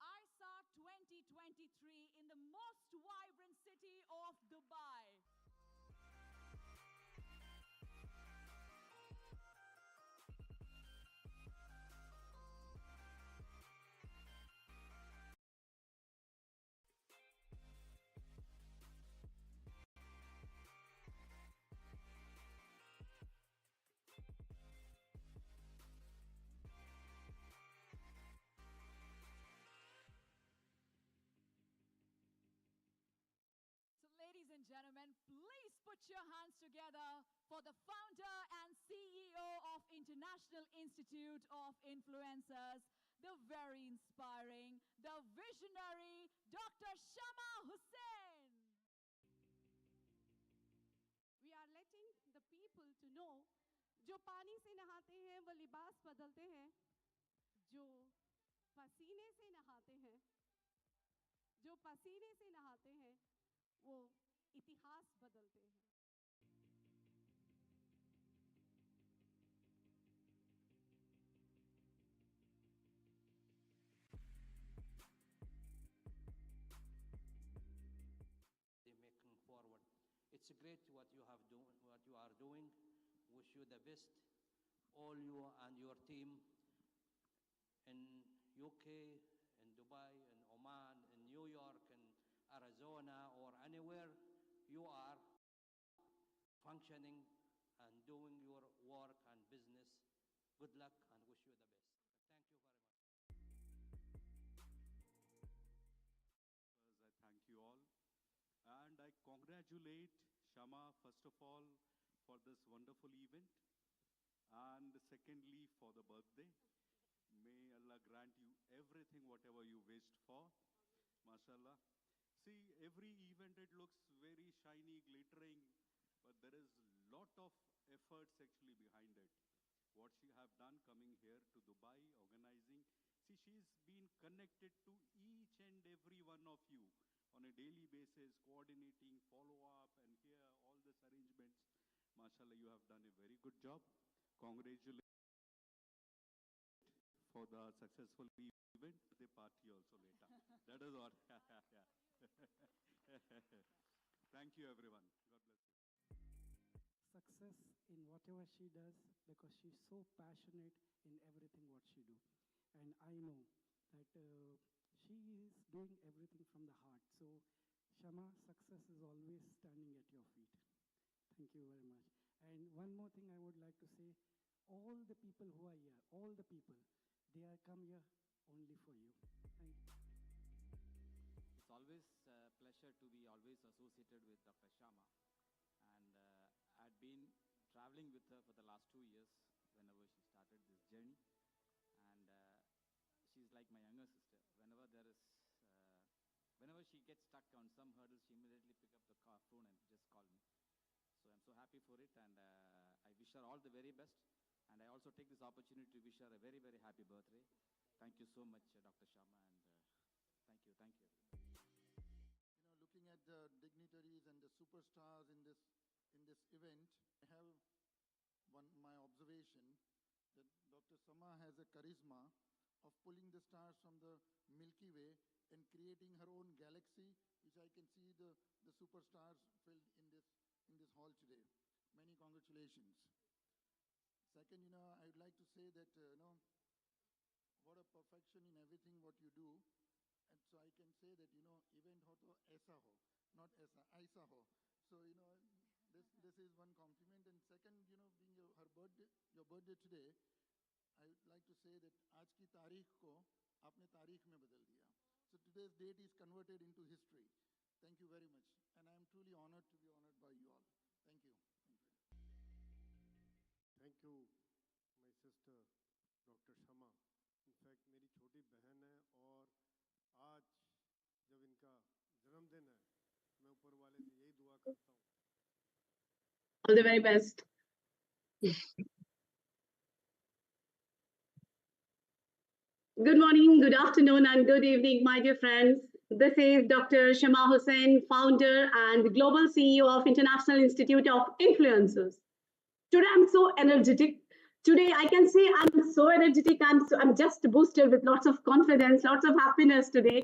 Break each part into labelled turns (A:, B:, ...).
A: ISA 2023 in the most vibrant city of Dubai. Ladies and gentlemen, please put your hands together for the founder and CEO of International Institute of Influencers, the very inspiring, the visionary Dr. Shama Hussain.
B: We are letting the people to know, जो पानी से नहाते हैं वो लिबास बदलते हैं, जो पसीने से नहाते हैं, वो इतिहास बदलते हैं.
C: Making forward. It's great what you are doing. Wish you the best, all you and your team in UK, in Dubai, in Oman, in New York, in Arizona, or anywhere you are functioning and doing your work and business. Good luck and wish you the best. Thank you very much.
D: I thank you all. And I congratulate Shama, first of all, for this wonderful event. And secondly, for the birthday. May Allah grant you everything, whatever you wished for. MashaAllah. See, every event, it looks very shiny, glittering, but there is a lot of efforts actually behind it. What she have done coming here to Dubai, organizing. See, she's been connected to each and every one of you on a daily basis, coordinating, follow-up, and here, all these arrangements. MashaAllah, you have done a very good job. Congratulations for the successful event, the party also later. That is what. Thank you, everyone. God bless you.
E: Success in whatever she does, because she's so passionate in everything what she do. And I know that she is doing everything from the heart. So, Shama, success is always standing at your feet. Thank you very much. And one more thing I would like to say, all the people who are here, all the people, they are come here only for you. Thank you.
F: It's always a pleasure to be always associated with Dr. Shama. And I'd been traveling with her for the last 2 years whenever she started this journey. And she's like my younger sister. Whenever she gets stuck on some hurdles, she immediately pick up the phone and just call me. So I'm so happy for it, and I wish her all the very best. And I also take this opportunity to wish her a very, very happy birthday. Thank you so much, Dr. Shama, and thank you, everybody.
G: You know, looking at the dignitaries and the superstars in this event, I have my observation that Dr. Shama has a charisma of pulling the stars from the Milky Way and creating her own galaxy, which I can see the superstars filled in this hall today. Many congratulations. Second, I would like to say that, what a perfection in everything what you do. And so I can say that, event ho to aisa ho, not aisa, aisa ho. So, this is one compliment. And second, being your birthday today, I would like to say that aaj ki taarikh ko aapne taarikh mein badal diya. So today's date is converted into history. Thank you very much. And I am truly honored to be honored by you all. Thank you.
H: Thank you, my sister, Dr. Shama. In fact, मेरी छोटी बहन है और आज जब इनका जन्मदिन है, मैं ऊपर वाले से यही दुआ करता हूँ.
I: All the very best. Good morning, good afternoon, and good evening, my dear friends. This is Dr. Shama Hussain, founder and global CEO of International Institute of Influencers. Today, I'm so energetic Today, I can say I'm so energetic. I'm just boosted with lots of confidence, lots of happiness today,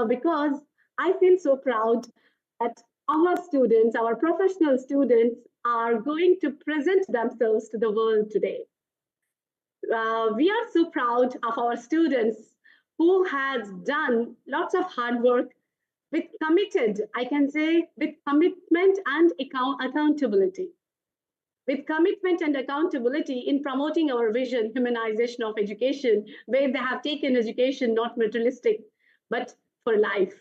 I: because I feel so proud that our students, our professional students, are going to present themselves to the world today. We are so proud of our students who has done lots of hard work with committed, I can say, with commitment and accountability. With commitment and accountability in promoting our vision, humanization of education, where they have taken education not materialistic, but for life.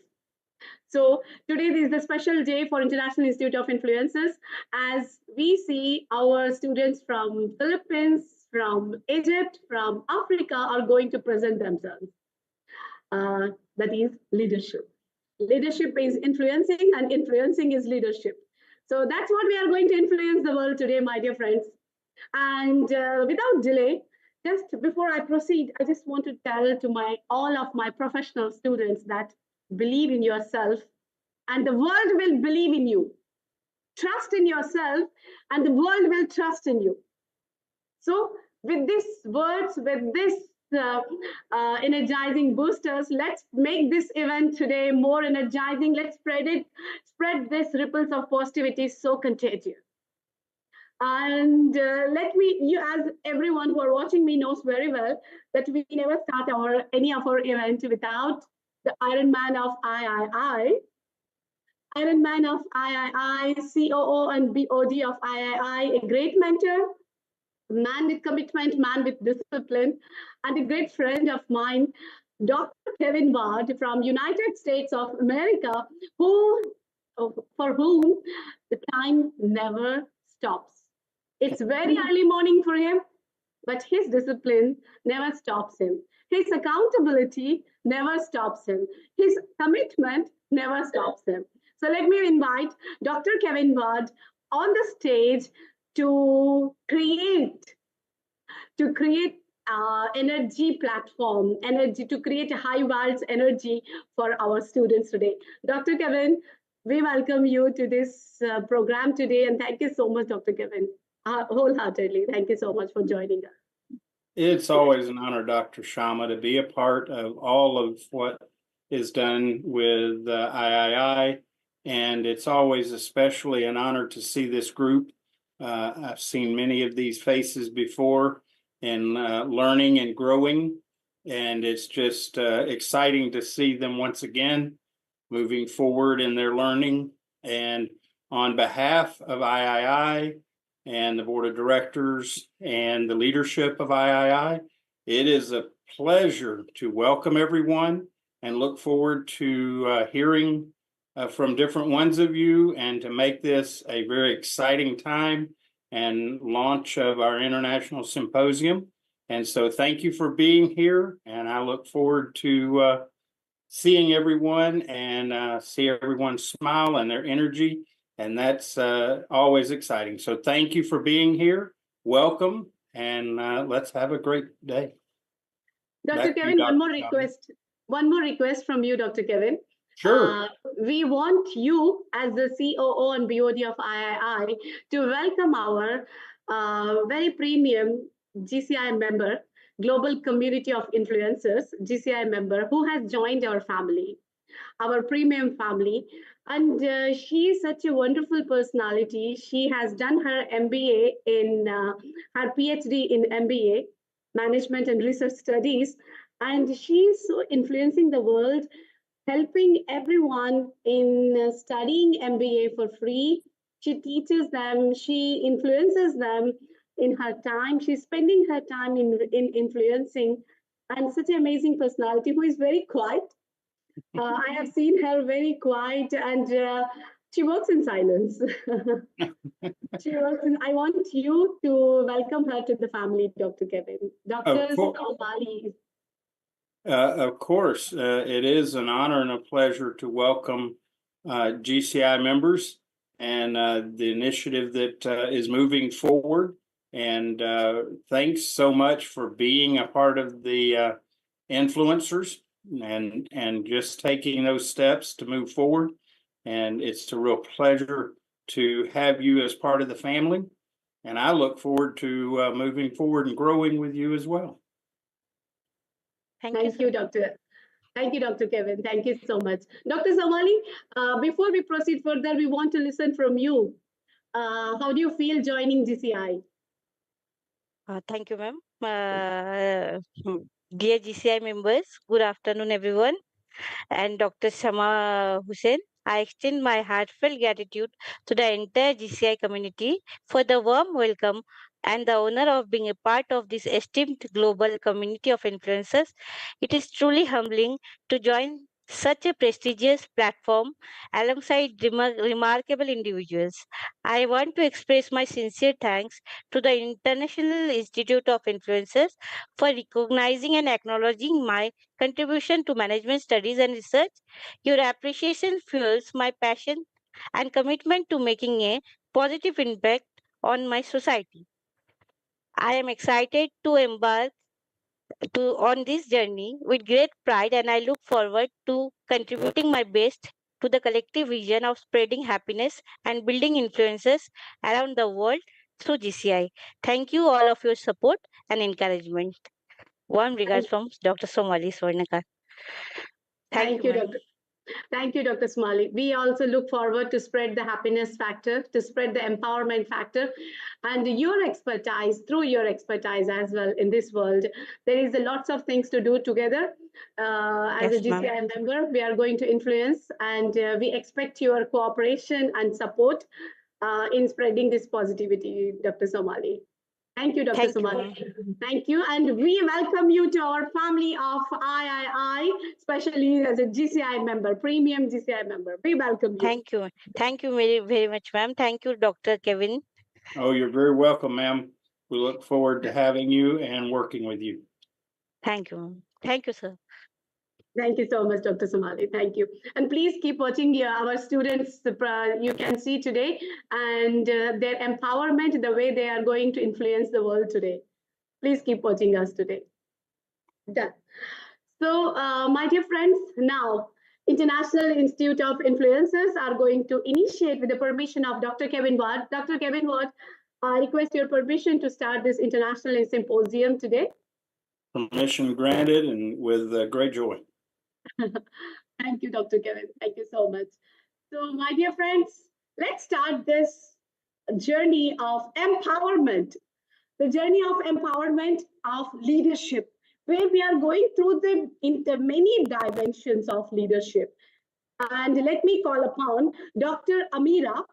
I: So today is the special day for International Institute of Influencers, as we see our students from Philippines, from Egypt, from Africa are going to present themselves. That is leadership. Leadership is influencing, and influencing is leadership. So that's what we are going to influence the world today, my dear friends. And without delay, just before I proceed, I just want to tell to all of my professional students that believe in yourself, and the world will believe in you. Trust in yourself, and the world will trust in you. So with these words, with this energizing boosters, let's make this event today more energizing. Let's spread this ripples of positivity so contagious. And as everyone who are watching me knows very well, that we never start any of our event without the Iron Man of III. Iron Man of III, COO and BOD of III, a great mentor, man with commitment, man with discipline, and a great friend of mine, Dr. Kevin Ward from United States of America, for whom the time never stops. It's very early morning for him, but his discipline never stops him. His accountability never stops him. His commitment never stops him. So let me invite Dr. Kevin Ward on the stage to create energy platform, to create a high vibes energy for our students today. Dr. Kevin, we welcome you to this program today, and thank you so much, Dr. Kevin, wholeheartedly. Thank you so much for joining us.
J: It's always an honor, Dr. Sharma, to be a part of all of what is done with III, and it's always especially an honor to see this group. I've seen many of these faces before, and learning and growing, and it's just exciting to see them once again moving forward in their learning. And on behalf of III and the board of directors and the leadership of III, it is a pleasure to welcome everyone and look forward to hearing from different ones of you, and to make this a very exciting time and launch of our International Symposium. And so thank you for being here, and I look forward to seeing everyone and see everyone smile and their energy, and that's always exciting. So thank you for being here. Welcome, and let's have a great day.
I: Dr. Kevin, one more request from you, Dr. Kevin.
J: Sure.
I: We want you, as the COO and BOD of III, to welcome our very premium GCI member, Global Community of Influencers, GCI member, who has joined our family, our premium family. And she is such a wonderful personality. She has done her MBA her PhD in MBA, Management and Research Studies, and she is so influencing the world, helping everyone in studying MBA for free. She teaches them, she influences them in her time. She's spending her time in influencing, and such an amazing personality who is very quiet. I have seen her very quiet, and she works in silence. I want you to welcome her to the family, Dr. Kevin. Dr. Somali.
J: Of course, it is an honor and a pleasure to welcome GCI members and the initiative that is moving forward. And thanks so much for being a part of the influencers and just taking those steps to move forward. And it's a real pleasure to have you as part of the family. And I look forward to moving forward and growing with you as well.
I: Thank you, Doctor. Thank you, Dr. Kevin. Thank you so much. Dr. Somali, before we proceed further, we want to listen from you. How do you feel joining GCI?
K: Thank you, ma'am. Dear GCI members, good afternoon, everyone. And Dr. Shama Hussain, I extend my heartfelt gratitude to the entire GCI community for the warm welcome and the honor of being a part of this esteemed global community of influencers. It is truly humbling to join such a prestigious platform alongside remarkable individuals. I want to express my sincere thanks to the International Institute of Influencers for recognizing and acknowledging my contribution to management studies and research. Your appreciation fuels my passion and commitment to making a positive impact on my society. I am excited to embark on this journey with great pride, and I look forward to contributing my best to the collective vision of spreading happiness and building influences around the world through GCI. Thank you all of your support and encouragement. Warm regards from Dr. Somali Swarnakar.
I: Thank you, Dr. Thank you, Dr. Smalley. We also look forward to spread the happiness factor, to spread the empowerment factor, and your expertise, through your expertise as well in this world. There is a lots of things to do together. As a GCI member, we are going to influence, and we expect your cooperation and support in spreading this positivity, Dr. Somali. Thank you, Dr. Somali. Thank you. And we welcome you to our family of III, especially as a GCI member, premium GCI member. We welcome you.
K: Thank you. Thank you very, very much, ma'am. Thank you, Dr. Kevin.
J: Oh, you're very welcome, ma'am. We look forward to having you and working with you.
K: Thank you. Thank you, sir.
I: Thank you so much, Dr. Somali. Thank you. And please keep watching our students, you can see today, and their empowerment, the way they are going to influence the world today. Please keep watching us today. Done. So, my dear friends, now, International Institute of Influencers are going to initiate with the permission of Dr. Kevin Ward. Dr. Kevin Ward, I request your permission to start this International Symposium today.
J: Permission granted, and with great joy.
I: Thank you, Dr. Kevin. Thank you so much. So, my dear friends, let's start this journey of empowerment, the journey of empowerment of leadership, where we are going through the many dimensions of leadership. And let me call upon Dr. Amira.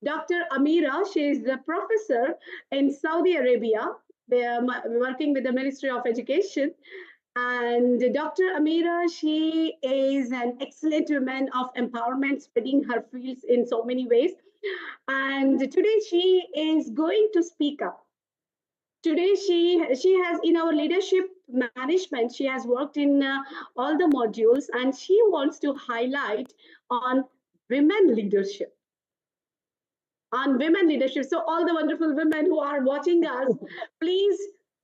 I: Dr. Amira, she is the professor in Saudi Arabia, working with the Ministry of Education. And Dr. Amira, she is an excellent woman of empowerment, spreading her fields in so many ways. And today she is going to speak up. Today she has, in our leadership management, she has worked in all the modules, and she wants to highlight on women leadership. On women leadership. So all the wonderful women who are watching us, please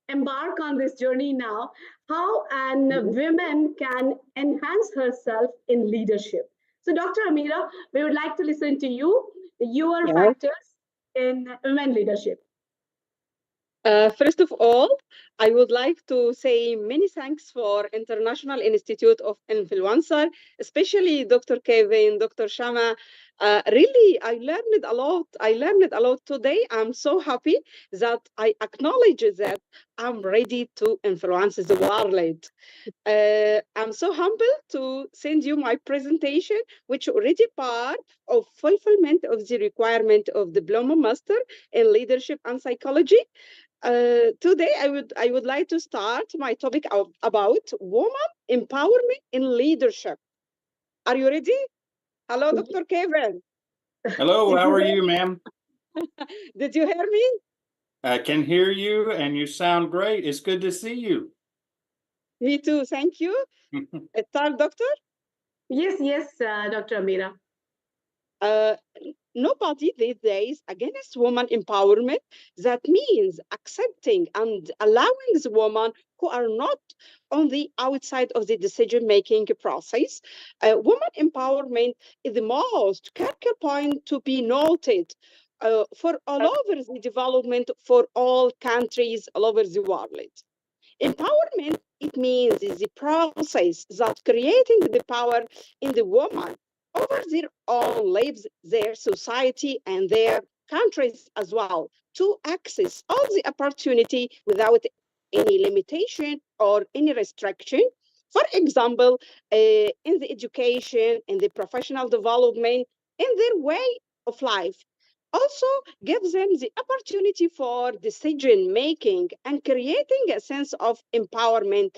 I: embark on this journey now, how an woman can enhance herself in leadership. So Dr. Amira, we would like to listen to you, your factors in women leadership.
L: First of all, I would like to say many thanks for International Institute of Influencer, especially Dr. Kevin, Dr. Shama. Really, I learned a lot. I learned a lot today. I'm so happy that I acknowledge that I'm ready to influence the world. I'm so humble to send you my presentation, which already part of fulfillment of the requirement of Diploma Master in Leadership and Psychology. Today, I would like to start my topic about woman empowerment in leadership. Are you ready? Hello, Dr. Kevin.
J: Hello, how are you, ma'am?
L: Did you hear me?
J: I can hear you, and you sound great. It's good to see you.
L: Me too. Thank you. Start, Doctor?
I: Yes, Dr. Amira.
L: Nobody these days against woman empowerment. That means accepting and allowing the women who are not on the outside of the decision-making process. Woman empowerment is the most critical point to be noted. for all over the development for all countries all over the world. Empowerment, it means the process that creating the power in the woman over their own lives, their society, and their countries as well, to access all the opportunity without any limitation or any restriction. For example, in the education, in the professional development, in their way of life. Also gives them the opportunity for decision making and creating a sense of empowerment.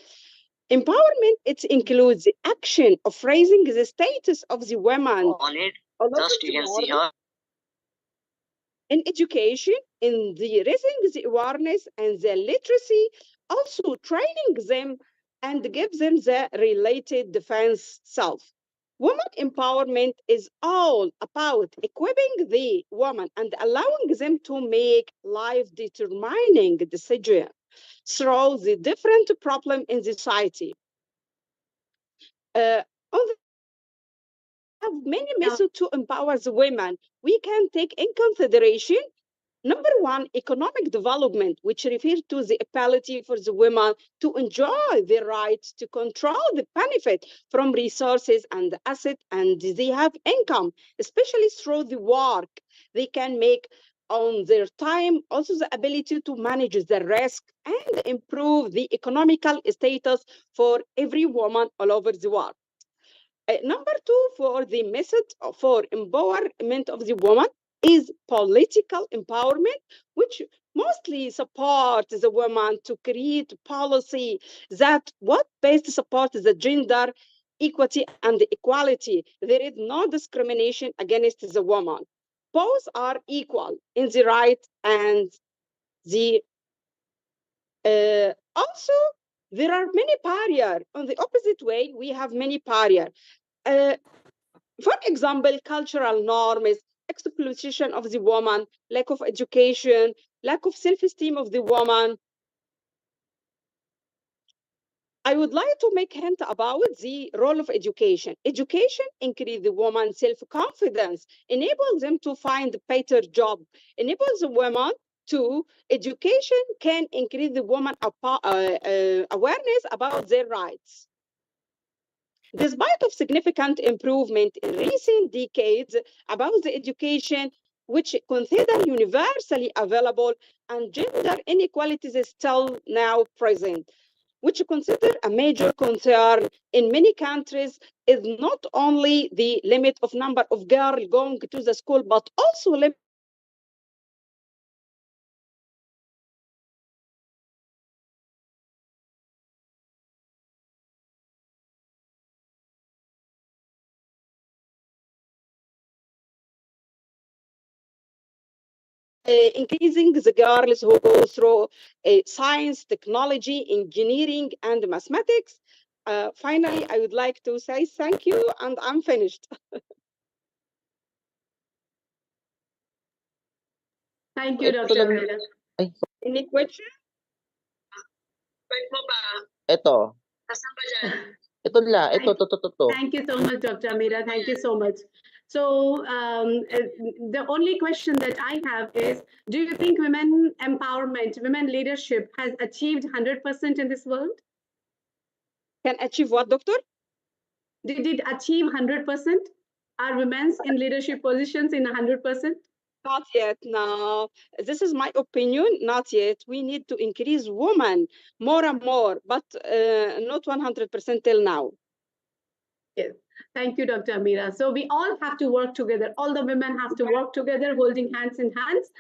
L: Empowerment, it includes the action of raising the status of the women
K: On it,
L: all over
K: just you
L: the
K: can see
L: world
K: her.
L: in education, in the raising the awareness and the literacy, also training them and give them the related defense self. Women empowerment is all about equipping the woman and allowing them to make life determining decisions through the different problem in society. On the have many methods to empower the women. We can take in consideration number one, economic development, which refers to the ability for the women to enjoy their rights, to control the benefit from resources and assets, and they have income, especially through the work they can make on their time, also the ability to manage the risk and improve the economical status for every woman all over the world. Number two, for the method for empowerment of the woman is political empowerment, which mostly supports the woman to create policy that what best supports the gender equity and equality. There is no discrimination against the woman. Both are equal in the right and the also there are many barriers. On the opposite way, we have many barriers. For example, cultural norms, exploitation of the woman, lack of education, lack of self-esteem of the woman. I would like to make hint about the role of education. Education increases the woman's self-confidence, enables them to find a better job, enables the woman to education can increase the woman awareness about their rights. Despite of significant improvement in recent decades about the education, which consider universally available, and gender inequalities is still now present, which consider a major concern in many countries, is not only the limit of number of girls going to the school, but also limit increasing the girls who go through science, technology, engineering, and mathematics. Finally, I would like to say thank you, and I'm finished.
I: Thank you, Dr. Mira.
L: Any question?
K: Ito.
I: Thank you so much, Dr. Amira. Thank you so much. So the only question that I have is, do you think women empowerment, women leadership has achieved 100% in this world?
L: Can achieve what, doctor?
I: Did it achieve 100%? Are women in leadership positions in 100%?
L: Not yet, no. This is my opinion, not yet. We need to increase women more and more, but not 100% till now.
I: Yes. Thank you, Dr. Amira. So we all have to work together. All the women have to work together, holding hands in hands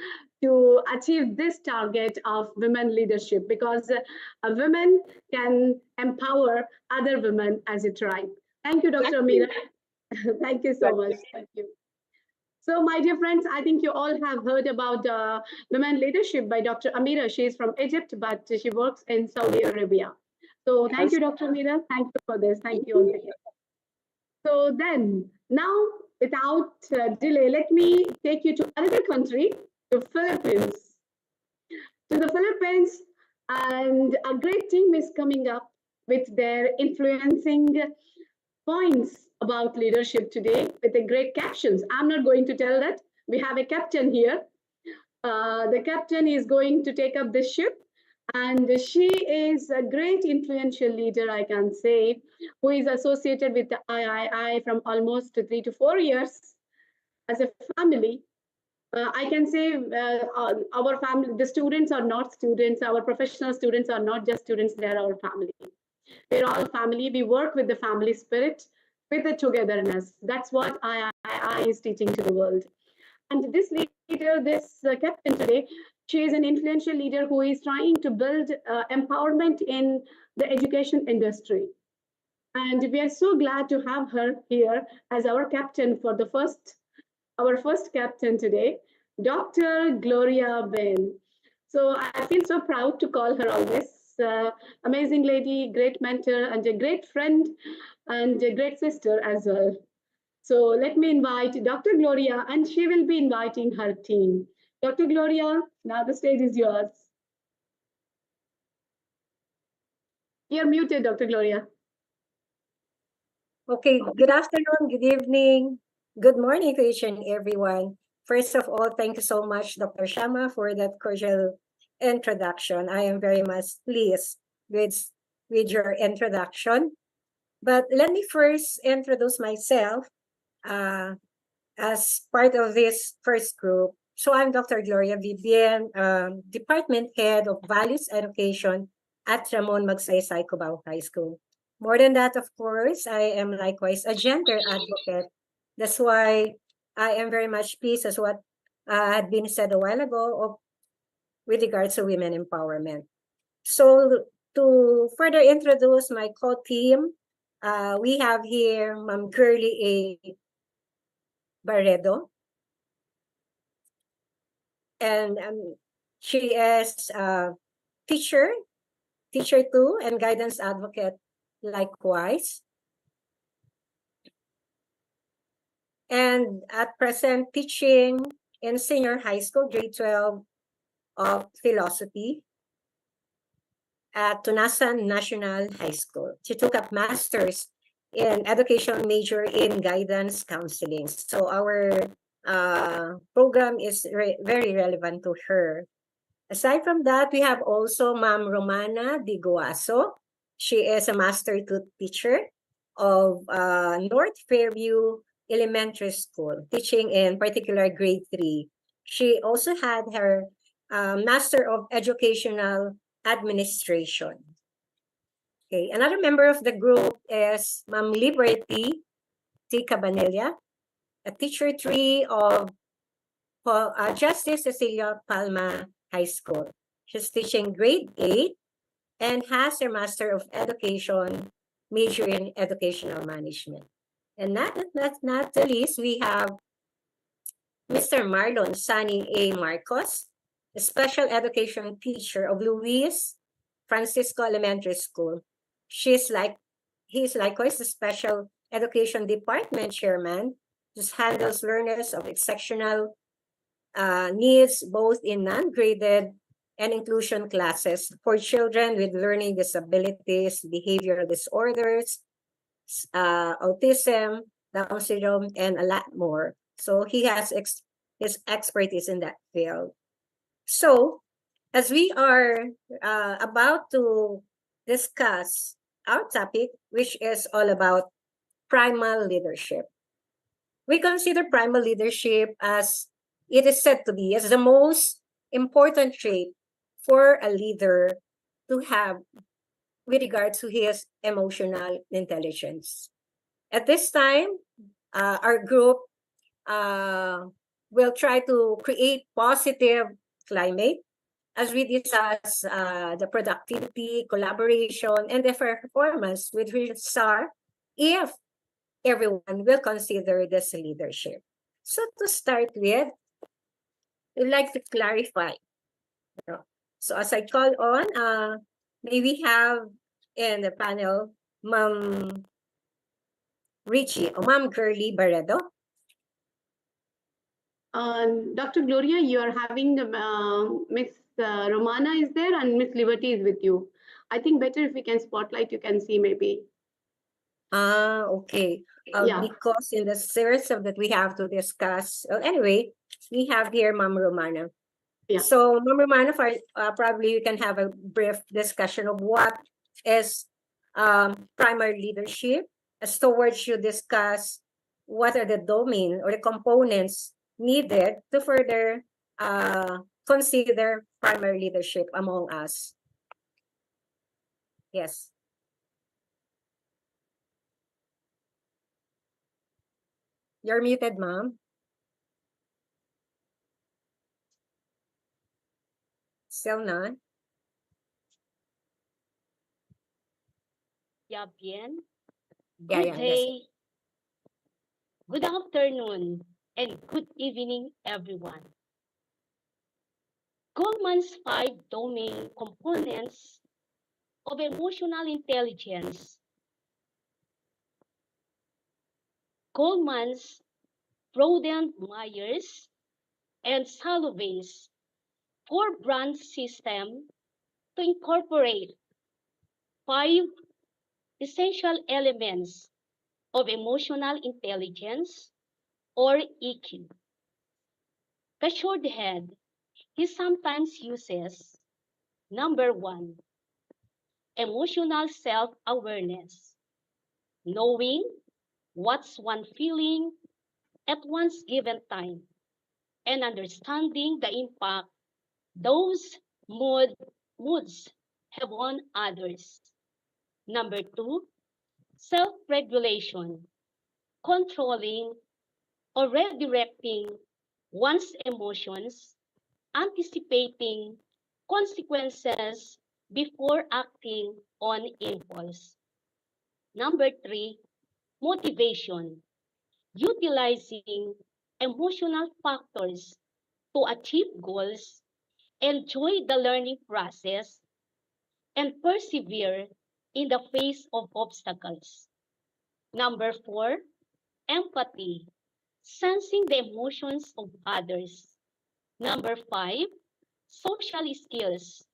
I: to achieve this target of women leadership, because a woman can empower other women as a tribe. Thank you, Dr. Amira. Thank you so much. Thank you. So, my dear friends, I think you all have heard about women leadership by Dr. Amira. She is from Egypt, but she works in Saudi Arabia. So, thank you, Dr. Amira. Thank you for this. Thank you once again. So then, now, without delay, let me take you to another country, the Philippines. To the Philippines, and a great team is coming up with their influencing points about leadership today with the great captions. I'm not going to tell that. We have a captain here The captain is going to take up the ship, and she is a great influential leader, I can say, who is associated with the III from almost 3 to 4 years as a family. I can say our family, the students are not students, our professional students are not just students, they are our family. We're all family. We work with the family spirit, with the togetherness. That's what I is teaching to the world. And this leader, this captain today, she is an influential leader who is trying to build empowerment in the education industry. And we are so glad to have her here as our captain for our first captain today, Dr. Gloria Ben. So I feel so proud to call her always. Amazing lady, great mentor, and a great friend, and a great sister as well. So let me invite Dr. Gloria, and she will be inviting her team. Dr. Gloria, now the stage is yours. You're muted, Dr. Gloria.
M: Okay, good afternoon, good evening, good morning to each and everyone. First of all, thank you so much, Dr. Shama, for that cordial introduction. I am very much pleased with your introduction. But let me first introduce myself as part of this first group. So I'm Dr. Gloria Vivian, Department Head of Values Education at Ramon Magsaysay Cubao High School. More than that, of course, I am likewise a gender advocate. That's why I am very much pleased as what had been said a while ago with regards to women empowerment. So to further introduce my co-team, we have here Ma'am Curly A. Barredo. And she is a teacher too, and guidance advocate likewise. And at present, teaching in senior high school, grade 12 of philosophy at Tunasan National High School. She took up master's in education major in guidance counseling. So our program is very relevant to her. Aside from that, we have also Ma'am Romana Di Guaso. She is a master teacher of North Fairview Elementary School, teaching in particular grade 3. She also had her Master of Educational Administration. Okay, another member of the group is Ma'am Liberty T. Cabanilla, a teacher 3 of Justice Cecilia Palma High School. She's teaching grade 8 and has her Master of Education, major in Educational Management. And not the least, we have Mr. Marlon Sunny A. Marcos, a special education teacher of Luis Francisco Elementary School. He's likewise the special education department chairman, just handles learners of exceptional needs both in non-graded and inclusion classes for children with learning disabilities, behavioral disorders, autism, Down syndrome, and a lot more. So he has his expertise in that field. So as we are about to discuss our topic, which is all about primal leadership. We consider primal leadership as it is said to be as the most important trait for a leader to have with regard to his emotional intelligence. At this time, our group will try to create positive climate as we discuss the productivity, collaboration, and the performance with SAR if everyone will consider this leadership. So to start with, we'd like to clarify. So as I call on, may we have in the panel Ma'am Richie or Ma'am Curly Barredo.
I: Dr. Gloria, you are having Miss Romana is there and Miss Liberty is with you. I think better if we can spotlight, you can see maybe.
M: Okay. Because in the series of that we have to discuss. Well, anyway, we have here Ma'am Romana.
I: Yeah.
M: So, Ma'am Romano, probably we can have a brief discussion of what is primary leadership. As towards you discuss what are the domain or the components needed to further consider primary leadership among us. Yes. You're muted, ma'am. Still not.
N: Yeah, bien.
M: Yeah,
N: Good
M: yeah,
N: day, good afternoon, and good evening, everyone. Goldman's 5 domain components of emotional intelligence. Goldman's broadened Myers and Salovey's 4-branch system to incorporate 5 essential elements of emotional intelligence, or EQ. The shorthand he sometimes uses: number 1, emotional self-awareness, knowing what's one feeling at one's given time, and understanding the impact those moods have on others. Number 2, self-regulation, controlling or redirecting one's emotions, anticipating consequences before acting on impulse. Number 3, motivation, utilizing emotional factors to achieve goals, enjoy the learning process, and persevere in the face of obstacles. Number 4, empathy, sensing the emotions of others. Number 5, social skills,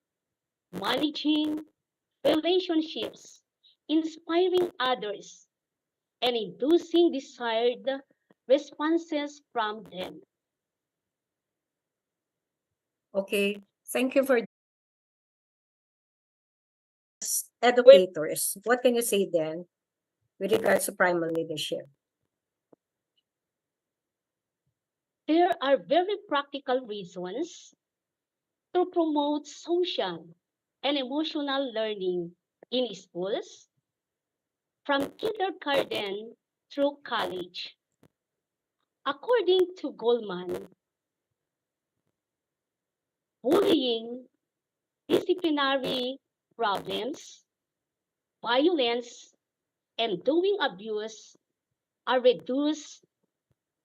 N: managing relationships, inspiring others, and inducing desired responses from them.
M: Okay, thank you for educators. What can you say then with regards to primary leadership?
N: There are very practical reasons to promote social and emotional learning in schools, from kindergarten through college. According to Goldman, bullying, disciplinary problems, violence, and doing abuse are reduced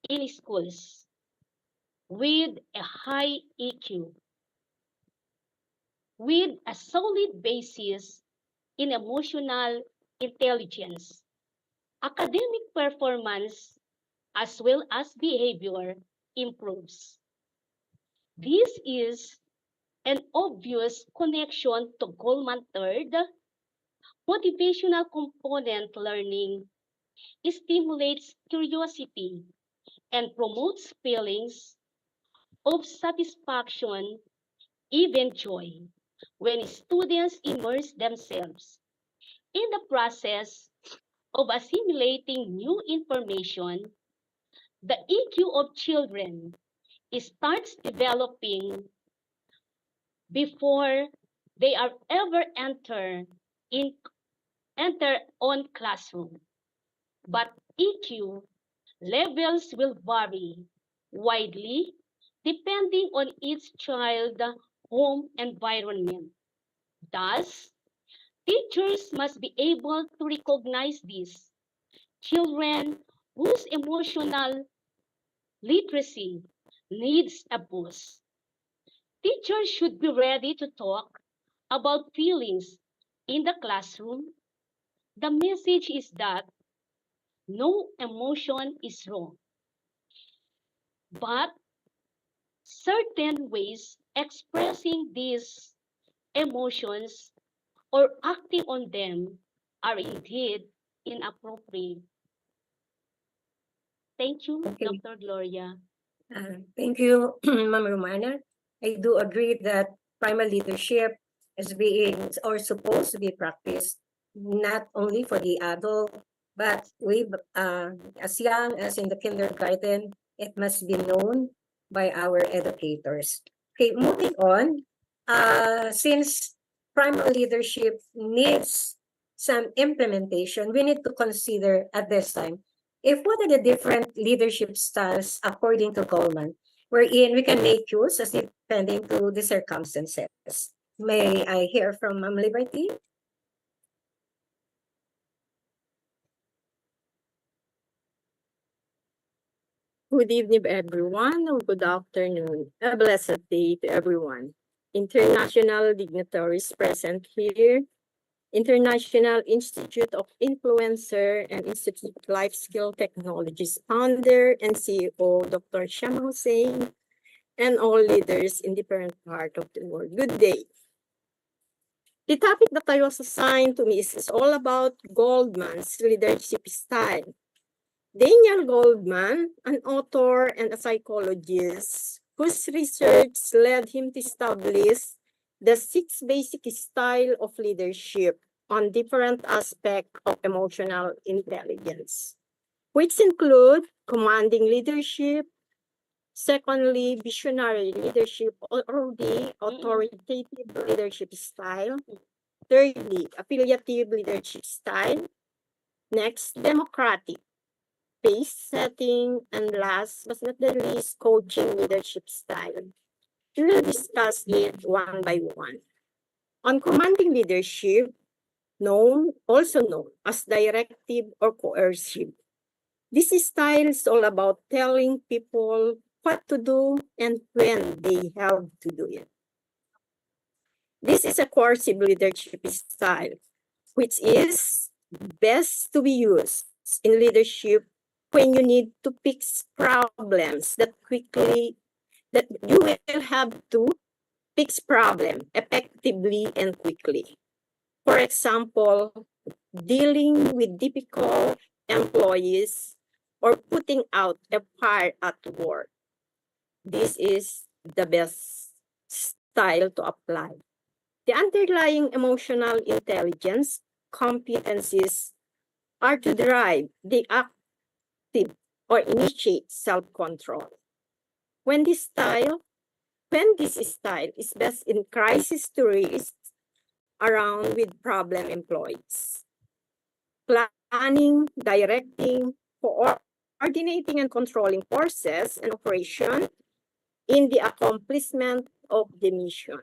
N: in schools with a high EQ, with a solid basis in emotional intelligence. Academic performance as well as behavior improves. This is an obvious connection to Goldman third. Motivational component learning stimulates curiosity and promotes feelings of satisfaction, even joy, when students immerse themselves in the process of assimilating new information. The EQ of children starts developing before they are ever enter on classroom. But EQ levels will vary widely depending on each child's home environment. Thus, teachers must be able to recognize these children whose emotional literacy needs a boost. Teachers should be ready to talk about feelings in the classroom. The message is that no emotion is wrong, but certain ways expressing these emotions or acting on them are indeed inappropriate. Thank you,
M: Okay.
N: Dr. Gloria.
M: Thank you, Ma'am Romana. I do agree that primal leadership is being or supposed to be practiced not only for the adult, but as young as in the kindergarten, it must be known by our educators. Okay, moving on. Since primal leadership needs some implementation, we need to consider at this time what are the different leadership styles according to Goldman, wherein we can make use as depending to the circumstances. May I hear from Ma'am Liberty?
O: Good evening, everyone, or good afternoon. A blessed day to everyone. International dignitaries present here, International Institute of Influencer and Institute of Life Skill Technologies founder and CEO, Dr. Shama Hussein, and all leaders in different parts of the world. Good day. The topic that I was assigned to me is all about Goldman's leadership style. Daniel Goldman, an author and a psychologist whose research led him to establish the 6 basic styles of leadership on different aspects of emotional intelligence, which include commanding leadership, secondly, visionary leadership or the authoritative leadership style, thirdly, affiliative leadership style, next, democratic, pace setting, and last but not the least, coaching leadership style. We will discuss it one by one. On commanding leadership, also known as directive or coercive. This style is all about telling people what to do and when they have to do it. This is a coercive leadership style, which is best to be used in leadership when you need to fix problems that you will have to fix problem effectively and quickly. For example, dealing with difficult employees or putting out a fire at work. This is the best style to apply. The underlying emotional intelligence competencies are to drive the active or initiate self-control. When this style is best in crisis to risk around with problem employees. Planning, directing, coordinating, and controlling forces and operation in the accomplishment of the mission.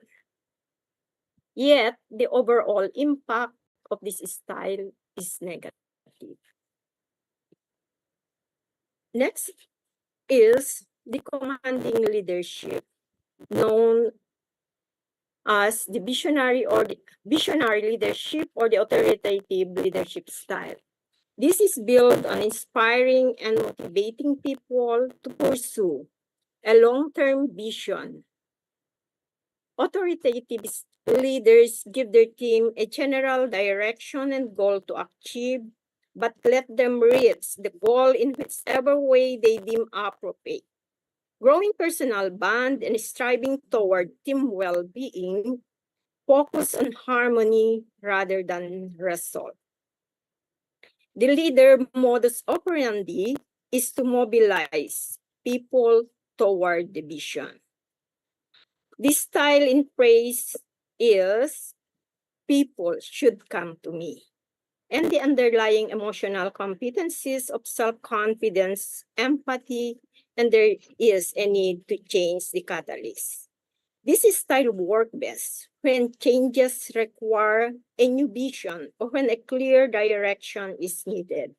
O: Yet, the overall impact of this style is negative. Next is the commanding leadership, known as the visionary leadership or the authoritative leadership style. This is built on inspiring and motivating people to pursue a long-term vision. Authoritative leaders give their team a general direction and goal to achieve, but let them reach the goal in whichever way they deem appropriate. Growing personal bond and striving toward team well-being focus on harmony rather than result. The leader modus operandi is to mobilize people toward the vision. This style in praise is people should come to me. And the underlying emotional competencies of self-confidence, empathy, and there is a need to change the catalyst. This style works best when changes require a new vision or when a clear direction is needed,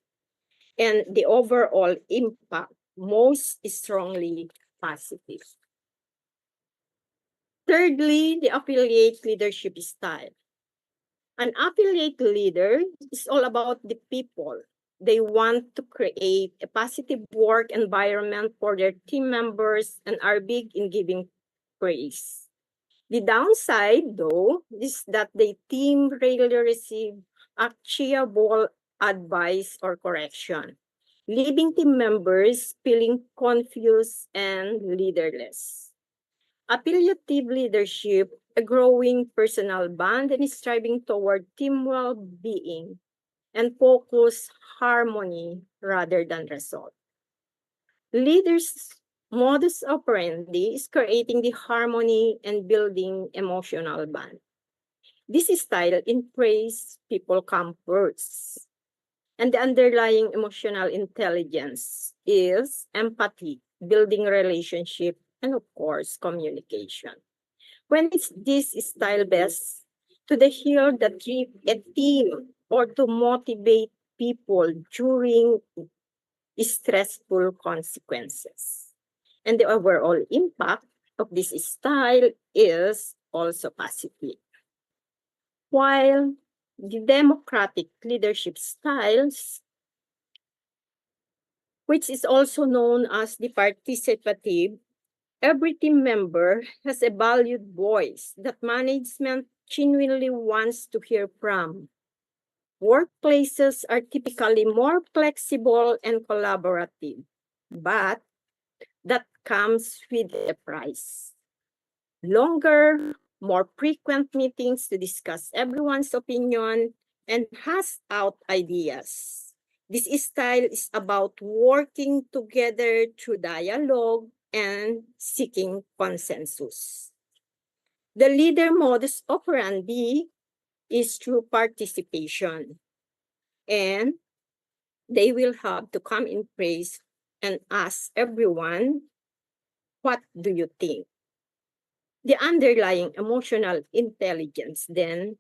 O: and the overall impact most strongly positive. Thirdly, the affiliate leadership style. An affiliate leader is all about the people. They want to create a positive work environment for their team members and are big in giving praise. The downside, though, is that the team rarely receive actionable advice or correction, leaving team members feeling confused and leaderless. Affiliative leadership, a growing personal bond, and striving toward team well-being and focus harmony rather than result. Leaders' modus operandi is creating the harmony and building emotional bond. This style embraces people come first. And the underlying emotional intelligence is empathy, building relationship, and of course, communication. When is this style best? To the heal that keep a team or to motivate people during stressful consequences. And the overall impact of this style is also positive. While the democratic leadership styles, which is also known as the participative, every team member has a valued voice that management genuinely wants to hear from. Workplaces are typically more flexible and collaborative, but that comes with a price. Longer, more frequent meetings to discuss everyone's opinion and hash out ideas. This style is about working together through dialogue and seeking consensus. The leader modus operandi is through participation, and they will have to come in place and ask everyone, what do you think? The underlying emotional intelligence, then,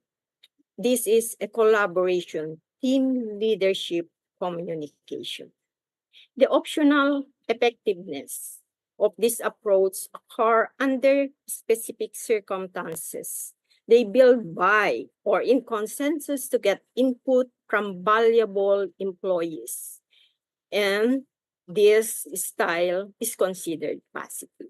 O: this is a collaboration, team leadership, communication. The optional effectiveness of this approach occur under specific circumstances. They build by or in consensus to get input from valuable employees. And this style is considered positive.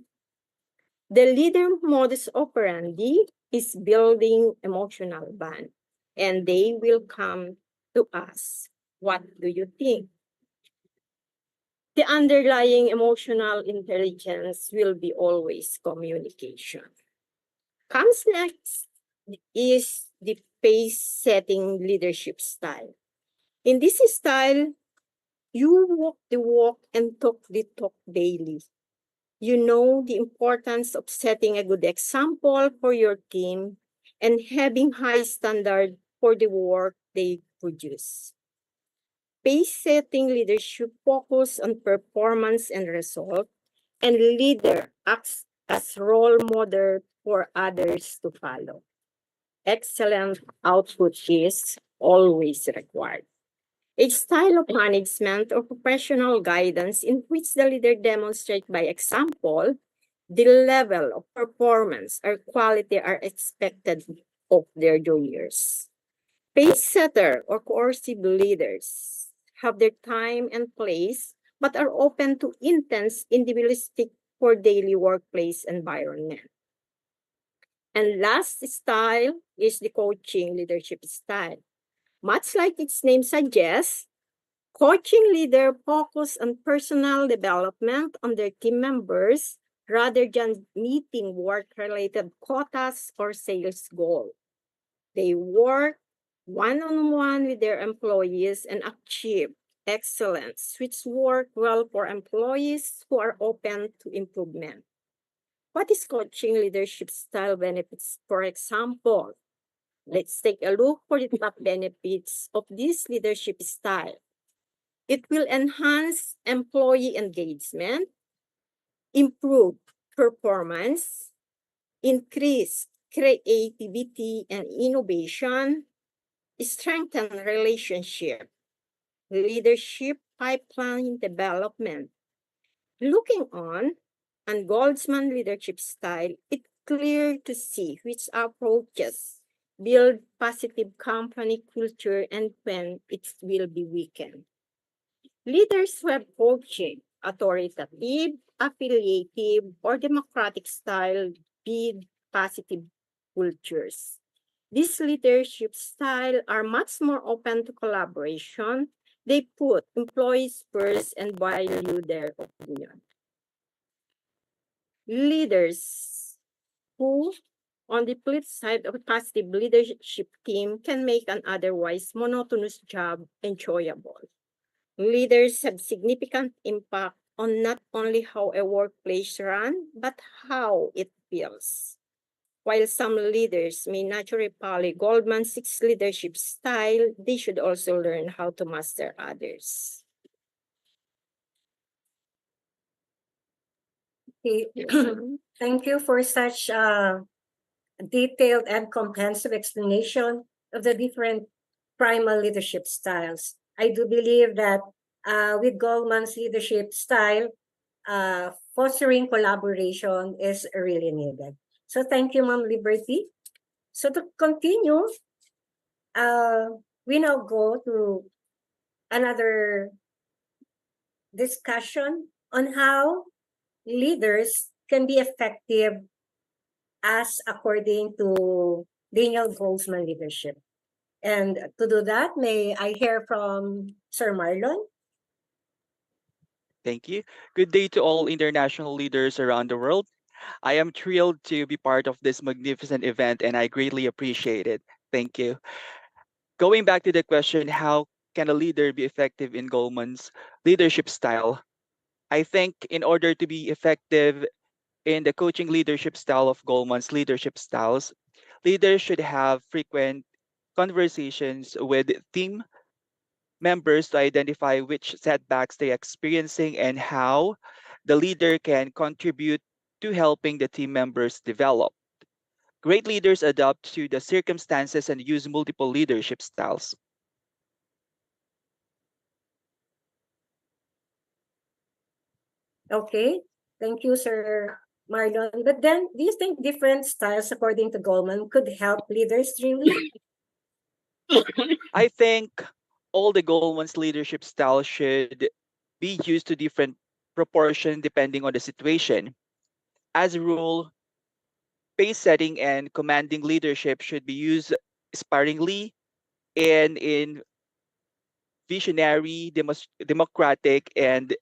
O: The leader modus operandi is building emotional bond, and they will come to us. What do you think? The underlying emotional intelligence will be always communication. Comes next is the pace-setting leadership style. In this style, you walk the walk and talk the talk daily. You know the importance of setting a good example for your team and having high standard for the work they produce. Pace-setting leadership focus on performance and result, and leader acts as role model for others to follow. Excellent output is always required. A style of management or professional guidance in which the leader demonstrates by example the level of performance or quality are expected of their juniors. Pace setter or coercive leaders have their time and place, but are open to intense individualistic for daily workplace environment. And last style is the coaching leadership style. Much like its name suggests, coaching leader focus on personal development on their team members rather than meeting work-related quotas or sales goals. They work one-on-one with their employees and achieve excellence, which work well for employees who are open to improvement. What is coaching leadership style benefits? For example, let's take a look for the top benefits of this leadership style. It will enhance employee engagement, improve performance, increase creativity and innovation, strengthen relationship, leadership pipeline development. Looking on Goldsman leadership style, it's clear to see which approaches build positive company culture and when it will be weakened. Leaders who have coaching, authoritative, affiliative, or democratic style build positive cultures. These leadership styles are much more open to collaboration. They put employees first and value their opinion. Leaders who, on the flip side of a positive leadership team, can make an otherwise monotonous job enjoyable. Leaders have significant impact on not only how a workplace runs, but how it feels. While some leaders may naturally follow Goldman's 6 leadership style, they should also learn how to master others.
M: Okay. Thank you for such detailed and comprehensive explanation of the different primal leadership styles. I do believe that with Goldman's leadership style, fostering collaboration is really needed. So thank you, Ma'am Liberty. So to continue, we now go to another discussion on how leaders can be effective as according to Daniel Goleman leadership. And to do that, may I hear from Sir Marlon?
P: Thank you. Good day to all international leaders around the world. I am thrilled to be part of this magnificent event and I greatly appreciate it. Thank you. Going back to the question, how can a leader be effective in Goleman's leadership style? I think in order to be effective in the coaching leadership style of Goleman's leadership styles, leaders should have frequent conversations with team members to identify which setbacks they're experiencing and how the leader can contribute to helping the team members develop. Great leaders adapt to the circumstances and use multiple leadership styles.
M: Okay, thank you, Sir Marlon. But then, do you think different styles, according to Goleman, could help leaders really?
P: I think all the Goleman's leadership styles should be used to different proportion depending on the situation. As a rule, pace setting and commanding leadership should be used sparingly and in visionary, democratic, and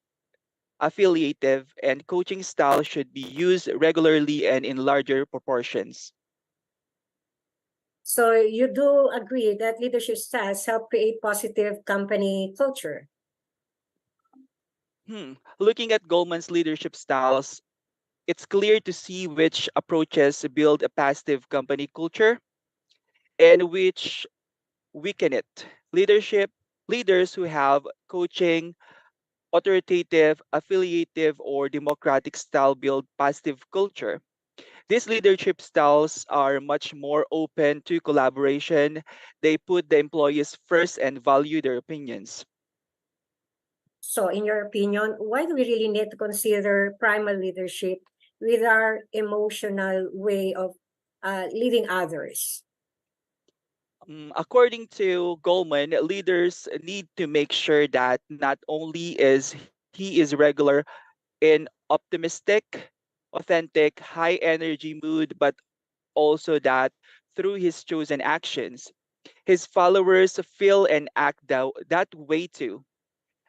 P: affiliative, and coaching style should be used regularly and in larger proportions.
M: So you do agree that leadership styles help create positive company culture?
P: Looking at Goldman's leadership styles, it's clear to see which approaches build a positive company culture and which weaken it. Leadership leaders who have coaching, authoritative, affiliative, or democratic style build positive culture. These leadership styles are much more open to collaboration. They put the employees first and value their opinions.
M: So in your opinion, why do we really need to consider primal leadership with our emotional way of leading others?
P: According to Goldman, leaders need to make sure that not only is he is regular in optimistic, authentic, high energy mood, but also that through his chosen actions, his followers feel and act that way too.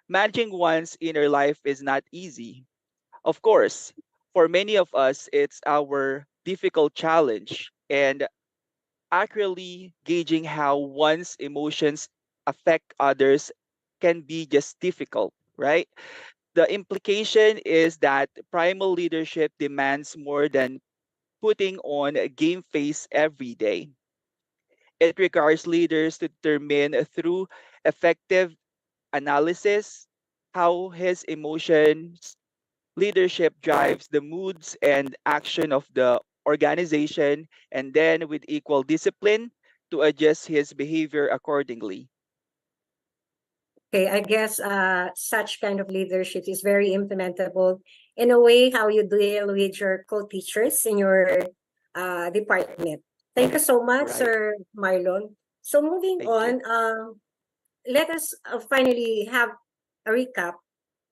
P: Managing one's inner life is not easy. Of course, for many of us, it's our difficult challenge, and accurately gauging how one's emotions affect others can be just difficult, right? The implication is that primal leadership demands more than putting on a game face every day. It requires leaders to determine through effective analysis how his emotions leadership drives the moods and action of the organization, and then with equal discipline to adjust his behavior accordingly.
M: Okay, I guess such kind of leadership is very implementable in a way how you deal with your co-teachers in your department. Thank you so much,
P: Right.
M: Sir Marlon. So moving
P: Thank you.
M: on, let us finally have a recap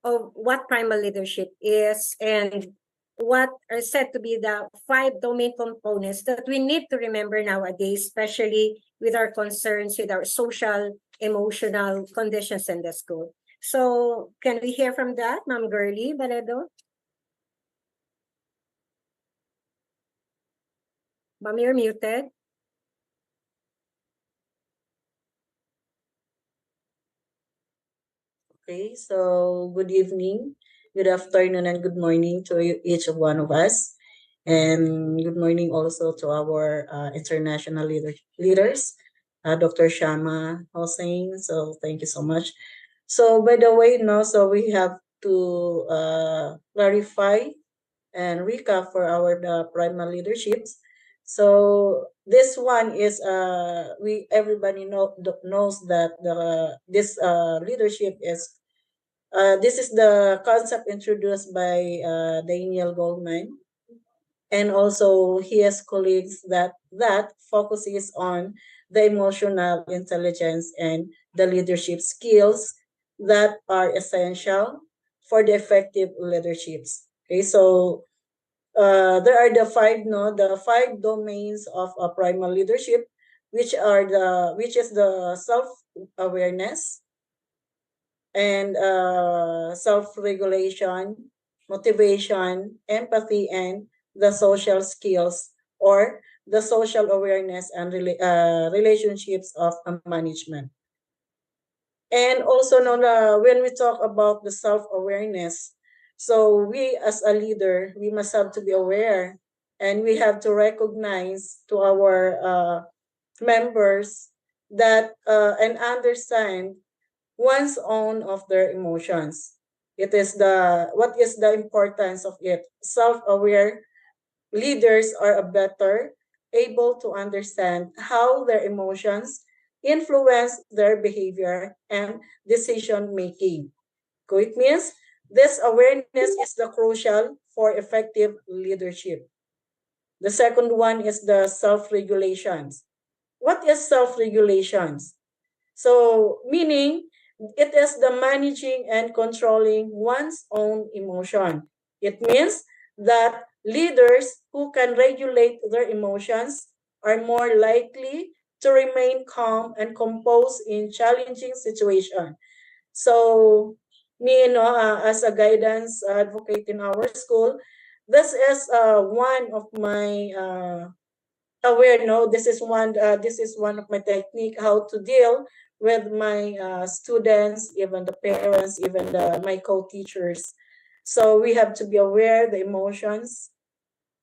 M: of what primal leadership is and what are said to be the 5 domain components that we need to remember nowadays, especially with our concerns with our social, emotional conditions in the school. So can we hear from that, Ma'am Girlie Baledo? Ma'am, you're muted.
Q: Okay, so good evening, good afternoon, and good morning to each one of us. And good morning also to our international leaders, Dr. Shama Hossein. So thank you so much. So by the way, so we have to clarify and recap for our primary leaderships. So this one is everybody knows that this leadership is this is the concept introduced by Daniel Goldman and also his colleagues that focuses on the emotional intelligence and the leadership skills that are essential for the effective leaderships. Okay, so there are the five domains of primal leadership, which is the self-awareness and self-regulation, motivation, empathy, and the social skills or the social awareness and relationships of management. And also, when we talk about the self-awareness, so we as a leader, we must have to be aware and we have to recognize to our members that and understand one's own of their emotions. What is the importance of it? Self-aware leaders are better able to understand how their emotions influence their behavior and decision making. So it means this awareness is the crucial for effective leadership. The second one is the self-regulations. What is self-regulations? So meaning it is the managing and controlling one's own emotion. It means that leaders who can regulate their emotions are more likely to remain calm and composed in challenging situations. So me, as a guidance advocate in our school, this is one of my aware. This is one of my technique how to deal with my students, even the parents, even my co-teachers. So we have to be aware the emotions,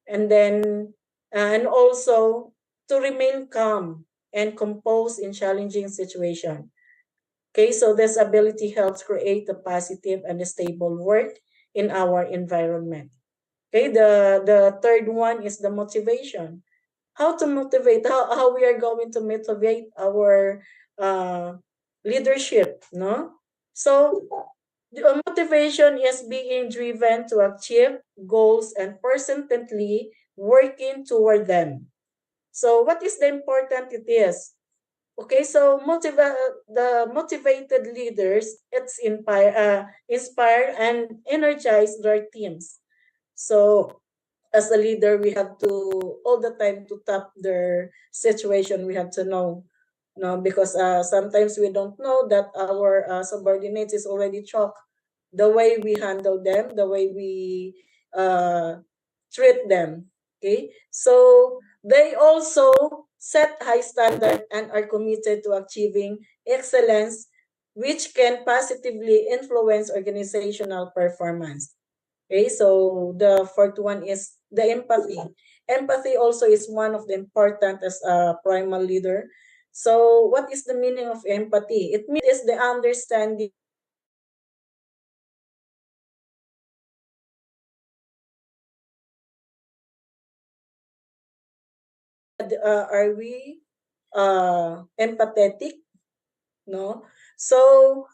Q: and then and also to remain calm and composed in challenging situation. Okay, so this ability helps create a positive and a stable work in our environment. Okay, the third one is the motivation. How to motivate, how we are going to motivate our leadership, no? So the motivation is being driven to achieve goals and persistently working toward them. So what is the important it is? Okay, so the motivated leaders, it's inspire and energize their teams. So as a leader, we have to all the time to tap their situation. We have to know, because sometimes we don't know that our subordinates is already shocked the way we handle them, the way we treat them. Okay, so they also set high standard and are committed to achieving excellence, which can positively influence organizational performance. Okay, so the fourth one is the empathy. Empathy also is one of the important as a primal leader. So what is the meaning of empathy? It means the understanding are we empathetic? No. So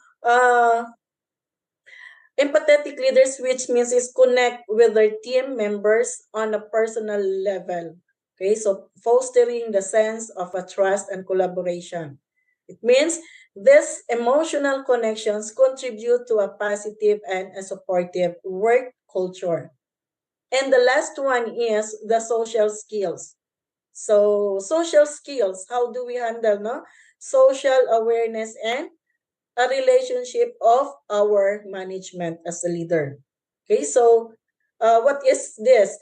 Q: empathetic leaders, which means is connect with their team members on a personal level. Okay, so fostering the sense of a trust and collaboration. It means these emotional connections contribute to a positive and a supportive work culture. And the last one is the social skills. So social skills, how do we handle social awareness and a relationship of our management as a leader. Okay, so what is this?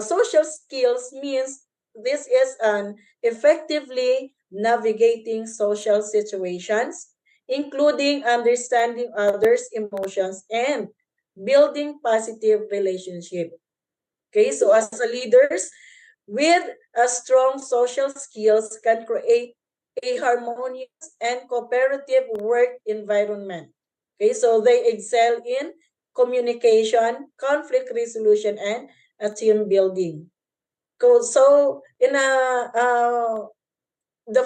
Q: Social skills means this is an effectively navigating social situations, including understanding others' emotions and building positive relationship. Okay, so as a leaders with a strong social skills can create a harmonious and cooperative work environment. Okay, so they excel in communication, conflict resolution, and a team building. So in the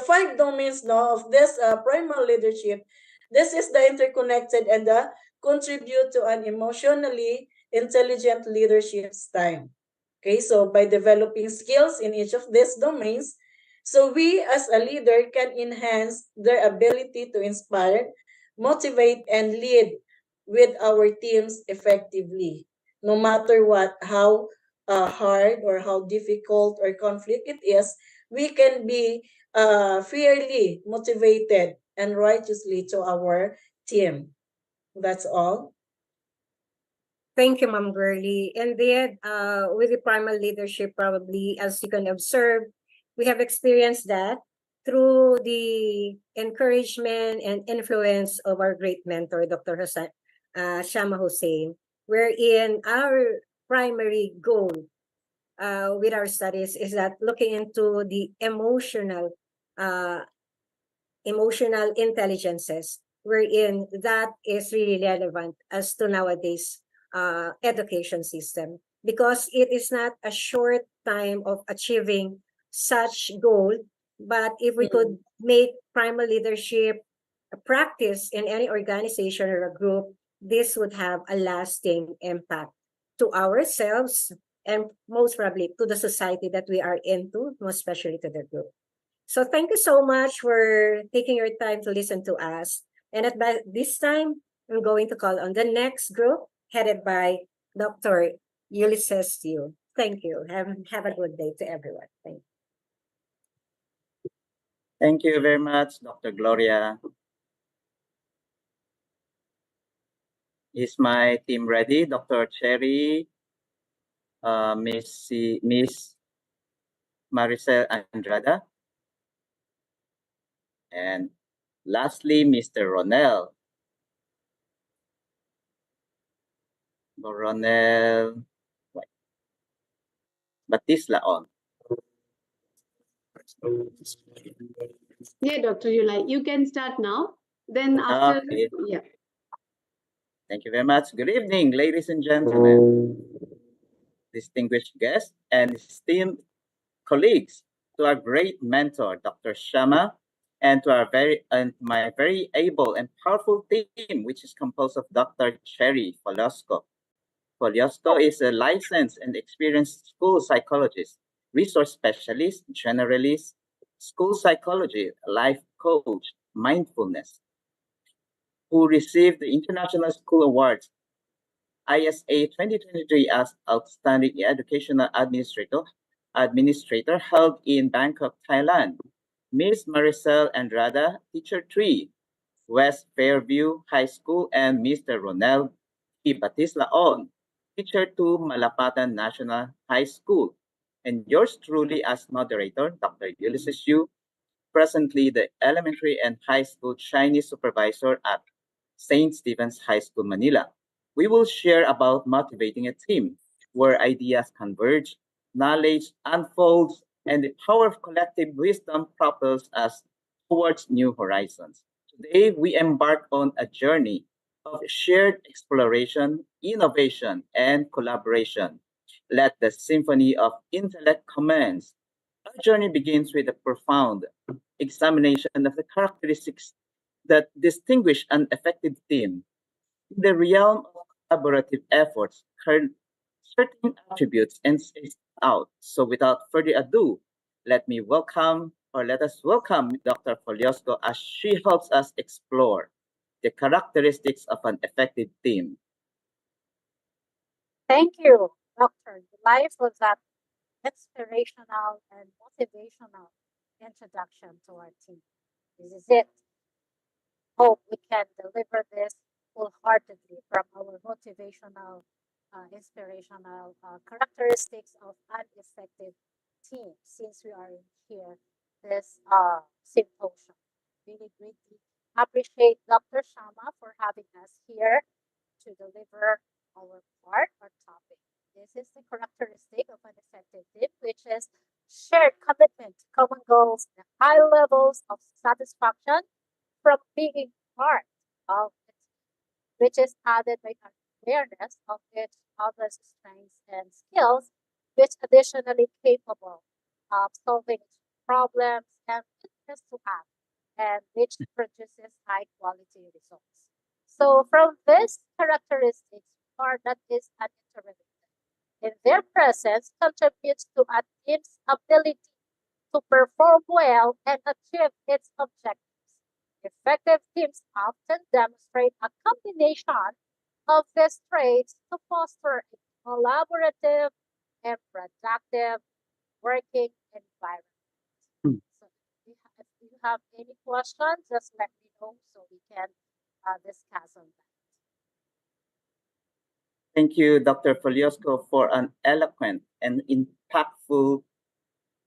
Q: five domains now of this primal leadership, this is the interconnected and the contribute to an emotionally intelligent leadership style. Okay, so by developing skills in each of these domains, so we as a leader can enhance their ability to inspire, motivate, and lead with our teams effectively. No matter what, how hard or how difficult or conflict it is, we can be fairly motivated and righteously to our team. That's all.
M: Thank you, Ma'am Gurley. Indeed, with the primal leadership, probably, as you can observe, we have experienced that through the encouragement and influence of our great mentor, Dr. Shama Hussein, wherein our primary goal with our studies is that looking into the emotional intelligences, wherein that is really relevant as to nowadays education system, because it is not a short time of achieving such goal, but if we could make primal leadership a practice in any organization or a group, this would have a lasting impact to ourselves and most probably to the society that we are into, most especially to the group. So thank you so much for taking your time to listen to us. And at this time, I'm going to call on the next group headed by Dr. Ulysses Yu. Thank you. Have a good day to everyone. Thank you.
R: Thank you very much, Dr. Gloria. Is my team ready? Dr. Cherry, Miss Maricel Andrada, and lastly, Mr. Ronel. Ronel Batista on.
I: Yeah, Dr. Yulai, you can start now. Then after,
R: Okay.
I: yeah.
R: Thank you very much. Good evening, ladies and gentlemen, distinguished guests, and esteemed colleagues, to our great mentor, Dr. Shama, and to my very able and powerful team, which is composed of Dr. Cherry Folosco. Folosco is a licensed and experienced school psychologist, resource specialist, generalist, school psychology, life coach, mindfulness, who received the International School Awards ISA 2023 as Outstanding Educational Administrator held in Bangkok, Thailand. Ms. Maricel Andrada, Teacher 3, West Fairview High School, and Mr. Ronel E. Batislaon, Teacher 2, Malapatan National High School. And yours truly as moderator, Dr. Ulysses Yu, presently the elementary and high school Chinese supervisor at St. Stephen's High School, Manila. We will share about motivating a team where ideas converge, knowledge unfolds, and the power of collective wisdom propels us towards new horizons. Today, we embark on a journey of shared exploration, innovation, and collaboration. Let the symphony of intellect commence. Our journey begins with a profound examination of the characteristics that distinguish an effective team. In the realm of collaborative efforts, certain attributes and stand out. So without further ado, let us welcome Dr. Foliosco as she helps us explore the characteristics of an effective team.
S: Thank you, Doctor. Life was that inspirational and motivational introduction to our team. This is it. Hope we can deliver this wholeheartedly from our motivational, inspirational characteristics of an effective team since we are in here this symposium. Really greatly appreciate Dr. Shama for having us here to deliver our part or topic. This is the characteristic of an effective team, which is shared commitment, common goals, and high levels of satisfaction from being part of it, which is added by an awareness of each other's strengths and skills, which additionally capable of solving problems and interest to act, and which produces high quality results. So from this characteristics are that is an interrelated. In their presence contributes to a team's ability to perform well and achieve its objectives. Effective teams often demonstrate a combination of these traits to foster a collaborative and productive working environment. So if you have any questions, just let me know so we can discuss on that.
R: Thank you, Dr. Foliosco, for an eloquent and impactful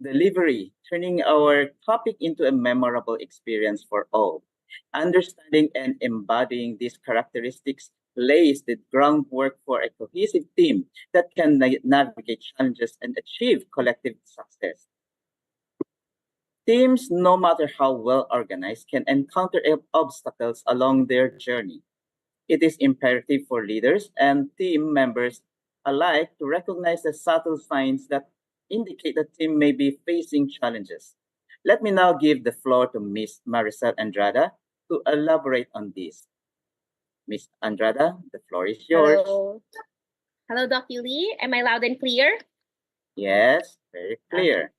R: delivery, turning our topic into a memorable experience for all. Understanding and embodying these characteristics lays the groundwork for a cohesive team that can navigate challenges and achieve collective success. Teams, no matter how well organized, can encounter obstacles along their journey. It is imperative for leaders and team members alike to recognize the subtle signs that indicate the team may be facing challenges. Let me now give the floor to Ms. Maricel Andrada to elaborate on this. Ms. Andrada, the floor is yours.
T: Hello. Hello, Dr. Lee. Am I loud and clear?
R: Yes, very clear.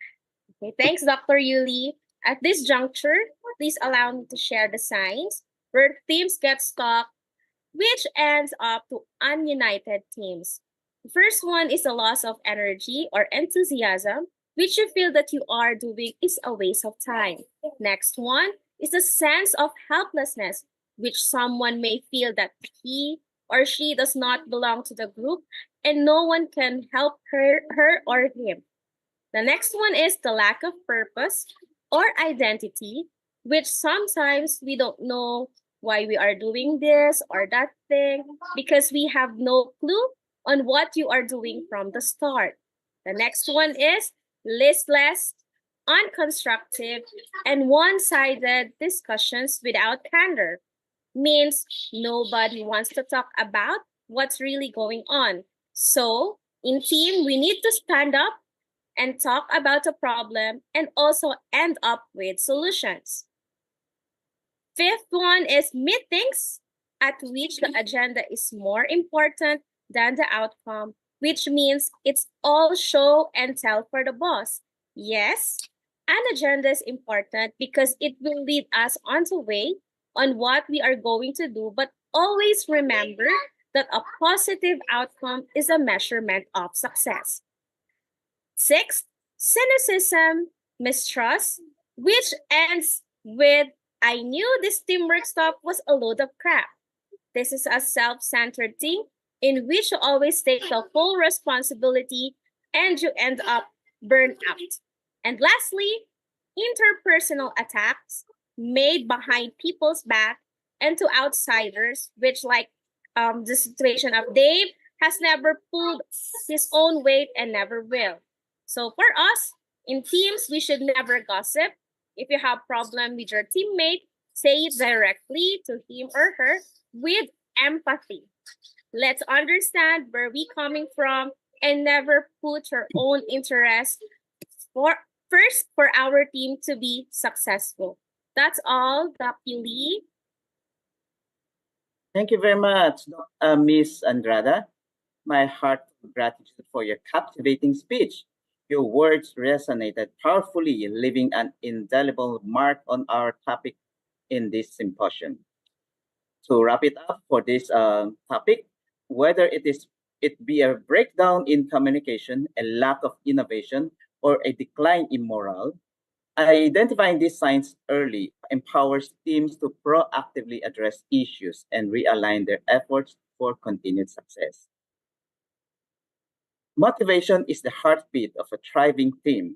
T: Okay, thanks, Dr. Yuli. At this juncture, please allow me to share the signs where teams get stuck, which ends up to ununited teams. The first one is a loss of energy or enthusiasm, which you feel that you are doing is a waste of time. Next one is a sense of helplessness, which someone may feel that he or she does not belong to the group and no one can help her or him. The next one is the lack of purpose or identity, which sometimes we don't know why we are doing this or that thing because we have no clue on what you are doing from the start. The next one is listless, unconstructive, and one-sided discussions without candor. Means nobody wants to talk about what's really going on. So in team, we need to stand up and talk about a problem and also end up with solutions. Fifth one is meetings at which the agenda is more important than the outcome, which means it's all show and tell for the boss. Yes, an agenda is important because it will lead us on the way on what we are going to do, but always remember that a positive outcome is a measurement of success. Sixth, cynicism, mistrust, which ends with I knew this teamwork stuff was a load of crap. This is a self-centered thing in which you always take the full responsibility and you end up burned out. And lastly, interpersonal attacks made behind people's back and to outsiders, which like the situation of Dave has never pulled his own weight and never will. So for us, in teams, we should never gossip. If you have problem with your teammate, say it directly to him or her with empathy. Let's understand where we're coming from and never put your own interest first for our team to be successful. That's all, Dr. Lee.
R: Thank you very much, Ms. Andrada. My heartfelt gratitude for your captivating speech. Your words resonated powerfully, leaving an indelible mark on our topic in this symposium. To wrap it up for this topic, whether it be a breakdown in communication, a lack of innovation, or a decline in morale, identifying these signs early empowers teams to proactively address issues and realign their efforts for continued success. Motivation is the heartbeat of a thriving team.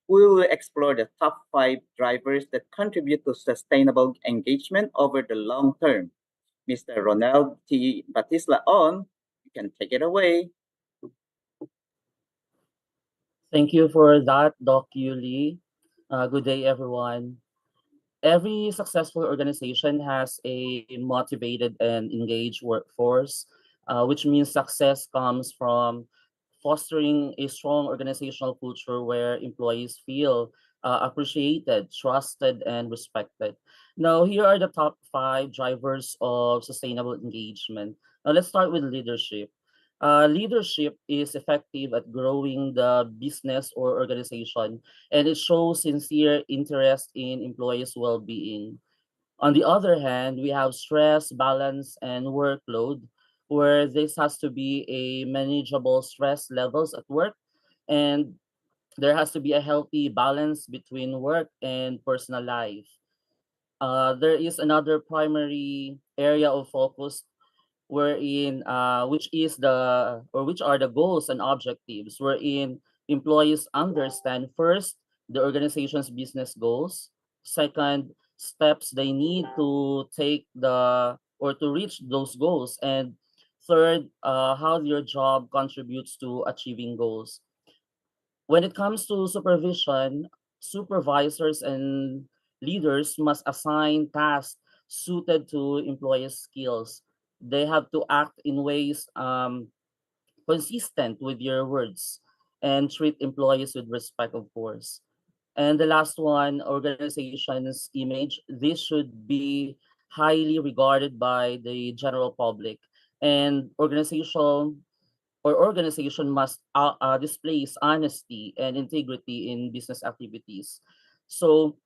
R: We will explore the top 5 drivers that contribute to sustainable engagement over the long term. Mr. Ronald T. Batisla, you can take it away.
U: Thank you for that, Doc Yuli. Good day, everyone. Every successful organization has a motivated and engaged workforce, which means success comes from fostering a strong organizational culture where employees feel appreciated, trusted, and respected. Now, here are the top 5 drivers of sustainable engagement. Now, let's start with leadership. Leadership is effective at growing the business or organization, and it shows sincere interest in employees' well-being. On the other hand, we have stress, balance, and workload, where this has to be a manageable stress levels at work, and there has to be a healthy balance between work and personal life. There is another primary area of focus wherein which are the goals and objectives wherein employees understand first the organization's business goals, second steps they need to take or to reach those goals, and third how your job contributes to achieving goals. When it comes to supervision, supervisors and leaders must assign tasks suited to employees' skills. They have to act in ways consistent with your words and treat employees with respect, of course. And the last one, organization's image. This should be highly regarded by the general public, and organization must displays honesty and integrity in business activities. So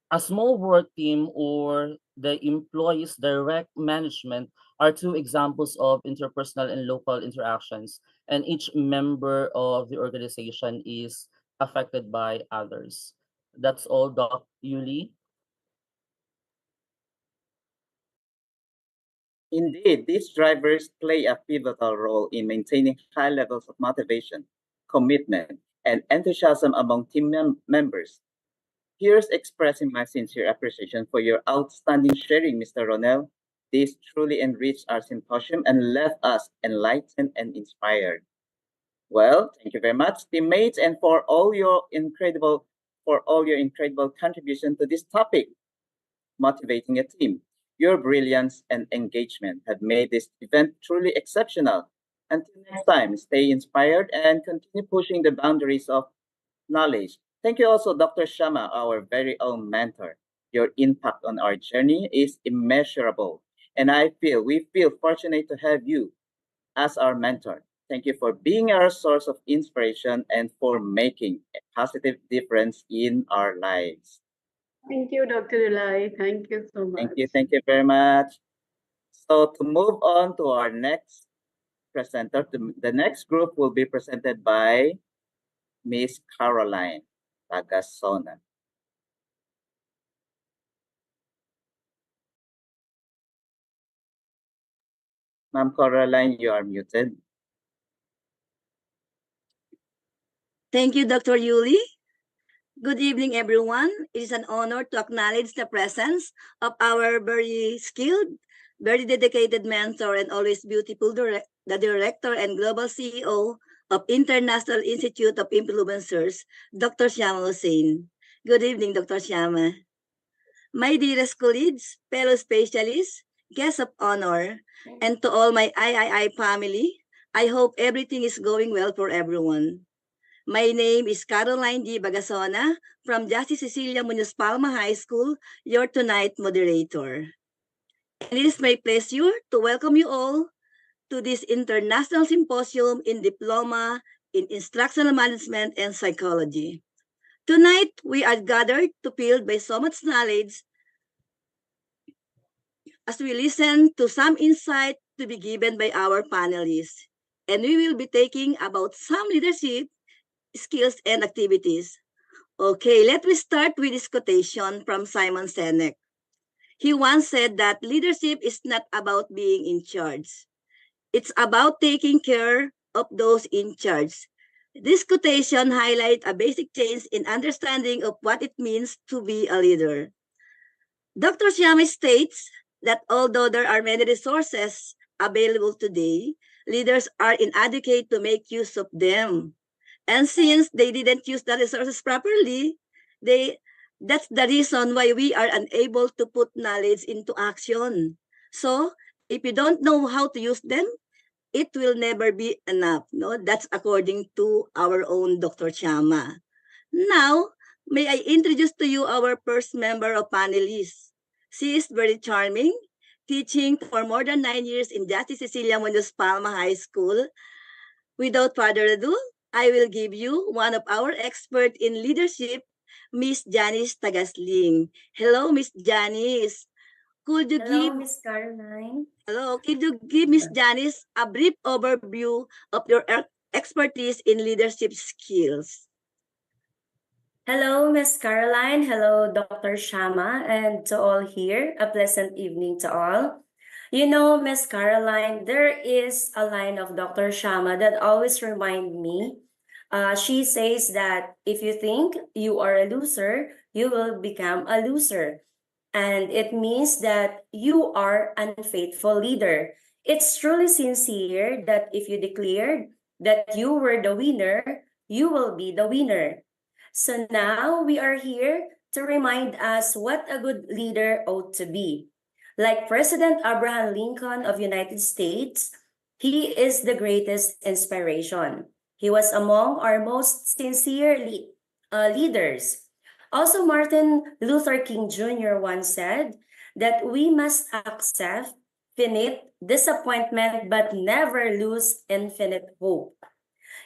U: a small work team or the employees' direct management are two examples of interpersonal and local interactions, and each member of the organization is affected by others. That's all, Doc Yuli.
R: Indeed, these drivers play a pivotal role in maintaining high levels of motivation, commitment, and enthusiasm among team members. Here's expressing my sincere appreciation for your outstanding sharing, Mr. Ronell. This truly enriched our symposium and left us enlightened and inspired. Well, thank you very much, teammates, and for all your incredible contribution to this topic, motivating a team. Your brilliance and engagement have made this event truly exceptional. Until next time, stay inspired and continue pushing the boundaries of knowledge. Thank you also, Dr. Shama, our very own mentor. Your impact on our journey is immeasurable, and we feel fortunate to have you as our mentor. Thank you for being our source of inspiration and for making a positive difference in our lives.
I: Thank you, Dr. Ulay. Thank you so much.
R: Thank you very much. So to move on to our next presenter, the next group will be presented by Miss Caroline Tagasona. Ma'am Caroline, you are muted.
V: Thank you, Dr. Yuli. Good evening, everyone. It is an honor to acknowledge the presence of our very skilled, very dedicated mentor and always beautiful the Director and Global CEO of International Institute of Influencers, Dr. Shama Hussein. Good evening, Dr. Shama. My dearest colleagues, fellow specialists, guests of honor, and to all my III family, I hope everything is going well for everyone. My name is Caroline D. Bagasona from Justice Cecilia Munoz Palma High School, your tonight moderator. And it is my pleasure to welcome you all to this International Symposium in Diploma in Instructional Management and Psychology. Tonight, we are gathered to filled by so much knowledge as we listen to some insight to be given by our panelists. And we will be taking about some leadership skills and activities. Okay, let me start with this quotation from Simon Sinek. He once said that leadership is not about being in charge. It's about taking care of those in charge. This quotation highlights a basic change in understanding of what it means to be a leader. Dr. Shyami states that although there are many resources available today, leaders are inadequate to make use of them. And since they didn't use the resources properly, that's the reason why we are unable to put knowledge into action. So, if you don't know how to use them, it will never be enough. No, that's according to our own Dr. Chama. Now, may I introduce to you our first member of panelists. She is very charming, teaching for more than 9 years in Justice Cecilia Munoz Palma High School. Without further ado, I will give you one of our experts in leadership, Miss Janice Tagasling. Hello, Miss Janice. Could you give
A: Miss Caroline.
V: Hello, could you give Miss Janice a brief overview of your expertise in leadership skills?
A: Hello, Miss Caroline. Hello, Dr. Shama, and to all here, a pleasant evening to all. You know, Miss Caroline, there is a line of Dr. Shama that always reminds me. She says that if you think you are a loser, you will become a loser. And it means that you are an unfaithful leader. It's truly sincere that if you declared that you were the winner, you will be the winner. So now we are here to remind us what a good leader ought to be. Like President Abraham Lincoln of United States, he is the greatest inspiration. He was among our most sincere leaders. Also, Martin Luther King Jr. once said that we must accept finite disappointment but never lose infinite hope.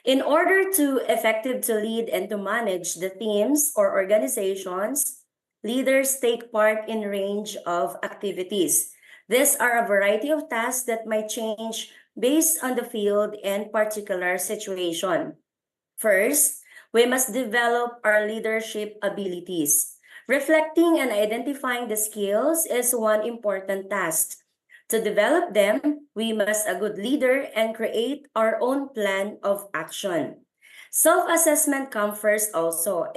A: In order to effective to lead and to manage the teams or organizations, leaders take part in range of activities. These are a variety of tasks that might change based on the field and particular situation. First, we must develop our leadership abilities. Reflecting and identifying the skills is one important task. To develop them, we must a good leader and create our own plan of action. Self-assessment comes first also.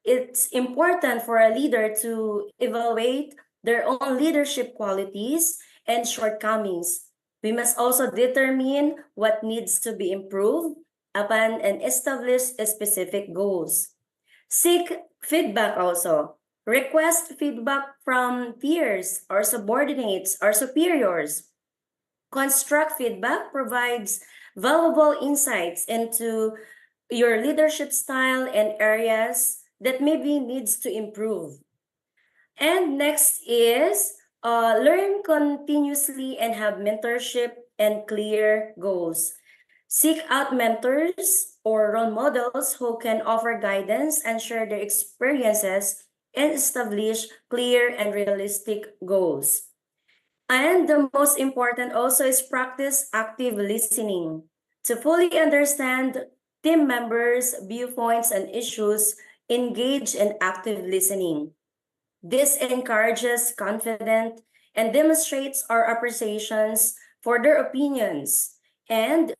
A: It's important for a leader to evaluate their own leadership qualities and shortcomings. We must also determine what needs to be improved upon and establish specific goals. Seek feedback also. Request feedback from peers or subordinates or superiors. Construct feedback provides valuable insights into your leadership style and areas that maybe needs to improve. And next is learn continuously and have mentorship and clear goals. Seek out mentors or role models who can offer guidance and share their experiences and establish clear and realistic goals. And the most important also is practice active listening. To fully understand team members' viewpoints and issues, engage in active listening. This encourages confidence and demonstrates our appreciations for their opinions. And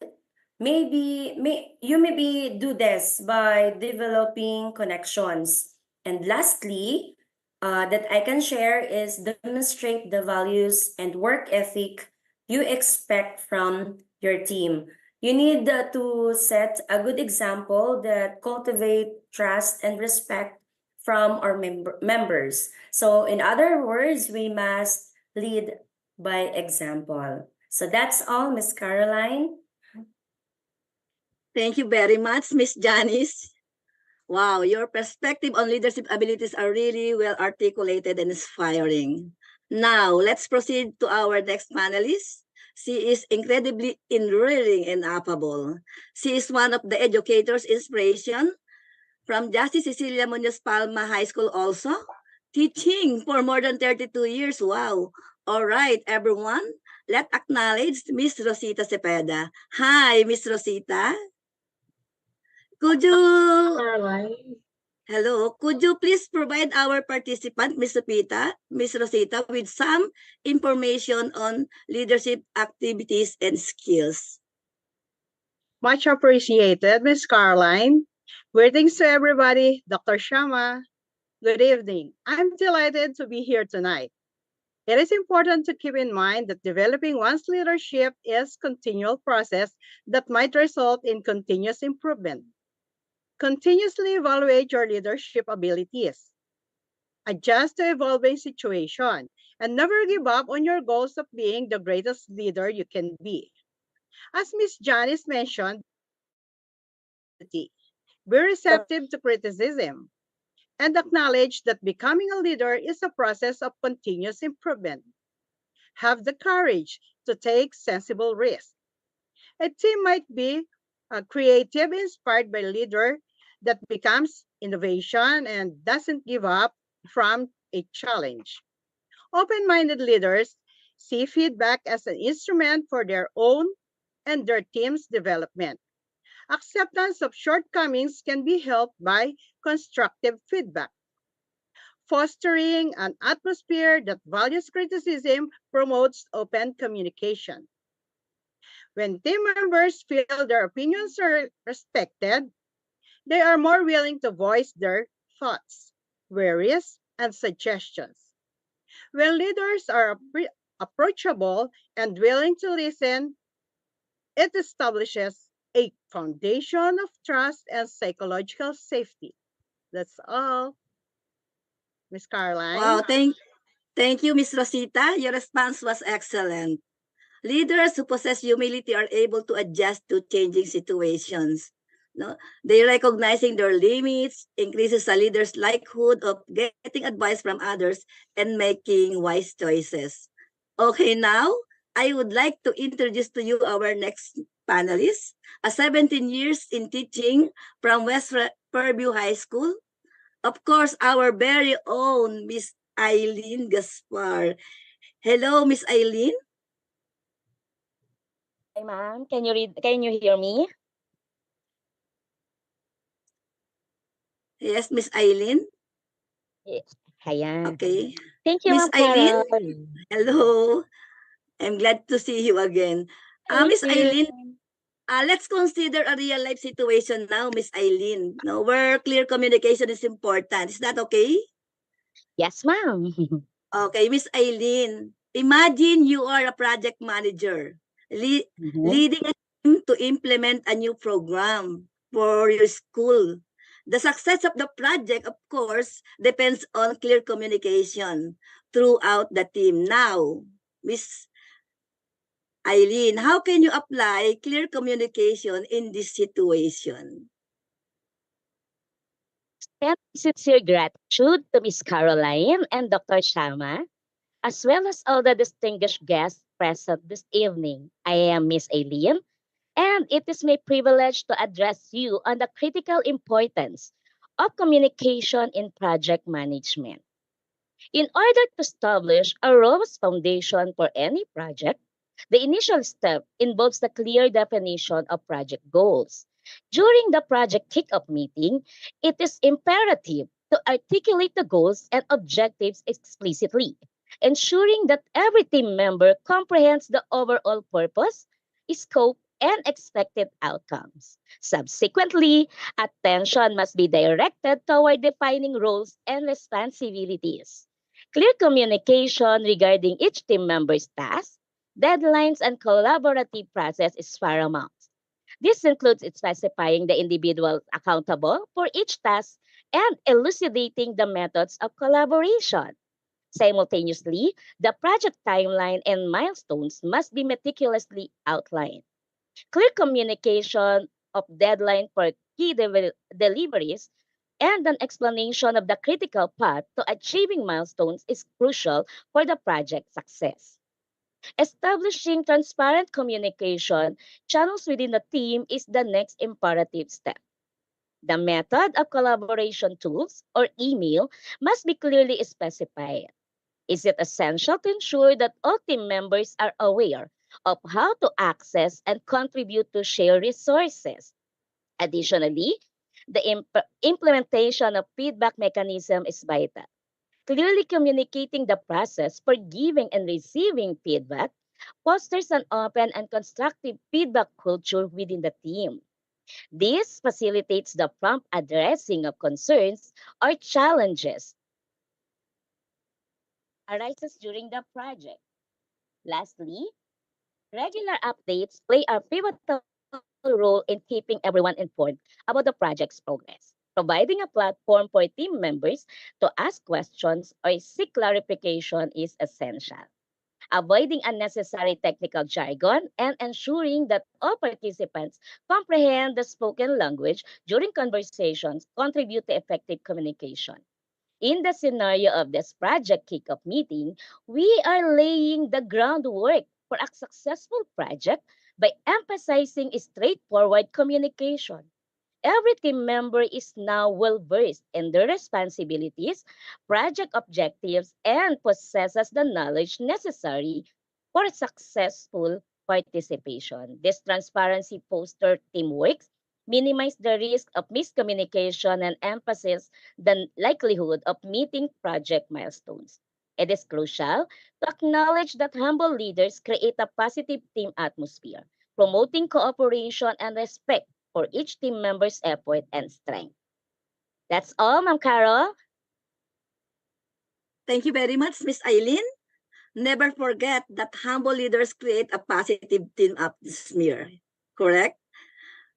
A: you maybe do this by developing connections. And lastly, that I can share is demonstrate the values and work ethic you expect from your team. You need to set a good example that cultivate trust and respect from our members. So in other words, we must lead by example. So that's all, Miss Caroline.
V: Thank you very much, Miss Janice. Wow, your perspective on leadership abilities are really well articulated and inspiring. Now, let's proceed to our next panelist. She is incredibly endearing and affable. She is one of the educators' inspiration from Justice Cecilia Munoz Palma High School also, teaching for more than 32 years. Wow. All right, everyone, let's acknowledge Miss Rosita Cepeda. Hi, Miss Rosita. Could you... Hello, could you please provide our participant, Miss Rosita, with some information on leadership activities and skills?
B: Much appreciated, Ms. Caroline. Greetings to everybody, Dr. Shama. Good evening. I'm delighted to be here tonight. It is important to keep in mind that developing one's leadership is a continual process that might result in continuous improvement. Continuously evaluate your leadership abilities. Adjust to evolving situation and never give up on your goals of being the greatest leader you can be. As Ms. Janice mentioned, be receptive to criticism and acknowledge that becoming a leader is a process of continuous improvement. Have the courage to take sensible risks. A team might be creative, inspired by a leader that becomes innovation and doesn't give up from a challenge. Open-minded leaders see feedback as an instrument for their own and their team's development. Acceptance of shortcomings can be helped by constructive feedback. Fostering an atmosphere that values criticism promotes open communication. When team members feel their opinions are respected, they are more willing to voice their thoughts, worries, and suggestions. When leaders are approachable and willing to listen, it establishes a foundation of trust and psychological safety. That's all. Miss Caroline?
V: Wow, thank you, Miss Rosita. Your response was excellent. Leaders who possess humility are able to adjust to changing situations. No? They recognizing their limits, increases a leader's likelihood of getting advice from others and making wise choices. Okay, now I would like to introduce to you our next panelist, a 17 years in teaching from West Fairview High School. Of course, our very own Miss Eileen Gaspar. Hello, Miss Eileen.
C: Hi, ma'am. Can you hear me?
V: Yes, Miss Eileen.
C: Yes. Ayan.
V: Okay.
C: Thank you,
V: Miss
C: Ma'am
V: Eileen,
C: Carol.
V: hello. I'm glad to see you again.
C: Thank
V: Miss
C: you.
V: Eileen, let's consider a real life situation now, Miss Eileen. No, where clear communication is important. Is that okay?
C: Yes, ma'am.
V: Okay, Miss Eileen, imagine you are a project manager leading a team to implement a new program for your school. The success of the project, of course, depends on clear communication throughout the team. Now, Miss Eileen, how can you apply clear communication in this situation?
C: And sincere gratitude to Miss Caroline and Dr. Shama, as well as all the distinguished guests present this evening. I am Miss Aileen, and it is my privilege to address you on the critical importance of communication in project management. In order to establish a robust foundation for any project, the initial step involves the clear definition of project goals. During the project kickoff meeting, it is imperative to articulate the goals and objectives explicitly, ensuring that every team member comprehends the overall purpose, scope, and expected outcomes. Subsequently, attention must be directed toward defining roles and responsibilities. Clear communication regarding each team member's tasks, deadlines, and collaborative process is paramount. This includes specifying the individuals accountable for each task and elucidating the methods of collaboration. Simultaneously, the project timeline and milestones must be meticulously outlined. Clear communication of deadline for key deliveries and an explanation of the critical path to achieving milestones is crucial for the project success. Establishing transparent communication channels within the team is the next imperative step. The method of collaboration tools or email must be clearly specified. Is it essential to ensure that all team members are aware of how to access and contribute to shared resources? Additionally, the implementation of feedback mechanism is vital. Clearly communicating the process for giving and receiving feedback fosters an open and constructive feedback culture within the team. This facilitates the prompt addressing of concerns or challenges arises during the project. Lastly, regular updates play a pivotal role in keeping everyone informed about the project's progress. Providing a platform for team members to ask questions or seek clarification is essential. Avoiding unnecessary technical jargon and ensuring that all participants comprehend the spoken language during conversations contribute to effective communication. In the scenario of this project kickoff meeting, we are laying the groundwork for a successful project by emphasizing straightforward communication. Every team member is now well versed in their responsibilities, project objectives, and possesses the knowledge necessary for successful participation. This transparency fosters teamwork, minimize the risk of miscommunication, and emphasizes the likelihood of meeting project milestones. It is crucial to acknowledge that humble leaders create a positive team atmosphere, promoting cooperation and respect for each team member's effort and strength. That's all, Ma'am Carol.
V: Thank you very much, Miss Eileen. Never forget that humble leaders create a positive team atmosphere. Correct?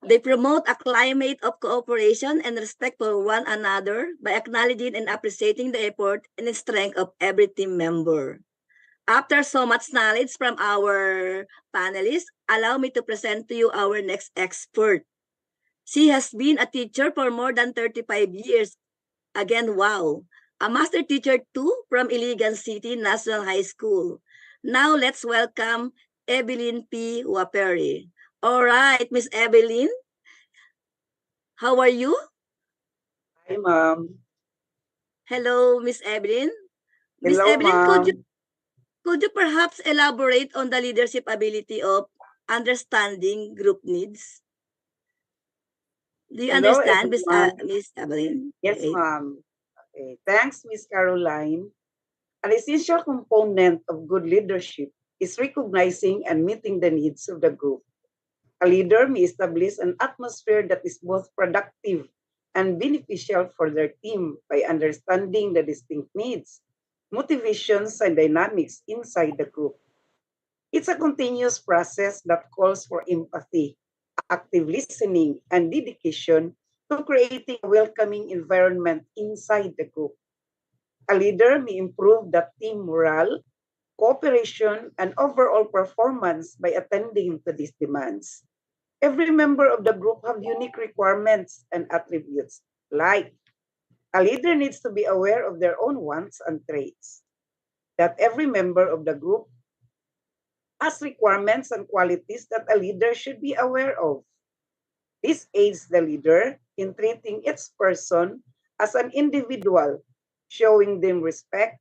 V: They promote a climate of cooperation and respect for one another by acknowledging and appreciating the effort and the strength of every team member. After so much knowledge from our panelists, allow me to present to you our next expert. She has been a teacher for more than 35 years. Again, wow. A master teacher too from Iligan City National High School. Now let's welcome Evelyn P. Waperi. All right, Miss Evelyn, how are you?
D: Hi, ma'am.
V: Hello, Miss Evelyn. Miss
D: Hello,
V: Evelyn,
D: ma'am.
V: could you perhaps elaborate on the leadership ability of understanding group needs? Do you
D: Hello,
V: understand,
D: everyone.
V: Miss Evelyn?
D: Yes,
V: Okay.
D: ma'am. Okay. Thanks, Miss Caroline. An essential component of good leadership is recognizing and meeting the needs of the group. A leader may establish an atmosphere that is both productive and beneficial for their team by understanding the distinct needs, motivations, and dynamics inside the group. It's a continuous process that calls for empathy, active listening, and dedication to creating a welcoming environment inside the group. A leader may improve the team morale, cooperation, and overall performance by attending to these demands. Every member of the group have unique requirements and attributes, like a leader needs to be aware of their own wants and traits, that every member of the group has requirements and qualities that a leader should be aware of. This aids the leader in treating each person as an individual, showing them respect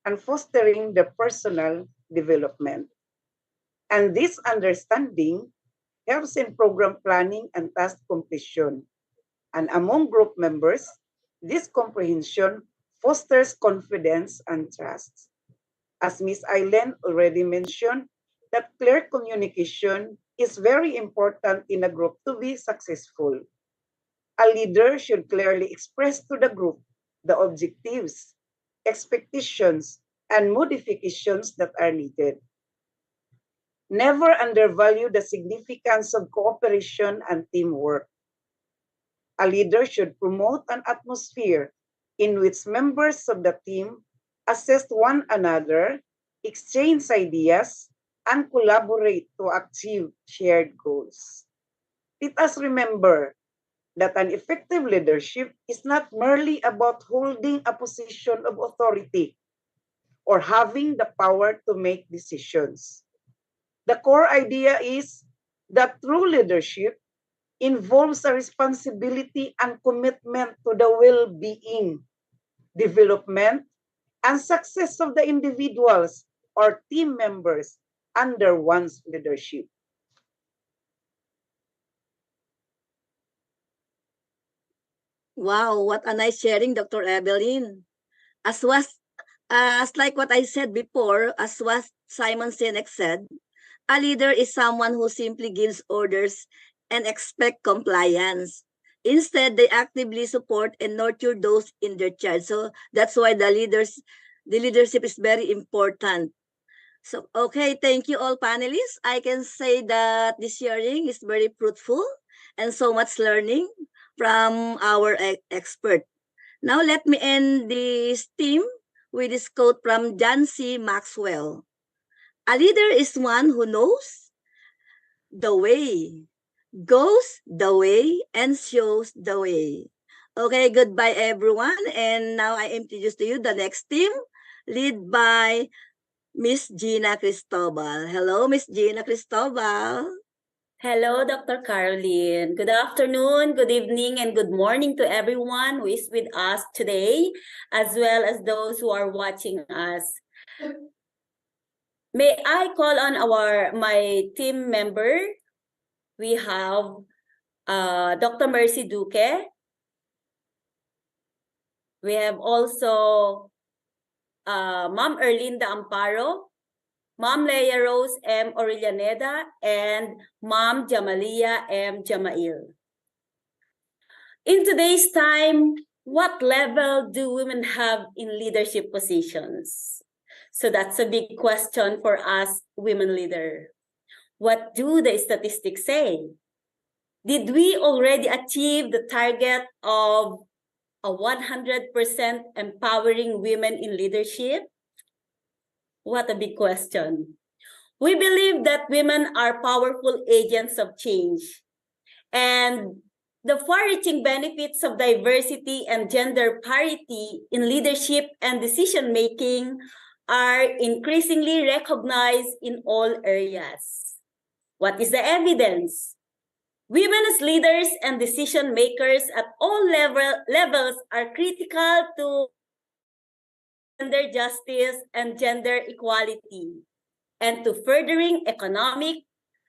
D: and fostering the personal development. And this understanding helps in program planning and task completion. And among group members, this comprehension fosters confidence and trust. As Ms. Eileen already mentioned, that clear communication is very important in a group to be successful. A leader should clearly express to the group the objectives, expectations, and modifications that are needed. Never undervalue the significance of cooperation and teamwork. A leader should promote an atmosphere in which members of the team assist one another, exchange ideas, and collaborate to achieve shared goals. Let us remember that an effective leadership is not merely about holding a position of authority or having the power to make decisions. The core idea is that true leadership involves a responsibility and commitment to the well-being, development, and success of the individuals or team members under one's leadership.
V: Wow, what a nice sharing, Dr. Evelyn. As like what I said before, as Simon Sinek said, a leader is someone who simply gives orders and expect compliance. Instead, they actively support and nurture those in their charge. So that's why the leadership is very important. So, okay, thank you all panelists. I can say that this sharing is very fruitful and so much learning from our expert. Now, let me end this theme with this quote from John C. Maxwell. A leader is one who knows the way, goes the way, and shows the way. Okay, goodbye everyone. And now I introduce to you the next team, led by Miss Gina Cristobal. Hello, Miss Gina Cristobal.
A: Hello, Dr. Caroline. Good afternoon, good evening, and good morning to everyone who is with us today, as well as those who are watching us. May I call on my team member? We have Dr. Mercy Duque. We have also Ma'am Erlinda Amparo, Ma'am Leia Rose M. Orellaneda, and Ma'am Jamalia M. Jamail. In today's time, what level do women have in leadership positions? So that's a big question for us women leaders. What do the statistics say? Did we already achieve the target of a 100% empowering women in leadership? What a big question. We believe that women are powerful agents of change, and the far-reaching benefits of diversity and gender parity in leadership and decision-making are increasingly recognized in all areas. What is the evidence? Women as leaders and decision makers at all levels are critical to gender justice and gender equality, and to furthering economic,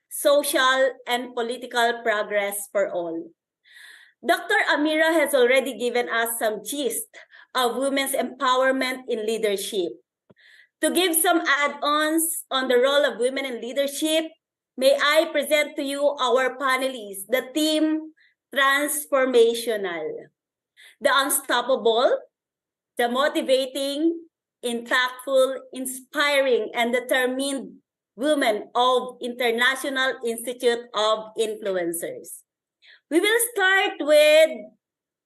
A: social, and political progress for all. Dr. Amira has already given us some gist of women's empowerment in leadership. To give some add-ons on the role of women in leadership, may I present to you our panelists, the team Transformational, the unstoppable, the motivating, impactful, inspiring, and determined women of International Institute of Influencers. We will start with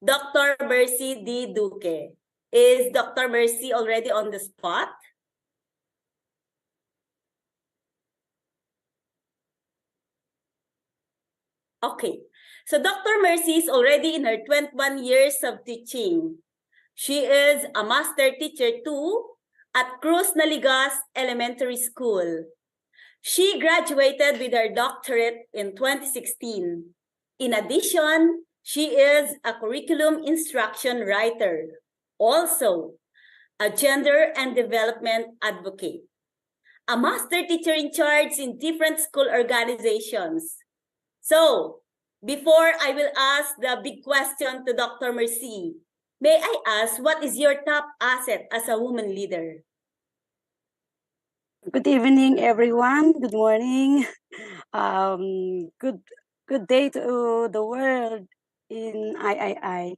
A: Dr. Mercy D. Duque. Is Dr. Mercy already on the spot? Okay, so Dr. Mercy is already in her 21 years of teaching. She is a master teacher too at Cruz Naligas Elementary School. She graduated with her doctorate in 2016. In addition, she is a curriculum instruction writer, also a gender and development advocate, a master teacher in charge in different school organizations. So, before I will ask the big question to Dr. Mercy, may I ask, what is your top asset as a woman leader?
E: Good evening, everyone. Good morning. Good day to the world in III.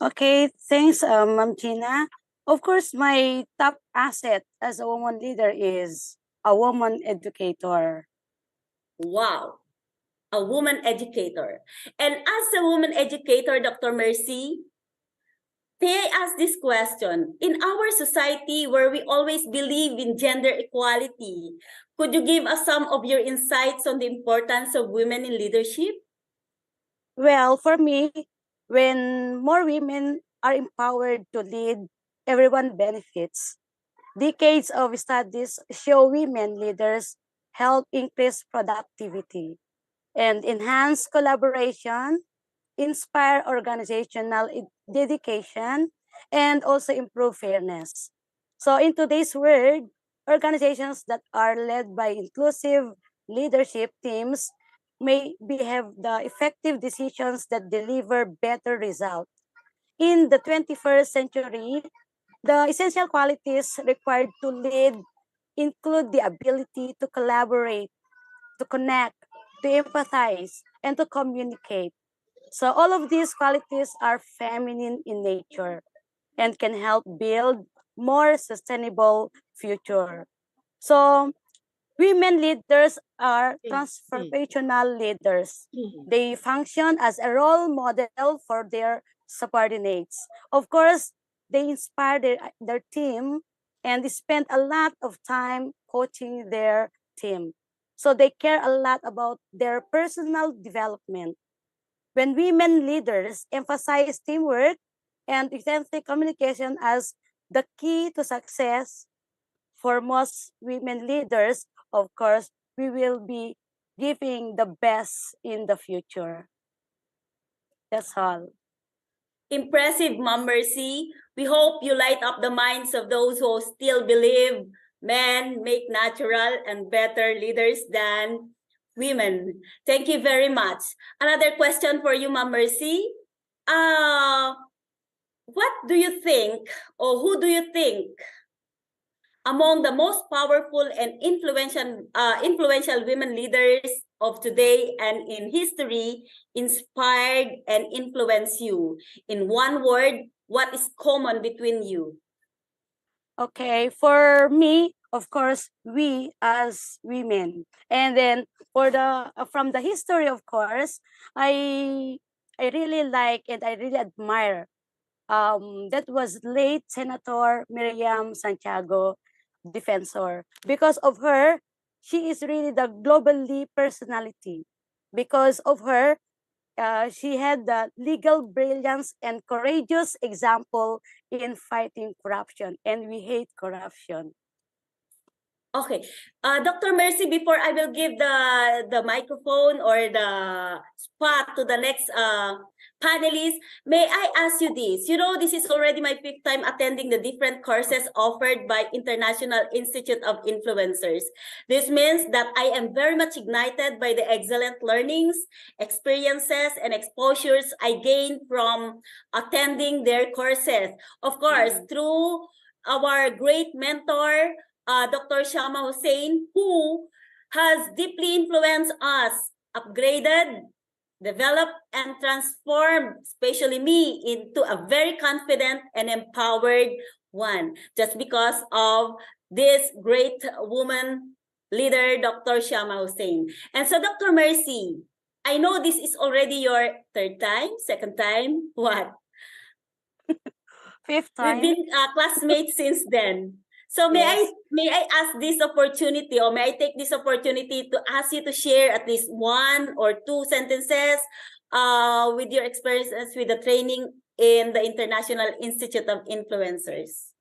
E: Okay, thanks, Ma'am Gina. Of course, my top asset as a woman leader is a woman educator.
A: Wow, a woman educator. And as a woman educator, Dr. Mercy, may I ask this question? In our society where we always believe in gender equality, could you give us some of your insights on the importance of women in leadership?
E: Well, for me, when more women are empowered to lead, everyone benefits. Decades of studies show women leaders help increase productivity and enhance collaboration, inspire organizational dedication, and also improve fairness. So in today's world, organizations that are led by inclusive leadership teams have the effective decisions that deliver better results. In the 21st century, the essential qualities required to lead include the ability to collaborate, to connect, to empathize, and to communicate. So all of these qualities are feminine in nature and can help build more sustainable future. So women leaders are transformational leaders. They function as a role model for their subordinates. Of course, they inspire their team and they spend a lot of time coaching their team. So they care a lot about their personal development. When women leaders emphasize teamwork and authentic communication as the key to success, for most women leaders, of course, we will be giving the best in the future. That's all.
A: Impressive, Ma'am Mercy. We hope you light up the minds of those who still believe men make natural and better leaders than women. Thank you very much. Another question for you, Ma'am Mercy. What do you think, or who do you think among the most powerful and influential women leaders of today and in history inspired and influenced you? In one word, what is common between you?
E: Okay, for me, of course, we as women, and then for the from the history, of course, I really like and I really admire. That was late Senator Miriam Santiago, defensor. Because of her, she is really the globally personality. Because of her, she had the legal brilliance and courageous example in fighting corruption, and we hate corruption.
A: Okay, Dr. Mercy, before I will give the microphone or the spot to the next panelist, may I ask you this? You know, this is already my 5th time attending the different courses offered by International Institute of Influencers. This means that I am very much ignited by the excellent learnings, experiences, and exposures I gained from attending their courses. Of course, through our great mentor, Dr. Shama Hussein, who has deeply influenced us, upgraded, developed, and transformed, especially me, into a very confident and empowered one, just because of this great woman leader, Dr. Shama Hussein. And so, Dr. Mercy, I know this is already your 3rd time, 2nd time, what?
E: 5th time.
A: We've been classmates since then. So may I ask this opportunity, or may I take this opportunity to ask you to share at least 1 or 2 sentences with your experiences with the training in the International Institute of Influencers?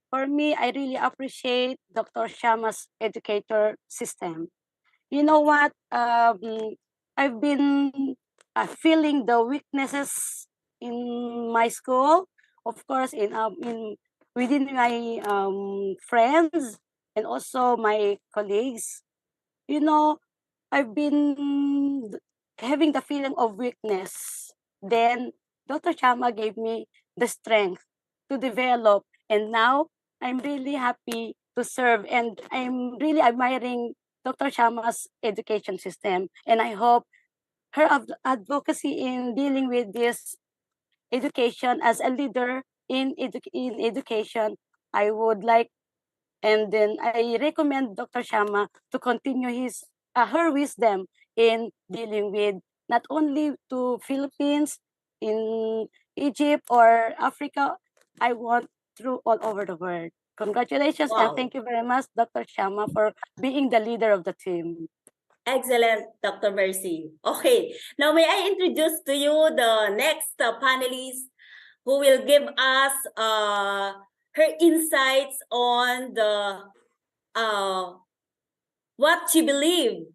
E: For me, I really appreciate Dr. Shama's educator system. You know what? I've been feeling the weaknesses in my school, of course, in within my friends and also my colleagues. You know, I've been having the feeling of weakness. Then Dr. Chama gave me the strength to develop, and now I'm really happy to serve, and I'm really admiring Dr. Chama's education system, and I hope her advocacy in dealing with this education as a leader in education, I would like, and then I recommend Dr. Shama to continue her wisdom in dealing with not only to Philippines, in Egypt or Africa, I want through all over the world. Congratulations and thank you very much, Dr. Shama, for being the leader of the team.
A: Excellent, Dr. Mercy. Okay, now may I introduce to you the next panelist who will give us her insights on the what she believes,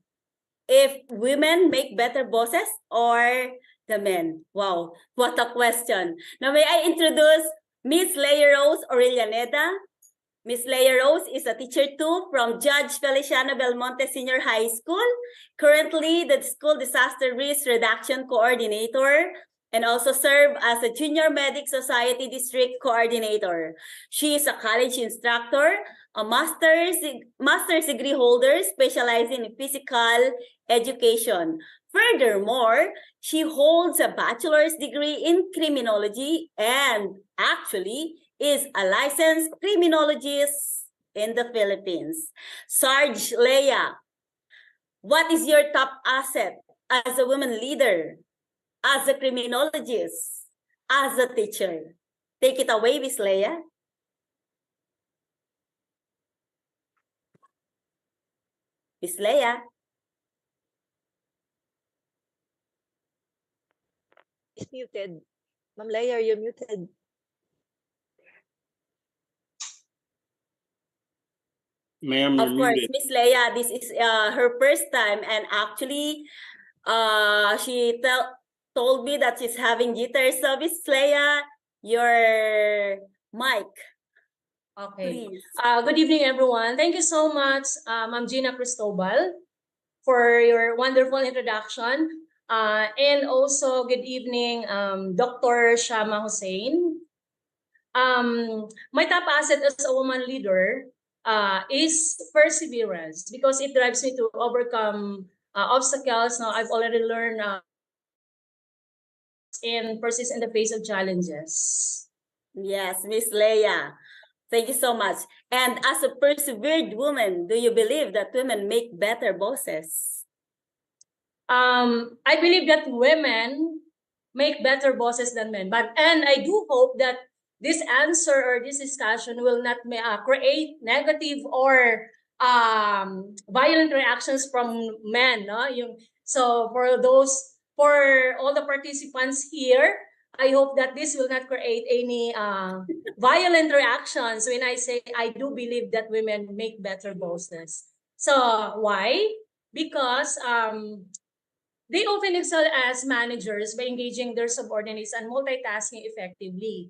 A: if women make better bosses or the men. Wow, what a question. Now may I introduce Miss Leia Rose Aurelianeda. Miss Leia Rose is a teacher 2 from Judge Feliciano Belmonte Senior High School, currently the School Disaster Risk Reduction Coordinator and also served as a Junior Medic Society District Coordinator. She is a college instructor, a master's degree holder specializing in physical education. Furthermore, she holds a bachelor's degree in criminology and actually is a licensed criminologist in the Philippines. Sarge Leia, what is your top asset as a woman leader, as a criminologist, as a teacher? Take it away, Miss Leia. Miss Leia.
F: Is muted. Ma'am Leia, you're muted.
J: Ma'am,
A: Of
J: you're
A: course,
J: muted.
A: Miss Leia, this is her first time, and actually, she told me that she's having jitters. So, Miss Leia, your mic.
G: Okay.
A: Please.
G: Good evening, everyone. Thank you so much, Ma'am Gina Cristobal, for your wonderful introduction. And also, good evening, Dr. Shama Hussein. My top asset as a woman leader is perseverance, because it drives me to overcome obstacles. Now, I've already learned and persist in the face of challenges.
A: Yes, Miss Leia. Thank you so much. And as a persevered woman, do you believe that women make better bosses?
G: I believe that women make better bosses than men. And I do hope that this answer or this discussion will not create negative or violent reactions from men. No? So for all the participants here, I hope that this will not create any violent reactions when I say I do believe that women make better bosses. So why? Because they often excel as managers by engaging their subordinates and multitasking effectively.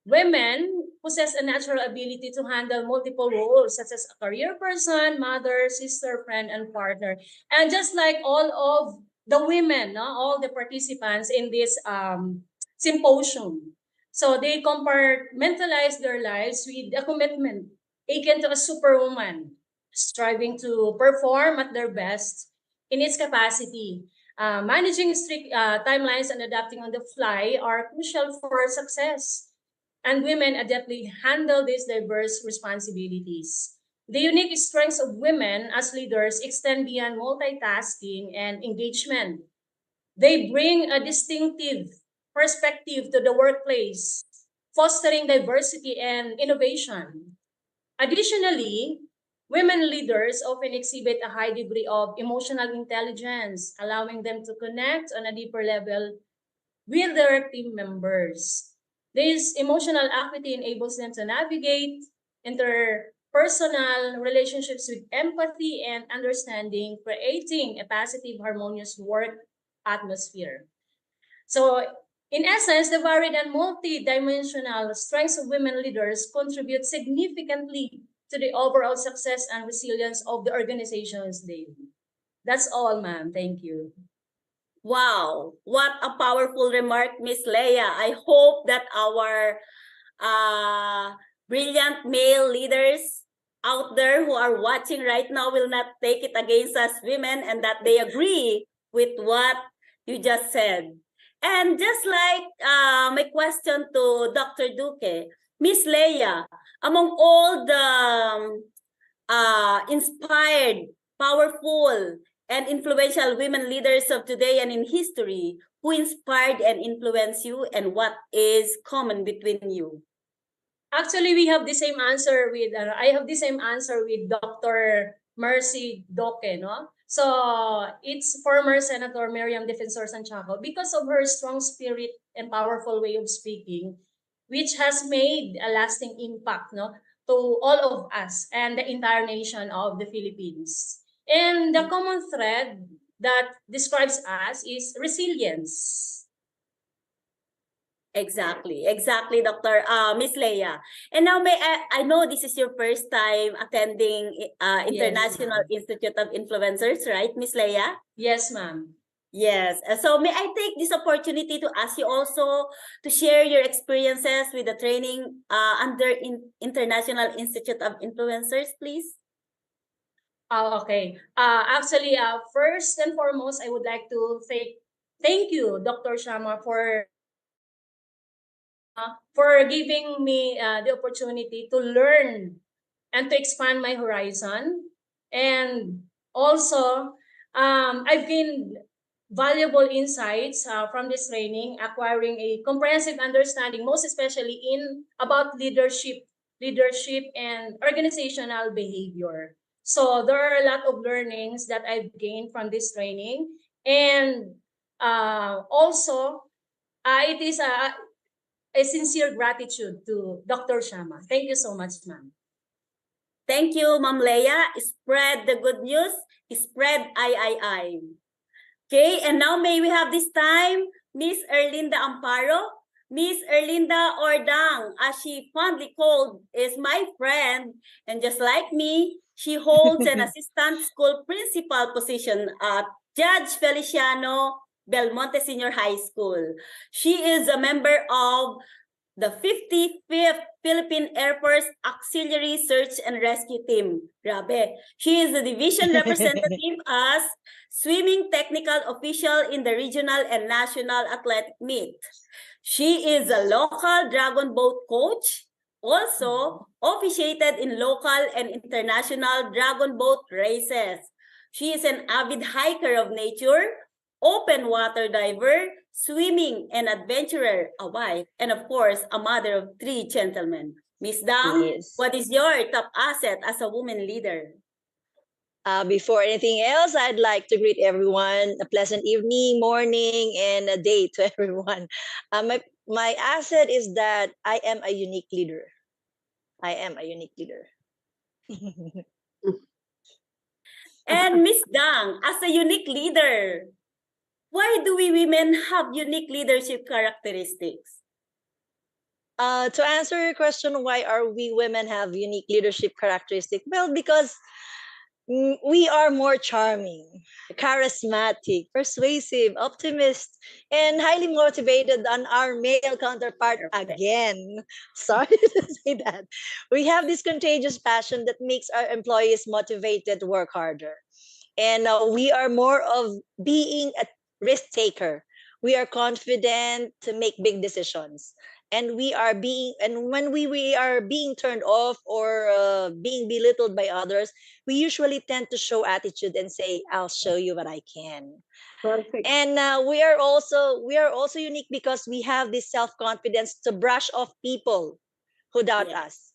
G: Women possess a natural ability to handle multiple roles, such as a career person, mother, sister, friend, and partner. And just like all of the women, all the participants in this symposium, so they compartmentalize their lives with a commitment akin to a superwoman, striving to perform at their best in its capacity. Managing strict timelines and adapting on the fly are crucial for success, and women adeptly handle these diverse responsibilities. The unique strengths of women as leaders extend beyond multitasking and engagement. They bring a distinctive perspective to the workplace, fostering diversity and innovation. Additionally, women leaders often exhibit a high degree of emotional intelligence, allowing them to connect on a deeper level with their team members. This emotional acuity enables them to navigate interpersonal relationships with empathy and understanding, creating a positive, harmonious work atmosphere. So, in essence, the varied and multi-dimensional strengths of women leaders contribute significantly to the overall success and resilience of the organizations they lead. That's all, ma'am. Thank you.
A: Wow, what a powerful remark, Miss Leia. I hope that our brilliant male leaders out there who are watching right now will not take it against us women, and that they agree with what you just said. And just like my question to Dr. Duque, Miss Leia, among all the inspired, powerful, and influential women leaders of today and in history, who inspired and influenced you, and what is common between you?
G: Actually, we have the same answer with, I have the same answer with Dr. Mercy Doque, no? So, it's former Senator Miriam Defensor Santiago, because of her strong spirit and powerful way of speaking, which has made a lasting impact, no, to all of us and the entire nation of the Philippines. And the common thread that describes us is resilience.
A: Exactly, Dr. Miss Leia. And now, I know this is your first time attending International
G: Yes,
A: Institute of Influencers, right, Miss Leia?
G: Yes, ma'am.
A: Yes. So may I take this opportunity to ask you also to share your experiences with the training under International Institute of Influencers, please?
G: Okay. Actually, first and foremost, I would like to thank you, Dr. Shama, for giving me the opportunity to learn and to expand my horizon. And also, I've gained valuable insights from this training, acquiring a comprehensive understanding, most especially in about leadership and organizational behavior. So there are a lot of learnings that I've gained from this training, and also it is a sincere gratitude to Dr. Shama. Thank you so much, ma'am.
A: Thank you, Ma'am Leia. Spread the good news. Spread I. Okay, and now may we have this time Miss Erlinda Amparo. Miss Erlinda Ordang, as she fondly called, is my friend. And just like me, she holds an assistant school principal position at Judge Feliciano Belmonte Senior High School. She is a member of the 55th Philippine Air Force Auxiliary Search and Rescue Team. Grabe. She is the division representative as swimming technical official in the regional and national athletic meet. She is a local dragon boat coach, also officiated in local and international dragon boat races. She is an avid hiker of nature, open water diver, swimming and adventurer, a wife, and of course, a mother of 3 gentlemen. Miss Dang,
F: Yes.
A: what is your top asset as a woman leader?
F: Before anything else, I'd like to greet everyone a pleasant evening, morning, and a day to everyone. My asset is that I am a unique leader. I am a unique leader.
A: And Miss Dang, as a unique leader, why do we women have unique leadership characteristics?
F: To answer your question, why are we women have unique leadership characteristics? Well, because we are more charming, charismatic, persuasive, optimist, and highly motivated than our male counterpart again. Sorry to say that. We have this contagious passion that makes our employees motivated to work harder. And we are more of being a risk taker. We are confident to make big decisions. And when we are being turned off or being belittled by others, we usually tend to show attitude and say, I'll show you what I can.
I: Perfect.
F: And we are also unique because we have this self-confidence to brush off people who doubt us.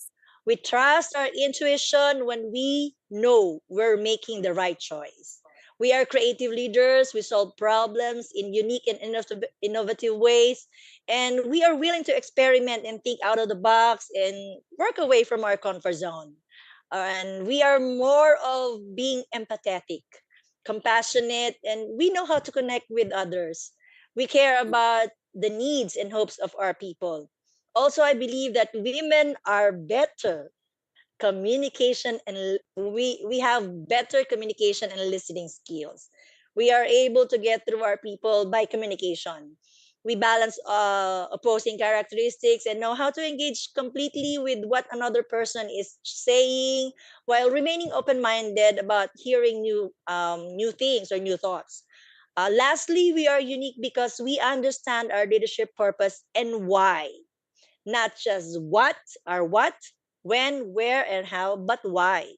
F: We trust our intuition when we know we're making the right choice. We are creative leaders. We solve problems in unique and innovative ways. And we are willing to experiment and think out of the box and work away from our comfort zone. And we are more of being empathetic, compassionate, and we know how to connect with others. We care about the needs and hopes of our people. Also, I believe that women are better communication and we have better communication and listening skills. We are able to get through our people by communication. We balance opposing characteristics and know how to engage completely with what another person is saying while remaining open-minded about hearing new things or new thoughts. Lastly, we are unique because we understand our leadership purpose and why, not just what, when, where, and how, but why.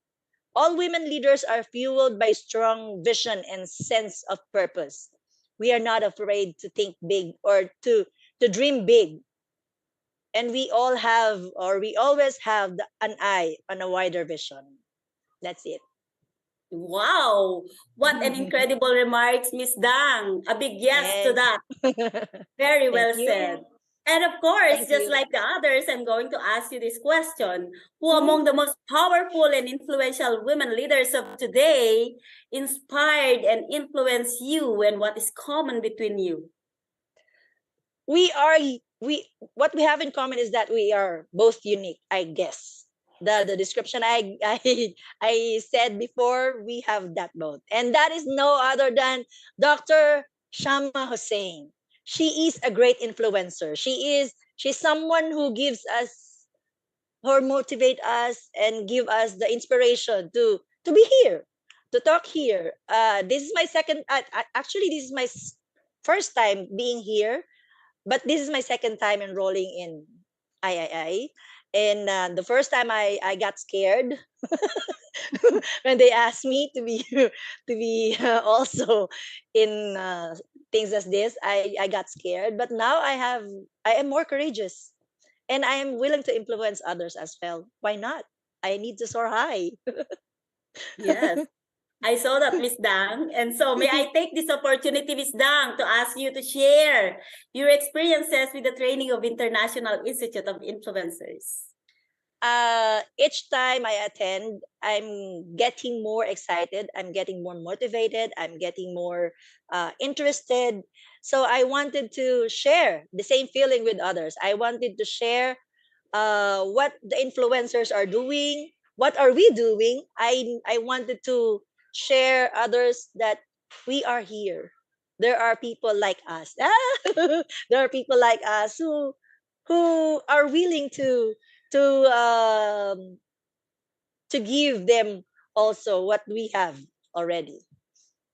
F: All women leaders are fueled by strong vision and sense of purpose. We are not afraid to think big or to dream big. And we always have an eye on a wider vision. That's it.
A: Wow, what an incredible remarks, Miss Dang. A big yes to that. Very well
F: Thank you.
A: said. And of course,
F: Thank
A: just
F: you.
A: like the others, I'm going to ask you this question. Who among the most powerful and influential women leaders of today inspired and influenced you, and what is common between you?
F: we what we have in common is that we are both unique, I guess. The description I said before, we have that both. And that is no other than Dr. Shama Hussein. She is a great influencer. She's someone who gives us, or motivate us and give us the inspiration to be here, to talk here. This is my second. Actually, this is my first time being here, but this is my second time enrolling in III. And the first time I got scared when they asked me to be also in things as this. I got scared, but now I am more courageous, and I am willing to influence others as well. Why not? I need to soar high.
A: Yes, I saw that, Miss Dang. And so may I take this opportunity, Miss Dang, to ask you to share your experiences with the training of International Institute of Influencers.
F: Each time I attend, I'm getting more excited. I'm getting more motivated. I'm getting more interested. So I wanted to share the same feeling with others. I wanted to share what the influencers are doing. What are we doing? I wanted to share others that we are here. There are people like us. There are people like us who are willing to um, to give them also what we have already.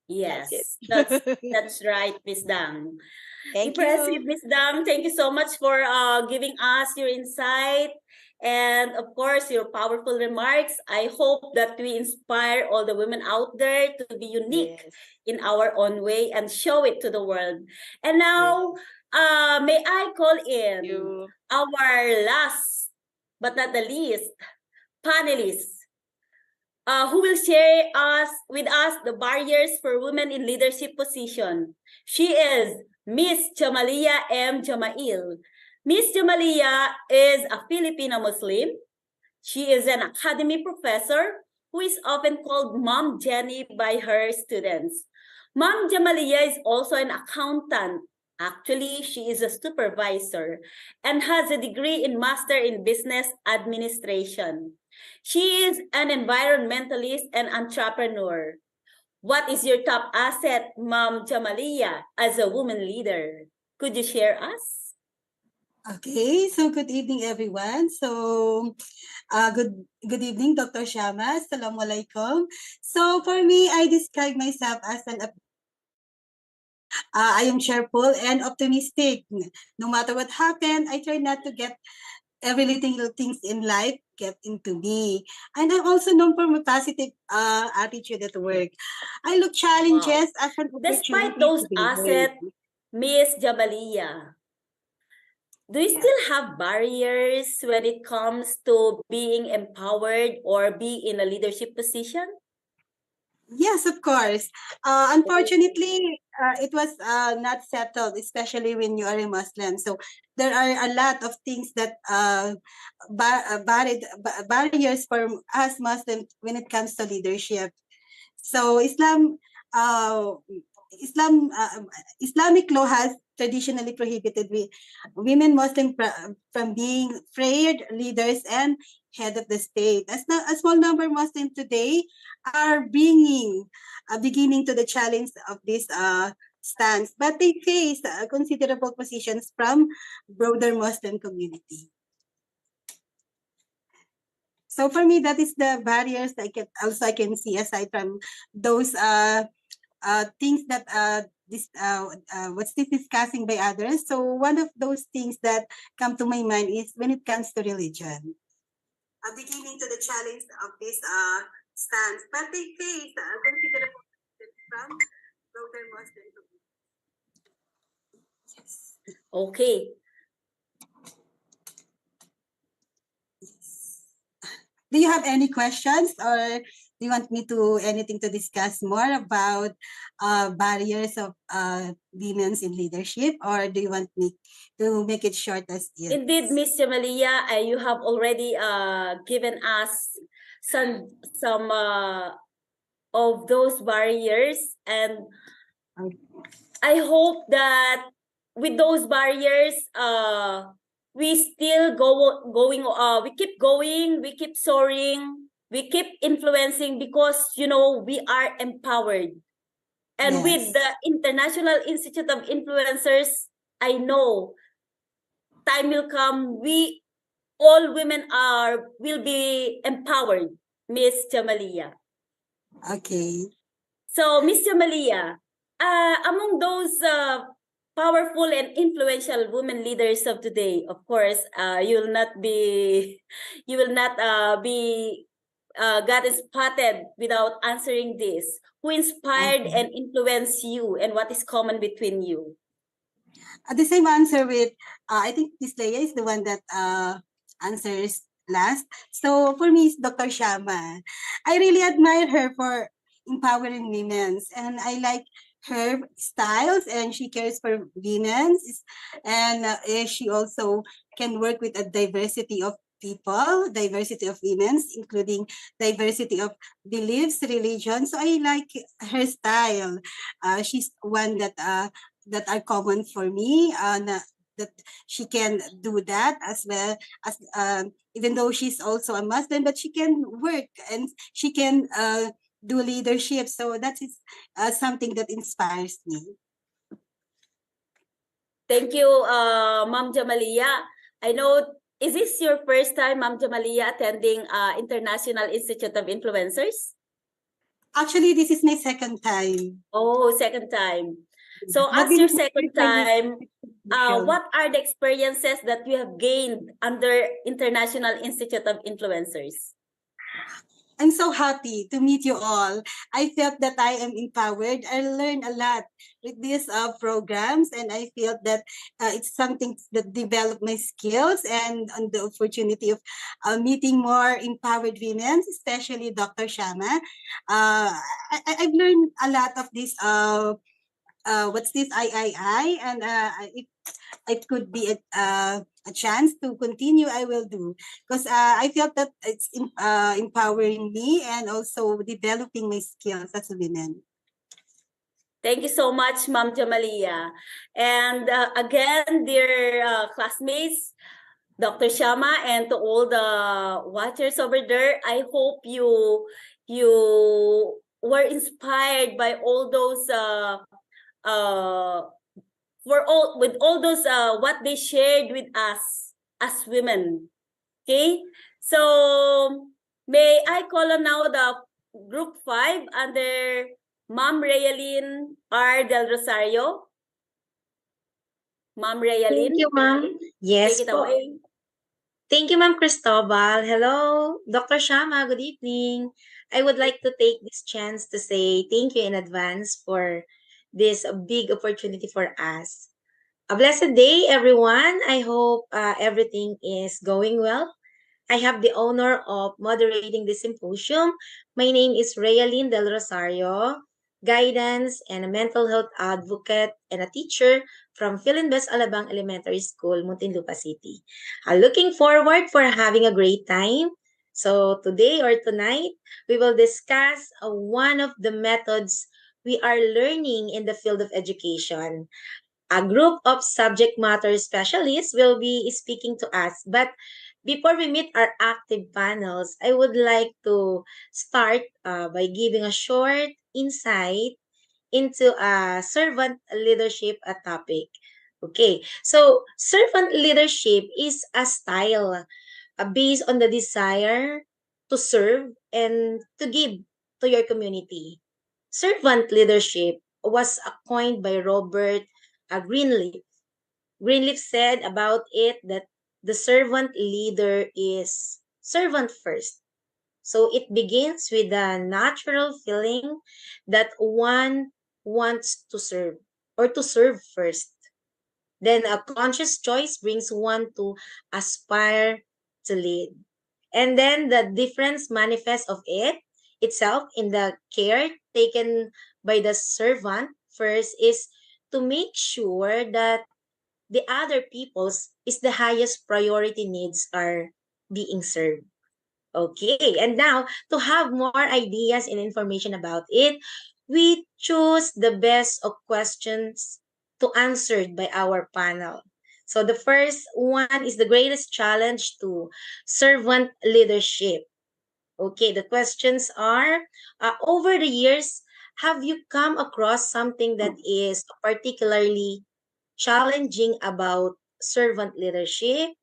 A: Yes,
F: That's it.
A: that's right, Miss Dang.
F: Thank
A: Impressive,
F: you.
A: Miss Dang. Thank you so much for giving us your insight and, of course, your powerful remarks. I hope that we inspire all the women out there to be unique in our own way and show it to the world. And now, may I call in our last but not the least panelists who will share with us the barriers for women in leadership position. She is Miss Jamalia M. Jamail. Miss Jamalia is a Filipino Muslim. She is an academy professor who is often called Mom Jenny by her students. Mom Jamalia is also an accountant. Actually, she is a supervisor and has a degree in Master in Business Administration. She is an environmentalist and entrepreneur. What is your top asset, Mom Jamalia, as a woman leader? Could you share us?
H: Okay, so good evening, everyone. So, good evening, Dr. Shama. Assalamualaikum. So, for me, I describe myself as I am cheerful and optimistic. No matter what happened, I try not to get every little things in life get into me. And I'm also known for my positive attitude at work. I look challenges as an
A: Despite
H: opportunity
A: those
H: to be
A: assets, Miss Jamalia, do you still have barriers when it comes to being empowered or be in a leadership position?
H: Yes, of course. Unfortunately, it was not settled, especially when you are a Muslim. So there are a lot of things that barriers for us Muslims when it comes to leadership. So Islamic law has traditionally prohibited women Muslim from being freed leaders and head of the state. A small number of Muslims today are beginning to the challenge of this stance, but they face considerable positions from broader Muslim community. So for me, that is the barriers that I can see aside from those things that what's this discussing by others. So one of those things that come to my mind is when it comes to religion. Beginning to the challenge of this stance, but they face considerable from broader Muslim community.
A: Yes. Okay.
H: Do you have any questions, or do you want me to anything to discuss more about barriers of women's in leadership, or do you want me to make it short as is?
A: Indeed, Miss Jamalia, you have already given us some of those barriers, and I hope that with those barriers, we still we keep going, we keep soaring, we keep influencing because, we are empowered. And with
H: Yes.
A: the International Institute of Influencers, I know time will come, all women will be empowered, Miss Jamalia.
H: Okay.
A: So, Miss Jamalia, among those powerful and influential women leaders of today, of course, you will not be got spotted without answering this. Who inspired
H: Okay.
A: and influenced you, and what is common between you?
H: The same answer with, I think Miss Leia is the one that answers last. So for me, it's Dr. Shama. I really admire her for empowering women, and I like her styles, and she cares for women, and she also can work with a diversity of people, diversity of women, including diversity of beliefs, religion. So I like her style. She's one that are common for me, that she can do that as well as, even though she's also a Muslim, but she can work and she can do leadership. So that is something that inspires me.
A: Thank you, Ma'am Jamalia. I know, is this your first time, Ma'am Jamalia, attending International Institute of Influencers?
H: Actually, this is my second time.
A: Oh, second time. So
H: But
A: as
H: this
A: your
H: is my
A: second
H: first time with
A: time,
H: Michelle.
A: what are the experiences that you have gained under International Institute of Influencers?
H: I'm so happy to meet you all. I felt that I am empowered. I learned a lot with these programs, and I feel that it's something that developed my skills and on the opportunity of meeting more empowered women, especially Dr. Shama. I've learned a lot of this. What's this III? And if it could be a chance to continue, I will do, because I felt that it's empowering me and also developing my skills as a woman.
A: Thank you so much, Ma'am Jamalia. And again, dear classmates, Dr. Shama, and to all the watchers over there, I hope you were inspired by all those with all those what they shared with us as women. Okay, so may I call on now the group 5 under Ma'am Realin R. Del Rosario. Ma'am Realin.
K: Thank you, ma'am. Yes
A: Take it
K: po.
A: away.
K: Thank you, Ma'am Cristobal. Hello, Dr. Shama. Good evening. I would like to take this chance to say thank you in advance for this big opportunity for us. A blessed day, everyone. I hope everything is going well. I have the honor of moderating this symposium. My name is Realin Del Rosario, guidance and a mental health advocate and a teacher from Philinbes Alabang Elementary School, Muntinlupa City. Looking forward for having a great time. So today or tonight, we will discuss one of the methods we are learning in the field of education. A group of subject matter specialists will be speaking to us. But before we meet our active panels, I would like to start by giving a short insight into a servant leadership topic. Okay, so servant leadership is a style based on the desire to serve and to give to your community. Servant leadership was coined by Robert Greenleaf. Greenleaf said about it that the servant leader is servant first. So it begins with a natural feeling that one wants to serve or to serve first. Then a conscious choice brings one to aspire to lead. And then the difference manifests of it itself in the care taken by the servant first is to make sure that the other people's is the highest priority needs are being served. Okay, and now to have more ideas and information about it, we choose the best of questions to answered by our panel. So the first one is the greatest challenge to servant leadership. Okay, the questions are over the years, have you come across something that is particularly challenging about servant leadership?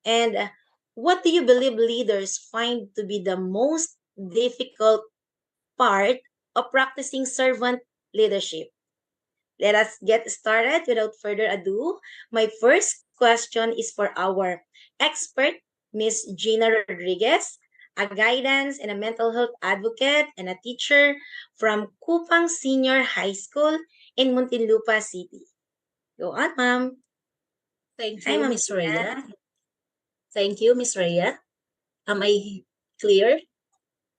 K: And what do you believe leaders find to be the most difficult part of practicing servant leadership? Let us get started without further ado. My first question is for our expert, Miss Gina Rodriguez, a guidance and a mental health advocate and a teacher from Kupang Senior High School in Muntinlupa City. Go on, ma'am.
L: Thank
K: Hi,
L: you,
K: Ma'am
L: Miss
K: Gina.
L: Rhea. Thank you, Miss Rhea. Am I clear?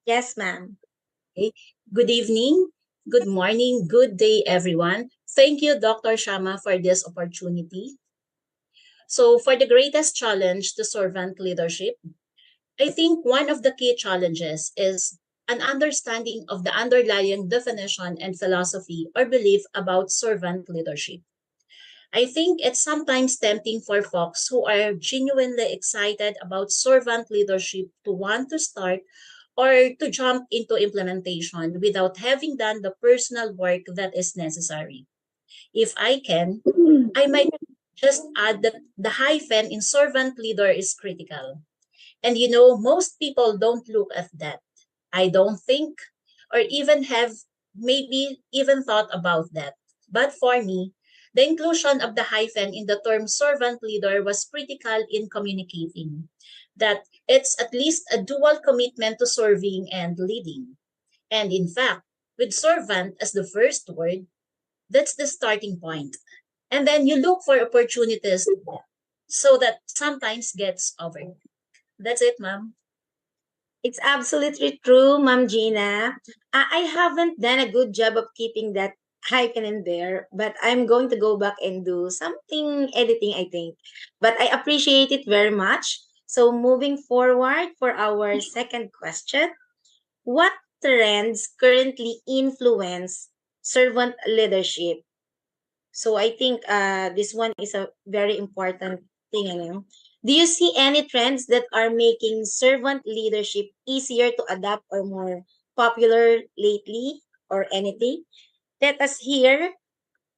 K: Yes, ma'am.
L: Okay. Good evening, good morning, good day, everyone. Thank you, Dr. Shama, for this opportunity. So, for the greatest challenge to servant leadership, I think one of the key challenges is an understanding of the underlying definition and philosophy or belief about servant leadership. I think it's sometimes tempting for folks who are genuinely excited about servant leadership to want to start or to jump into implementation without having done the personal work that is necessary. If I can, I might just add that the hyphen in servant leader is critical. And most people don't look at that. I don't think, or even have maybe even thought about that. But for me, the inclusion of the hyphen in the term servant leader was critical in communicating that it's at least a dual commitment to serving and leading. And in fact, with servant as the first word, that's the starting point. And then you look for opportunities so that sometimes gets over. That's it, ma'am.
K: It's absolutely true, Ma'am Gina. I haven't done a good job of keeping that hyphen in there, but I'm going to go back and do something editing, I think. But I appreciate it very much. So moving forward for our second question, what trends currently influence servant leadership? So I think this one is a very important thing. Do you see any trends that are making servant leadership easier to adapt or more popular lately or anything? Let us hear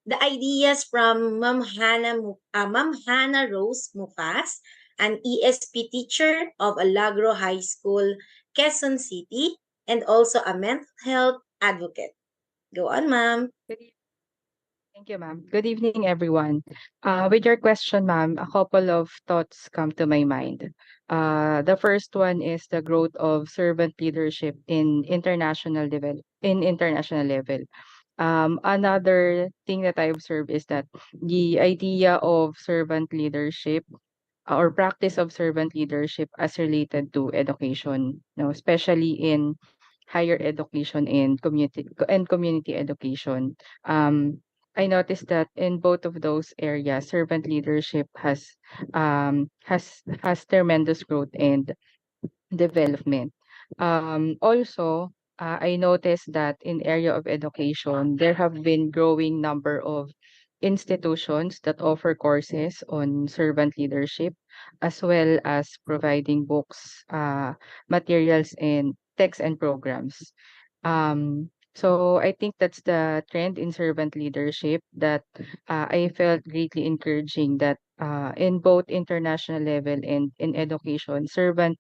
K: the ideas from Ma'am Hannah Rose Mufas, an ESP teacher of Alagro High School, Quezon City, and also a mental health advocate. Go on, ma'am.
N: Thank you, ma'am. Good evening, everyone. With your question, ma'am, a couple of thoughts come to my mind. The first one is the growth of servant leadership in international level. Another thing that I observe is that the idea of servant leadership or practice of servant leadership as related to education, especially in higher education and community education. Um, I noticed that in both of those areas, servant leadership has tremendous growth and development. Also, I noticed that in area of education, there have been growing number of institutions that offer courses on servant leadership, as well as providing books, materials, and texts and programs. So I think that's the trend in servant leadership that I felt greatly encouraging that in both international level and in education, servant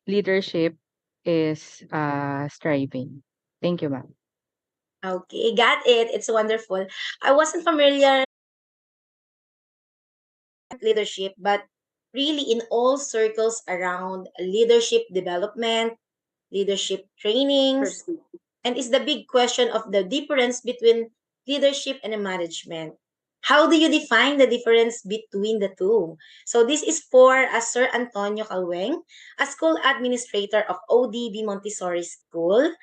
N: leadership is striving. Thank you, ma'am.
K: Okay, got it. It's wonderful. I wasn't familiar with leadership, but really in all circles around leadership development, leadership trainings, and is the big question of the difference between leadership and management. How do you define the difference between the two? So this is for Sir Antonio Calweng, a school administrator of ODB Montessori School,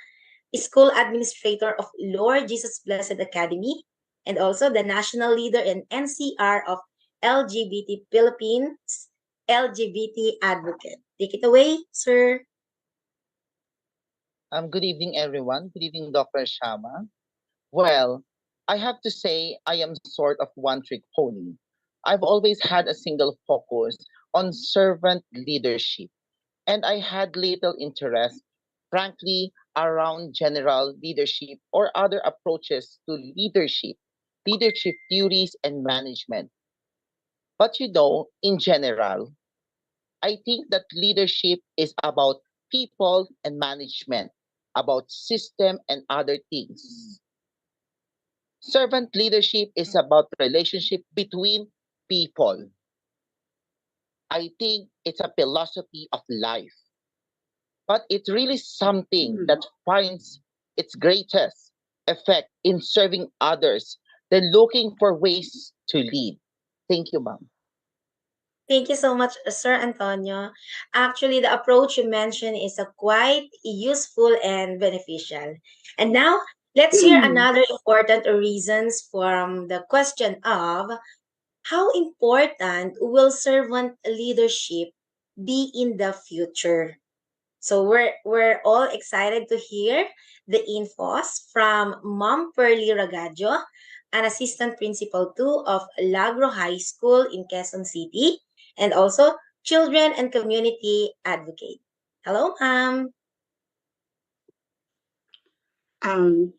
K: school administrator of Lord Jesus Blessed Academy, and also the national leader in NCR of LGBT Philippines, LGBT advocate. Take it away, sir.
R: Good evening, everyone. Good evening, Dr. Shama. Well, I have to say I am sort of one trick pony. I've always had a single focus on servant leadership, and I had little interest, frankly,
O: around general leadership or other approaches to leadership theories, and management. But in general, I think that leadership is about people and management, about system and other things. Servant leadership is about relationship between people. I think it's a philosophy of life, but it's really something that finds its greatest effect in serving others than looking for ways to lead. Thank you, ma'am.
K: Thank you so much, Sir Antonio. Actually, the approach you mentioned is a quite useful and beneficial. And now, let's hear another important reasons from the question of how important will servant leadership be in the future? So we're all excited to hear the infos from Mom Pearly Ragaggio, an assistant principal too of Lagro High School in Quezon City, and also children and community advocate. Hello, ma'am.
H: Um,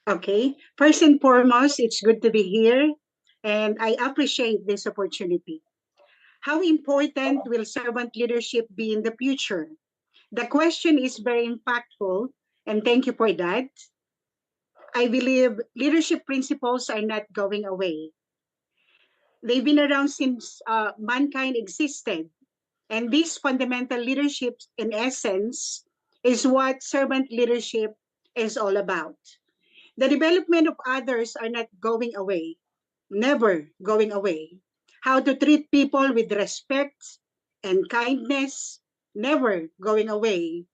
H: okay. First and foremost, it's good to be here, and I appreciate this opportunity. How important will servant leadership be in the future? The question is very impactful, and thank you for that. I believe leadership principles are not going away. They've been around since mankind existed. And this fundamental leadership, in essence, is what servant leadership is all about. The development of others are not going away, never going away. How to treat people with respect and kindness, never going away.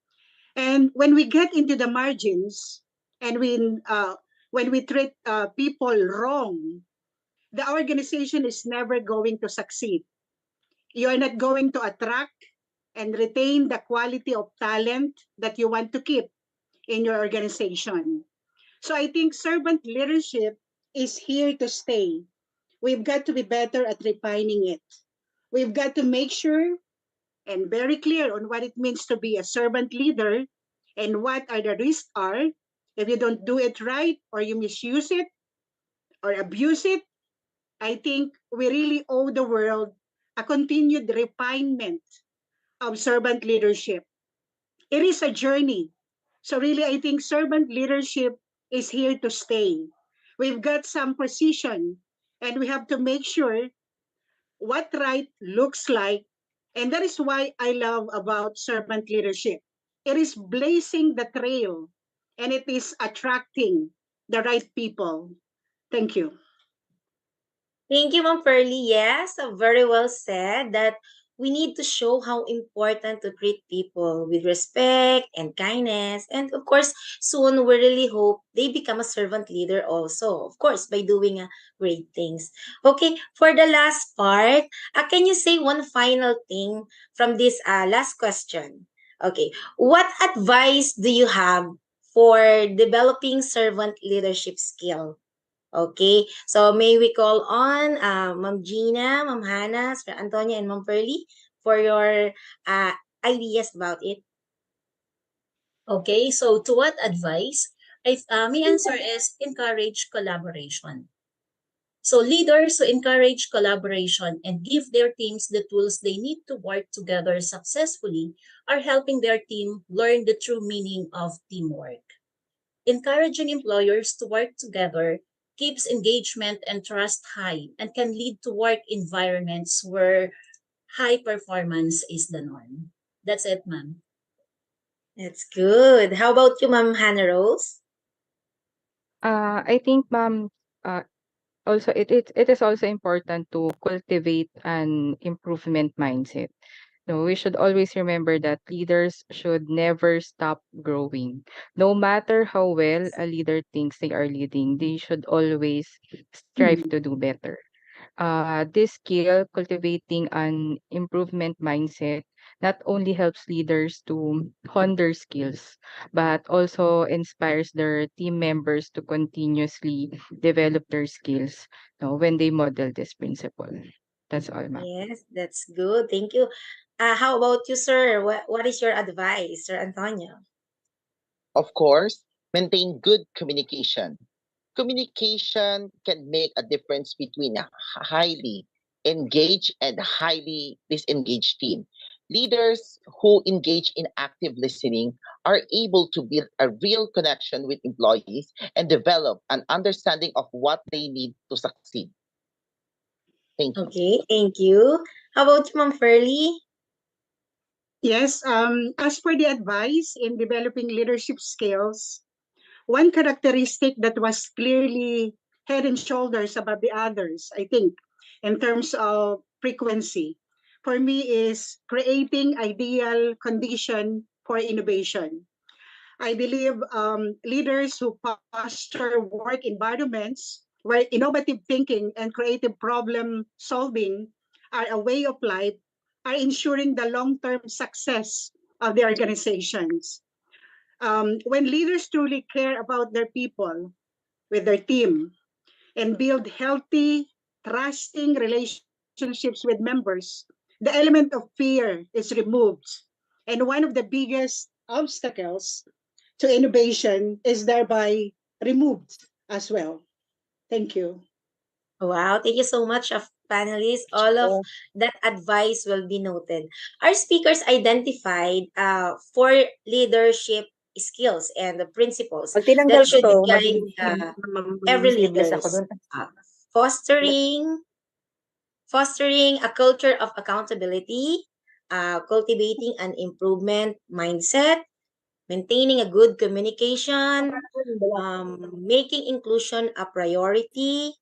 H: And when we get into the margins and when we treat people wrong, the organization is never going to succeed. You are not going to attract and retain the quality of talent that you want to keep in your organization. So I think servant leadership is here to stay. We've got to be better at refining it. We've got to make sure and very clear on what it means to be a servant leader and what are the risks are if you don't do it right or you misuse it or abuse it. I think we really owe the world a continued refinement of servant leadership. It is a journey. So really, I think servant leadership is here to stay. We've got some position and we have to make sure what right looks like. And that is why I love about servant leadership. It is blazing the trail and it is attracting the right people. Thank you.
K: Thank you, Ma'am Pearly. Yes, very well said that we need to show how important to treat people with respect and kindness. And of course, soon we really hope they become a servant leader also, of course, by doing great things. Okay, for the last part, can you say one final thing from this last question? Okay, what advice do you have for developing servant leadership skill? Okay, so may we call on Ma'am Gina, Ma'am Hannah, Sir Antonia, and Ma'am Pearly for your ideas about it.
L: Okay, so to what advice? My answer is encourage collaboration. So leaders who encourage collaboration and give their teams the tools they need to work together successfully are helping their team learn the true meaning of teamwork. Encouraging employers to work together keeps engagement and trust high and can lead to work environments where high performance is the norm. That's it, ma'am.
K: That's good. How about you, Ma'am Hannah Rose?
N: I think, ma'am, uh, also it is also important to cultivate an improvement mindset. No, we should always remember that leaders should never stop growing. No matter how well a leader thinks they are leading, they should always strive to do better. This skill, cultivating an improvement mindset, not only helps leaders to hone their skills, but also inspires their team members to continuously develop their skills, when they model this principle. That's all, ma'am.
K: Yes, that's good. Thank you. How about you, sir? What is your advice, Sir Antonio?
O: Of course, maintain good communication. Communication can make a difference between a highly engaged and highly disengaged team. Leaders who engage in active listening are able to build a real connection with employees and develop an understanding of what they need to succeed. Thank you.
K: Okay, thank you. How about you, Ma'am Furley?
H: Yes, as for the advice in developing leadership skills, one characteristic that was clearly head and shoulders above the others, I think, in terms of frequency, for me is creating ideal condition for innovation. I believe leaders who foster work environments where innovative thinking and creative problem solving are a way of life are ensuring the long-term success of the organizations. When leaders truly care about their people, with their team, and build healthy, trusting relationships with members, the element of fear is removed. And one of the biggest obstacles to innovation is thereby removed as well. Thank you.
K: Wow, thank you so much, of panelists. All of that advice will be noted. Our speakers identified four leadership skills and the principles
E: Pag
K: that
E: tinanggal ko
K: should
E: to,
K: guide every
E: mag-sleeveless ako
K: leaders.
E: dun.
K: Fostering a culture of accountability, cultivating an improvement mindset, maintaining a good communication, making inclusion a priority,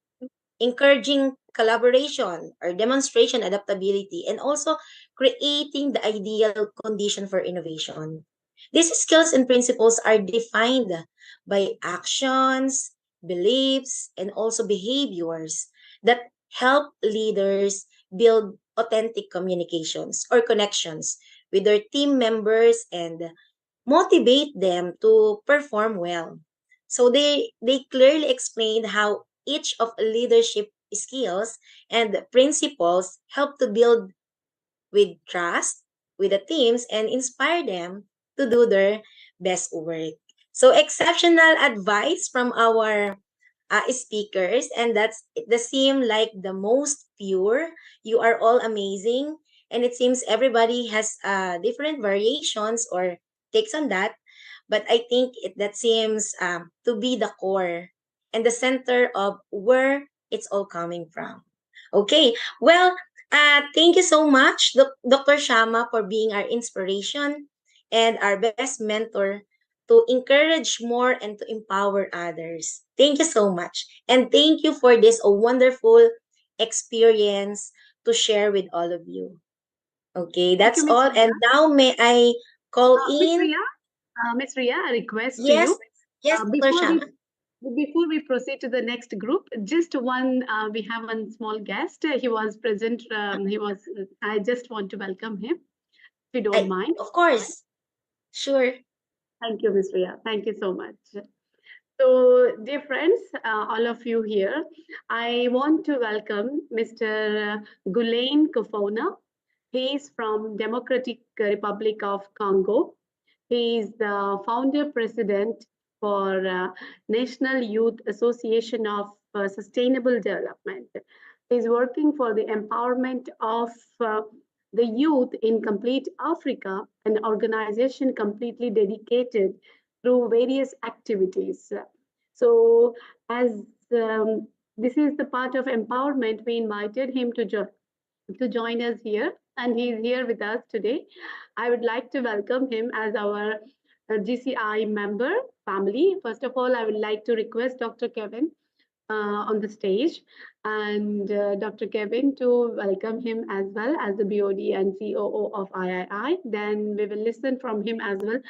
K: encouraging collaboration or demonstration adaptability, and also creating the ideal condition for innovation. These skills and principles are defined by actions, beliefs, and also behaviors that help leaders build authentic communications or connections with their team members and motivate them to perform well. So they clearly explained how each of leadership skills and principles help to build with trust with the teams and inspire them to do their best work. So exceptional advice from our speakers, and that's the seem like the most pure. You are all amazing, and it seems everybody has different variations or takes on that. But I think that seems to be the core and the center of where it's all coming from. Okay, well, thank you so much, Dr. Shama, for being our inspiration and our best mentor to encourage more and to empower others. Thank you so much. And thank you for this wonderful experience to share with all of you. Okay,
I: Thank
K: that's
I: you, Ms.
K: all.
I: Ria.
K: And now may I call
I: Miss
K: in?
I: Ria, Miss Ria, a request to
K: Yes,
I: you.
K: yes, Dr.
I: Before
K: Shama.
I: we proceed to the next group, just one, we have one small guest. He was present. I just want to welcome him, if you don't mind.
K: Of course. Sure.
I: Thank you, Ms. Ria. Thank you so much. So, dear friends, all of you here, I want to welcome Mr. Gulain Kofona. He is from Democratic Republic of Congo. He is the founder president for National Youth Association of Sustainable Development. He is working for the empowerment of the youth in complete Africa, an organization completely dedicated through various activities. So as this is the part of empowerment, we invited him to join us here, and he's here with us today. I would like to welcome him as our GCI member family. First of all, I would like to request Dr. Kevin on the stage, and Dr. Kevin to welcome him as well as the BOD and COO of III. Then we will listen from him as well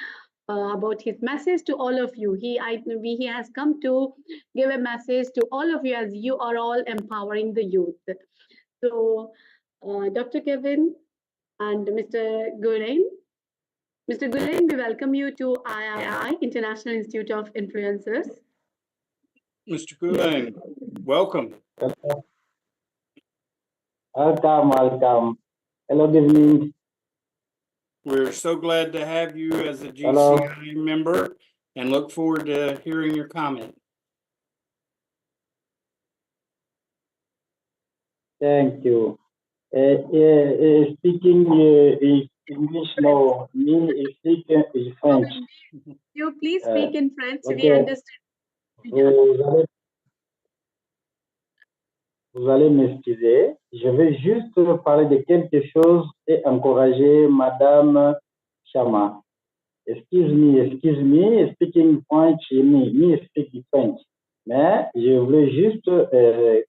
I: about his message to all of you. He has come to give a message to all of you as you are all empowering the youth. So, Dr. Kevin and Mr. Gulain. Mr. Gulain, we welcome you to III, International Institute of Influencers.
J: Mr. Gulain, welcome.
P: Welcome. Hello, good evening.
J: We're so glad to have you as a
P: Hello.
J: GCI member and look forward to hearing your comment.
P: Thank you. Speaking English, no. Me speaking is French.
I: You please speak in French. We
P: Ok.
I: understand.
P: Vous allez m'excuser. Je vais juste parler de quelque chose et encourager Madame Chama. Excuse me, speaking French, me speaking French. Mais je voulais juste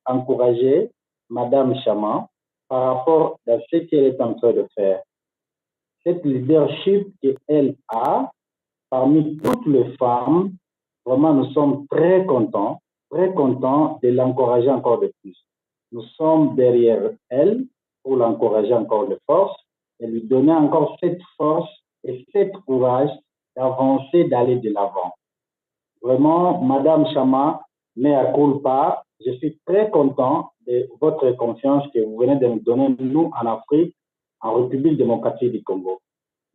P: encourager Madame Chama par rapport à ce qu'elle est en train de faire. Cette leadership qu'elle a parmi toutes les femmes, vraiment nous sommes très contents de l'encourager encore de plus. Nous sommes derrière elle pour l'encourager encore de force et lui donner encore cette force et cette courage d'avancer, d'aller de l'avant. Vraiment, Madame Chama, mea culpa, je suis très content de votre confiance que vous venez de nous donner, nous, en Afrique, en République démocratique du Congo.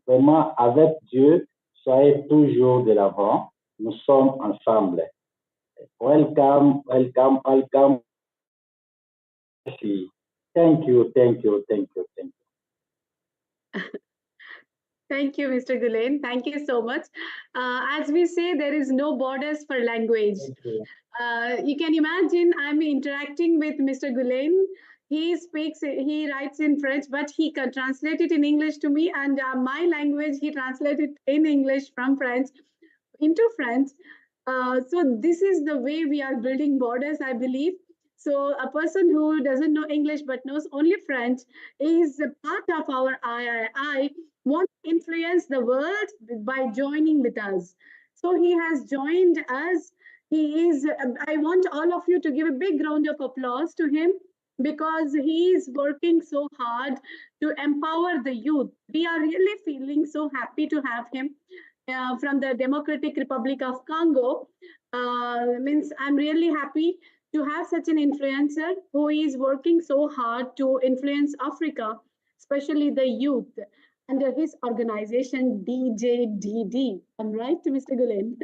P: Vraiment, avec Dieu, soyez toujours de l'avant. Nous sommes ensemble. Welcome. Thank you.
I: Thank you, Mr. Gulain. Thank you so much. As we say, there is no borders for language. You can imagine I'm interacting with Mr. Gulain. He writes in French, but he can translate it in English to me, and my language, he translated in English from French into French. So this is the way we are building borders, I believe. So a person who doesn't know English but knows only French is a part of our III, want to influence the world by joining with us. So he has joined us. He is, I want all of you to give a big round of applause to him because he is working so hard to empower the youth. We are really feeling so happy to have him. From the Democratic Republic of Congo. Means I'm really happy to have such an influencer who is working so hard to influence Africa, especially the youth, under his organization DJDD. I'm right, Mr. Gulain?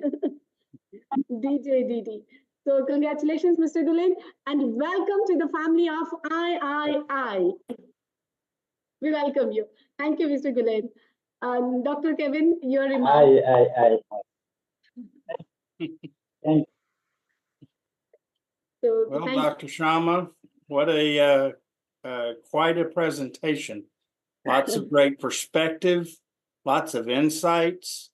I: DJDD. So congratulations, Mr. Gulain, and welcome to the family of III. We welcome you. Thank you, Mr. Gulain. Dr. Kevin, your remarks.
P: Thank
I: So,
J: Well,
I: thank
J: Dr. Shama, what a quite a presentation. Lots of great perspective, lots of insights.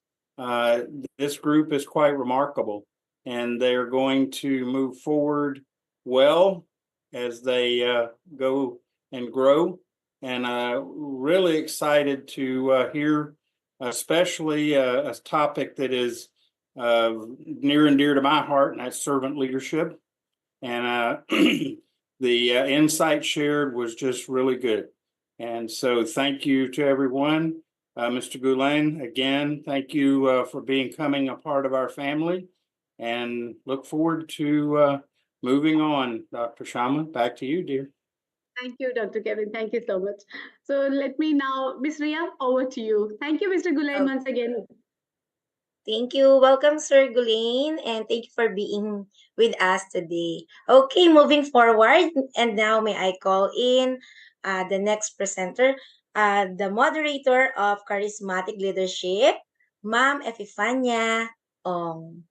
J: This group is quite remarkable, and they're going to move forward well as they go and grow. And really excited to hear, especially a topic that is near and dear to my heart, and that's servant leadership. And the insight shared was just really good. And so thank you to everyone. Mr. Gulain, again, thank you for becoming a part of our family, and look forward to moving on. Dr. Shama, back to you, dear.
I: Thank you, Dr. Kevin. Thank you so much. So let me now, Ms. Ria, over to you. Thank you, Mr. Gulain, once again.
K: Thank you. Welcome, Sir Gulain, and thank you for being with us today. Okay, moving forward, and now may I call in the next presenter, the moderator of Charismatic Leadership, Ma'am Epifania Ong.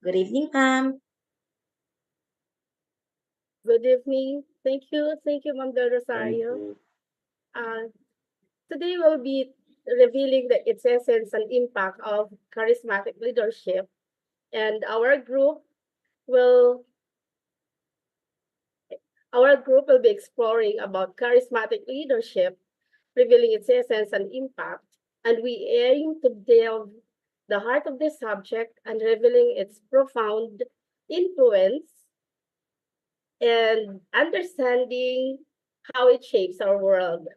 K: Good evening, ma'am.
Q: Good evening. Thank you, Ma'am Del Rosario. Today we'll be revealing its essence and impact of charismatic leadership, and our group will be exploring about charismatic leadership, revealing its essence and impact, and we aim to delve the heart of this subject and revealing its profound influence and understanding how it shapes our world.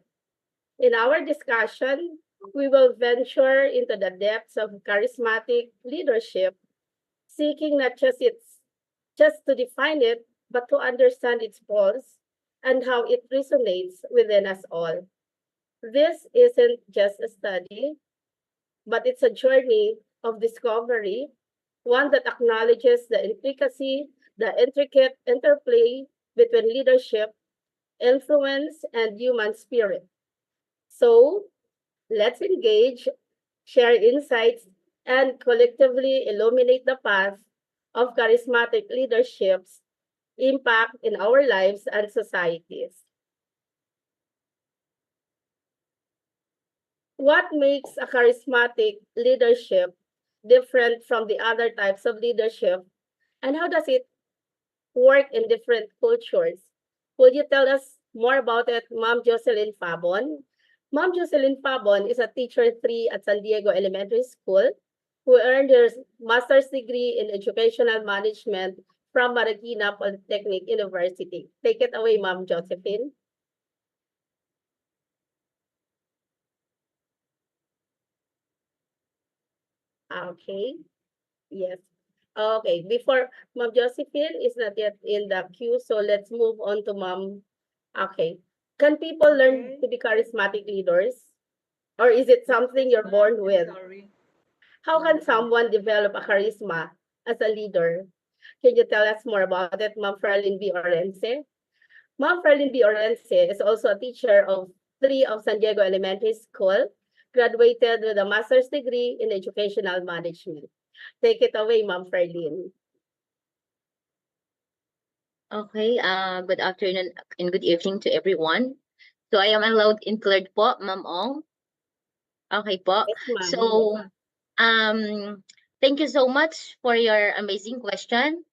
Q: In our discussion, we will venture into the depths of charismatic leadership, seeking not just to define it, but to understand its pulse, and how it resonates within us all. This isn't just a study, but it's a journey of discovery, one that acknowledges the intricate interplay between leadership, influence, and human spirit. So let's engage, share insights, and collectively illuminate the path of charismatic leadership's impact in our lives and societies. What makes a charismatic leadership different from the other types of leadership, and how does it work in different cultures? Would you tell us more about it, Ma'am Jocelyn Fabon? Ma'am Jocelyn Fabon is a teacher 3 at San Diego Elementary School who earned her master's degree in educational management from Marikina Polytechnic University. Take it away, Ma'am Josephine. Okay, yes. Okay, before Ma'am Josephine is not yet in the queue, so let's move on to Ma'am. Okay. Can people learn to be charismatic leaders? Or is it something you're born with? How can someone develop a charisma as a leader? Can you tell us more about it, Ma'am Ferlin B. Orense? Ma'am Ferlin B. Orense is also a teacher of 3 of San Diego Elementary School, graduated with a master's degree in educational management. Take it away, Ma'am Ferlin.
M: Okay, good afternoon and good evening to everyone. So I am allowed include po, Ma'am Ong. Okay po.
Q: Yes, ma'am.
M: So, thank you so much for your amazing question.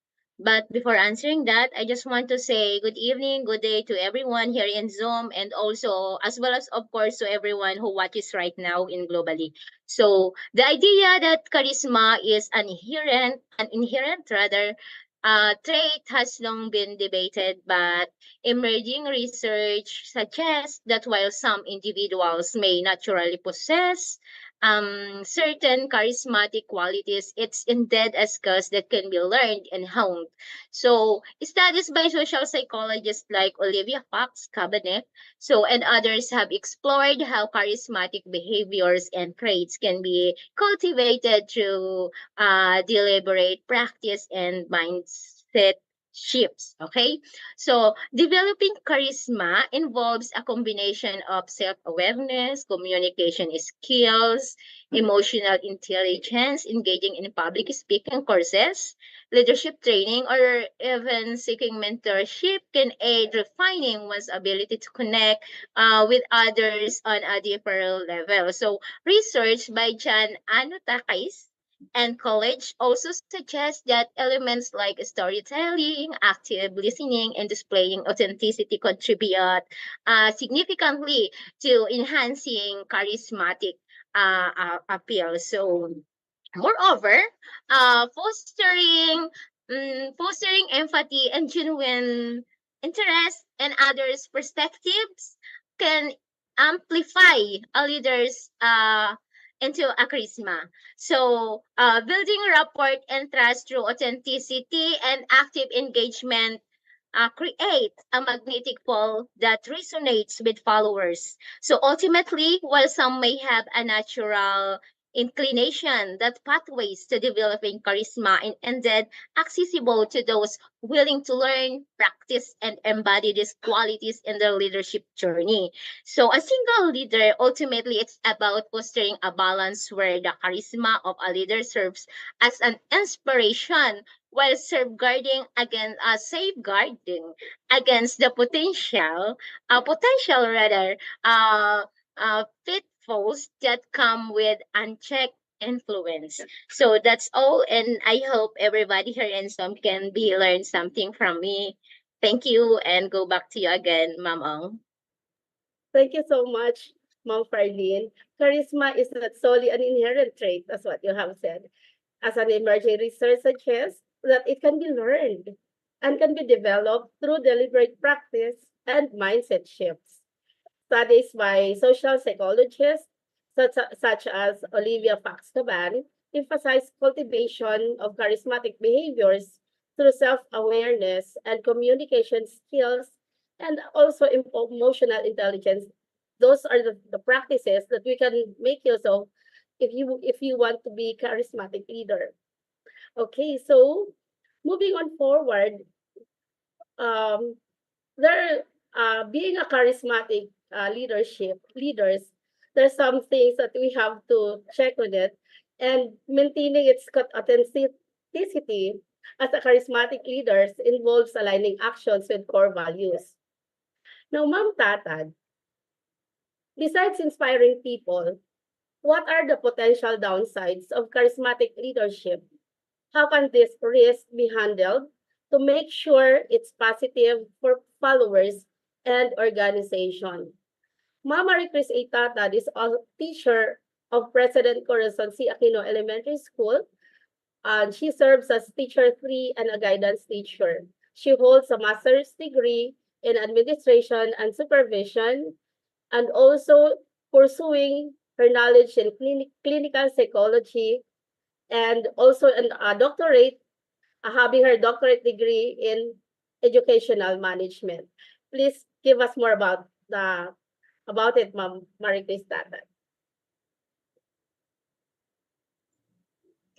M: But before answering that, I just want to say good evening, good day to everyone here in Zoom, and also as well as of course to everyone who watches right now in globally. So the idea that charisma is an inherent rather trait has long been debated, but emerging research suggests that while some individuals may naturally possess certain charismatic qualities, it's indeed a skills that can be learned and honed. So studies by social psychologists like Olivia Fox Cabinet and others have explored how charismatic behaviors and traits can be cultivated through deliberate practice and mindset shifts. Okay, so developing charisma involves a combination of self-awareness, communication skills, emotional intelligence, engaging in public speaking courses, leadership training, or even seeking mentorship can aid refining one's ability to connect with others on a deeper level. So research by John Anotakis and college also suggests that elements like storytelling, active listening, and displaying authenticity contribute significantly to enhancing charismatic appeal. So, moreover, fostering empathy and genuine interest in others' perspectives can amplify a leader's into a charisma. So, building rapport and trust through authenticity and active engagement create a magnetic pole that resonates with followers. So ultimately, while some may have a natural inclination, that pathways to developing charisma and indeed accessible to those willing to learn, practice, and embody these qualities in their leadership journey. So a single leader, ultimately, it's about fostering a balance where the charisma of a leader serves as an inspiration while safeguarding against the potential rather, pitfalls that come with unchecked influence. So that's all, and I hope everybody here in some can be learn something from me. Thank you, and go back to you again, Ma'am Ong.
Q: Thank you so much, Ma'am Farlene. Charisma is not solely an inherent trait, as what you have said. As an emerging research suggests, that it can be learned and can be developed through deliberate practice and mindset shifts. Studies by social psychologists such as Olivia Fox-Caban emphasize cultivation of charismatic behaviors through self-awareness and communication skills and also emotional intelligence. Those are the practices that we can make use of if you want to be charismatic leader. Okay, so moving on forward, um, there being a charismatic leaders, there's some things that we have to check with it, and maintaining its authenticity as a charismatic leaders involves aligning actions with core values. Now, Ma'am Tatad, besides inspiring people, what are the potential downsides of charismatic leadership? How can this risk be handled to make sure it's positive for followers and organization? Mama Chris A. Tatad is a teacher of President Corazon C. Aquino Elementary School, and she serves as teacher 3 and a guidance teacher. She holds a master's degree in administration and supervision, and also pursuing her knowledge in clinical psychology, and also a doctorate, having her doctorate degree in educational management. Please give us more about it, Ma'am Marie Tatad.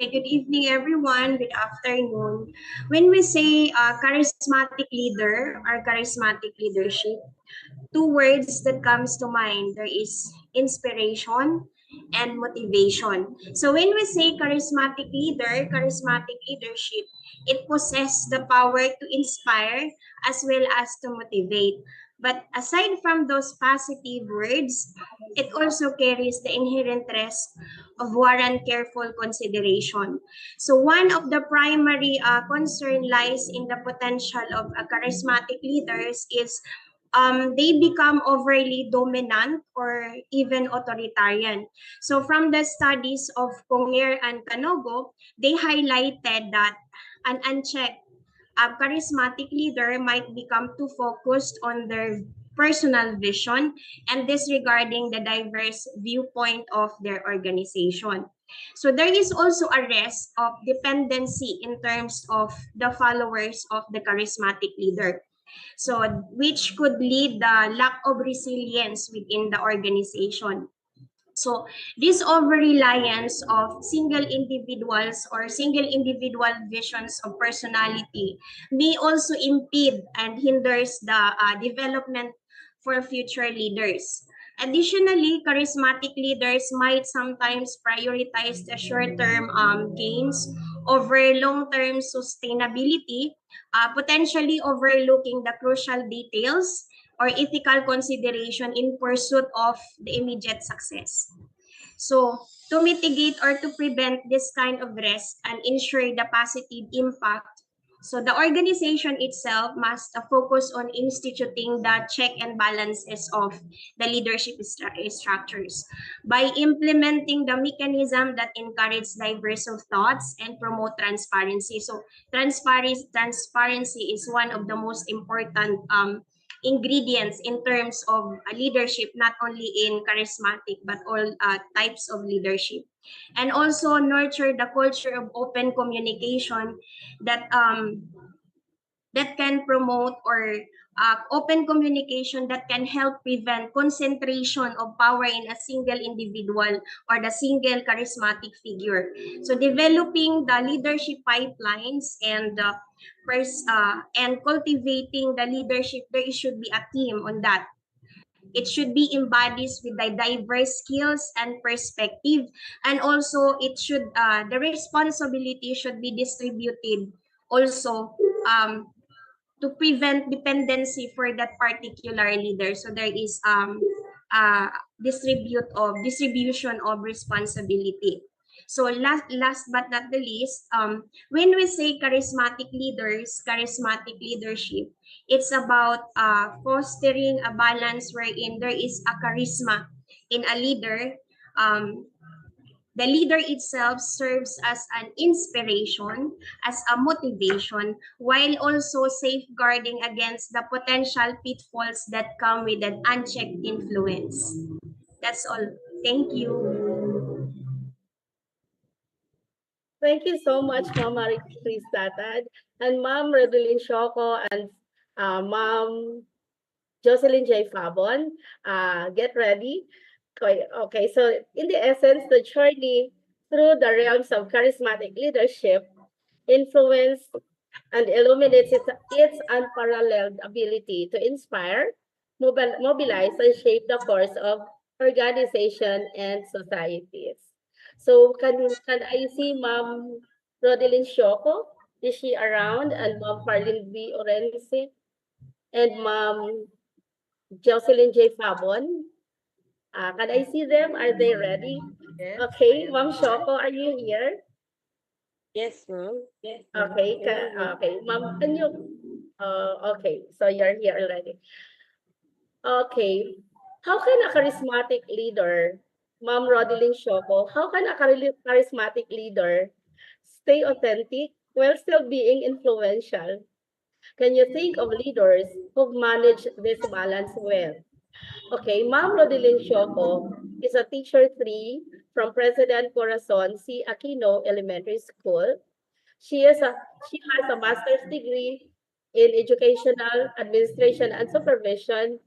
S: Okay, good evening, everyone. Good afternoon. When we say charismatic leader or charismatic leadership, two words that comes to mind, there is inspiration and motivation. So when we say charismatic leader, charismatic leadership, it possesses the power to inspire as well as to motivate. But aside from those positive words, it also carries the inherent risk of warrant careful consideration. So one of the primary concern lies in the potential of charismatic leaders is they become overly dominant or even authoritarian. So from the studies of Conger and Canogo, they highlighted that an unchecked charismatic leader might become too focused on their personal vision and disregarding the diverse viewpoint of their organization. So there is also a risk of dependency in terms of the followers of the charismatic leader. So which could lead the lack of resilience within the organization. So this over-reliance of single individuals or single individual visions of personality may also impede and hinders the development for future leaders. Additionally, charismatic leaders might sometimes prioritize the short-term gains over long-term sustainability, potentially overlooking the crucial details or ethical consideration in pursuit of the immediate success. So, to mitigate or to prevent this kind of risk and ensure the positive impact, so the organization itself must focus on instituting the check and balances of the leadership structures by implementing the mechanism that encourage diverse of thoughts and promote transparency. So transparency is one of the most important ingredients in terms of leadership, not only in charismatic but all types of leadership, and also nurture the culture of open communication that that can promote or open communication that can help prevent concentration of power in a single individual or the single charismatic figure. So developing the leadership pipelines and cultivating the leadership, there should be a team on that. It should be embodied with the diverse skills and perspective, and also it should the responsibility should be distributed also to prevent dependency for that particular leader. So there is distribution of responsibility. So last but not the least, when we say charismatic leaders, charismatic leadership, it's about fostering a balance wherein there is a charisma in a leader. The leader itself serves as an inspiration, as a motivation, while also safeguarding against the potential pitfalls that come with an unchecked influence. That's all. Thank you.
Q: Thank you so much, Ma'am Marie Tatad, and Ma'am Redeline Shoko, and Ma'am Jocelyn J. Fabon. Get ready. Okay, so in the essence, the journey through the realms of charismatic leadership influence and illuminates its unparalleled ability to inspire, mobilize, and shape the course of organization and societies. So can I see Ma'am Rodelyn Shoko? Is she around? And Ma'am Farlene V. Orense and Ma'am Jocelyn J. Fabon? Can I see them? Are they ready? Okay, Ma'am Shoko, are you here?
T: Yes, ma'am. Yes.
Q: Okay, okay, Ma'am, can you? Okay, so you're here already. Okay, how can a charismatic leader, Ma'am Rodelyn Shoko, how can a charismatic leader stay authentic while still being influential? Can you think of leaders who've managed this balance well? Okay, Ma'am Rodelyn Shoko is a teacher 3 from President Corazon C. Aquino Elementary School. She has a master's degree in educational administration and supervision,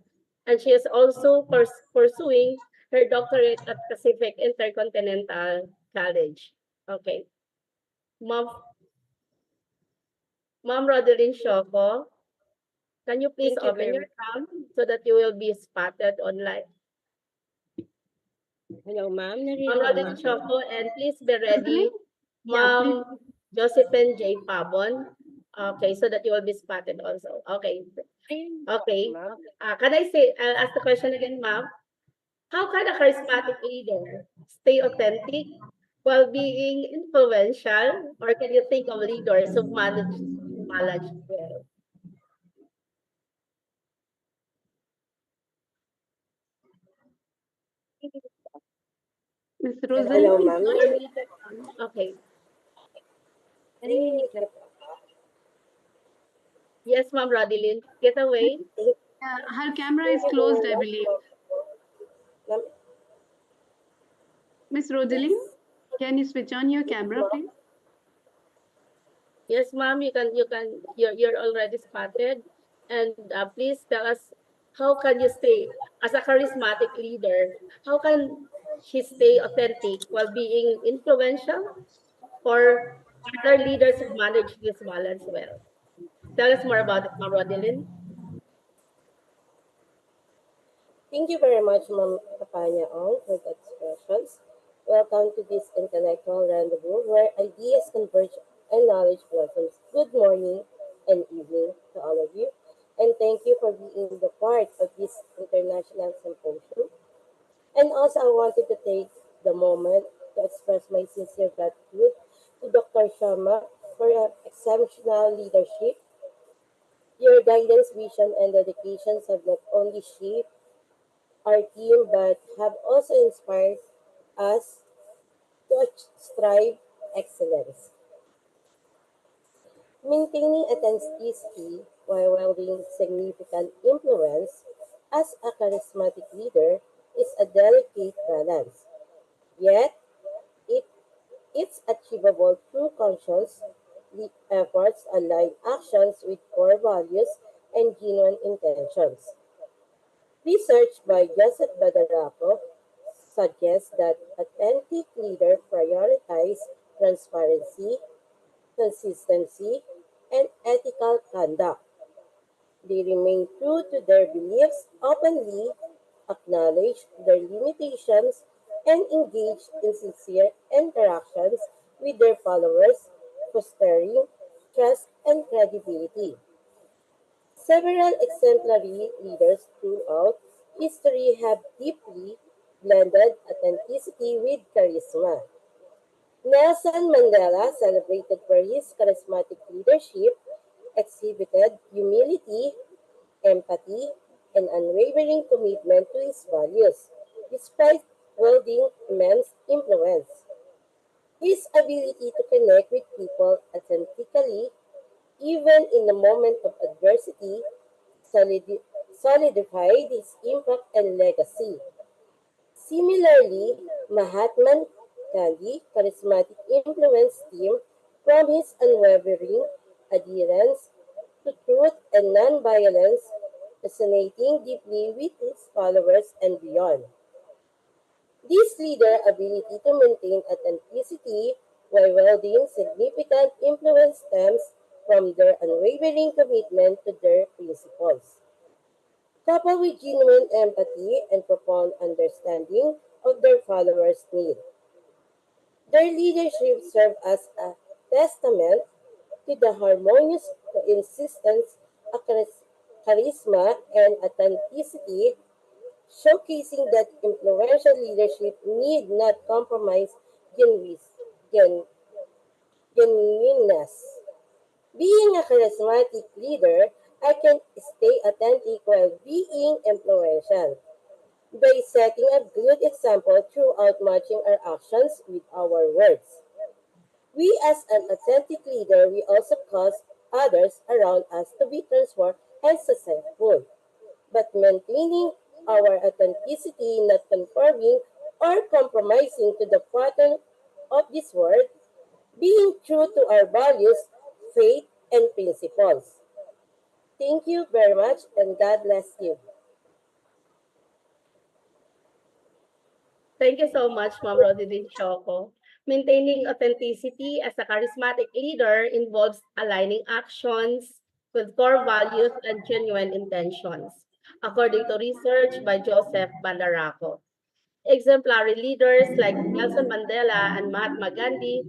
Q: and she is also pursuing her doctorate at Pacific Intercontinental College. Okay. Ma'am Rodelyn Shoko, can you please
T: Thank you
Q: open
T: very
Q: your cam so that you will be spotted online?
T: Hello, ma'am.
Q: Ma'am
T: Naririnig
Q: Rodelyn
T: mo ako?
Q: Shoko, and please be ready,
I: Yeah, please.
Q: Ma'am Josephine J. Pabon. Okay, so that you will be spotted also. Okay. Okay. Can I say, I'll ask the question again, ma'am. How can a charismatic leader stay authentic while being influential? Or can you think of leaders who manage balance well?
I: Miss
T: Hello,
I: Rosalind?
T: ma'am.
Q: Okay.
T: Naririnig na po.
Q: Yes, Ma'am Rodelyn. Get away.
I: Her camera is closed, I believe. Miss Rosaline, can you switch on your camera, please?
Q: Yes, ma'am. You're already spotted. And please tell us, how can you stay as a charismatic leader? How can she stay authentic while being influential? Or are there leaders who manage this balance well? Tell us more about it, Ma'am Rodelyn.
T: Thank you very much, Ma'am Kapanya, for the expressions. Welcome to this intellectual rendezvous where ideas converge and knowledge blossoms. Good morning and evening to all of you. And thank you for being the part of this international symposium. And also, I wanted to take the moment to express my sincere gratitude to Dr. Sharma for her exceptional leadership. Your guidance, vision, and dedications have not only shaped our team but have also inspired us to strive excellence. Maintaining authenticity while wielding significant influence as a charismatic leader is a delicate balance. Yet, it, it's achievable through conscious efforts, aligned actions with core values, and genuine intentions. Research by Joseph Badarako suggests that authentic leaders prioritize transparency, consistency, and ethical conduct. They remain true to their beliefs, openly acknowledge their limitations, and engage in sincere interactions with their followers, fostering trust and credibility. Several exemplary leaders throughout history have deeply blended authenticity with charisma. Nelson Mandela, celebrated for his charismatic leadership, exhibited humility, empathy, and unwavering commitment to his values, despite wielding immense influence. His ability to connect with people authentically, even in the moment of adversity, solidified his impact and legacy. Similarly, Mahatma Gandhi charismatic influence stemmed from his unwavering adherence to truth and nonviolence, resonating deeply with his followers and beyond. This leader ability to maintain authenticity while wielding significant influence stems from their unwavering commitment to their principles, coupled with genuine empathy and profound understanding of their followers' needs. Their leadership served as a testament to the harmonious coexistence of charisma and authenticity, showcasing that influential leadership need not compromise gen- genuineness. Being a charismatic leader, I can stay authentic while being influential by setting a good example throughout matching our actions with our words. We, as an authentic leader, we also cause others around us to be transformed and successful, but maintaining our authenticity, not conforming or compromising to the pattern of this world, being true to our values, faith, and principles. Thank you very much, and God bless you.
I: Thank you so much, Ma'am Rodilyn Choco. Maintaining authenticity as a charismatic leader involves aligning actions with core values and genuine intentions, according to research by Joseph Bandaraco. Exemplary leaders like Nelson Mandela and Mahatma Gandhi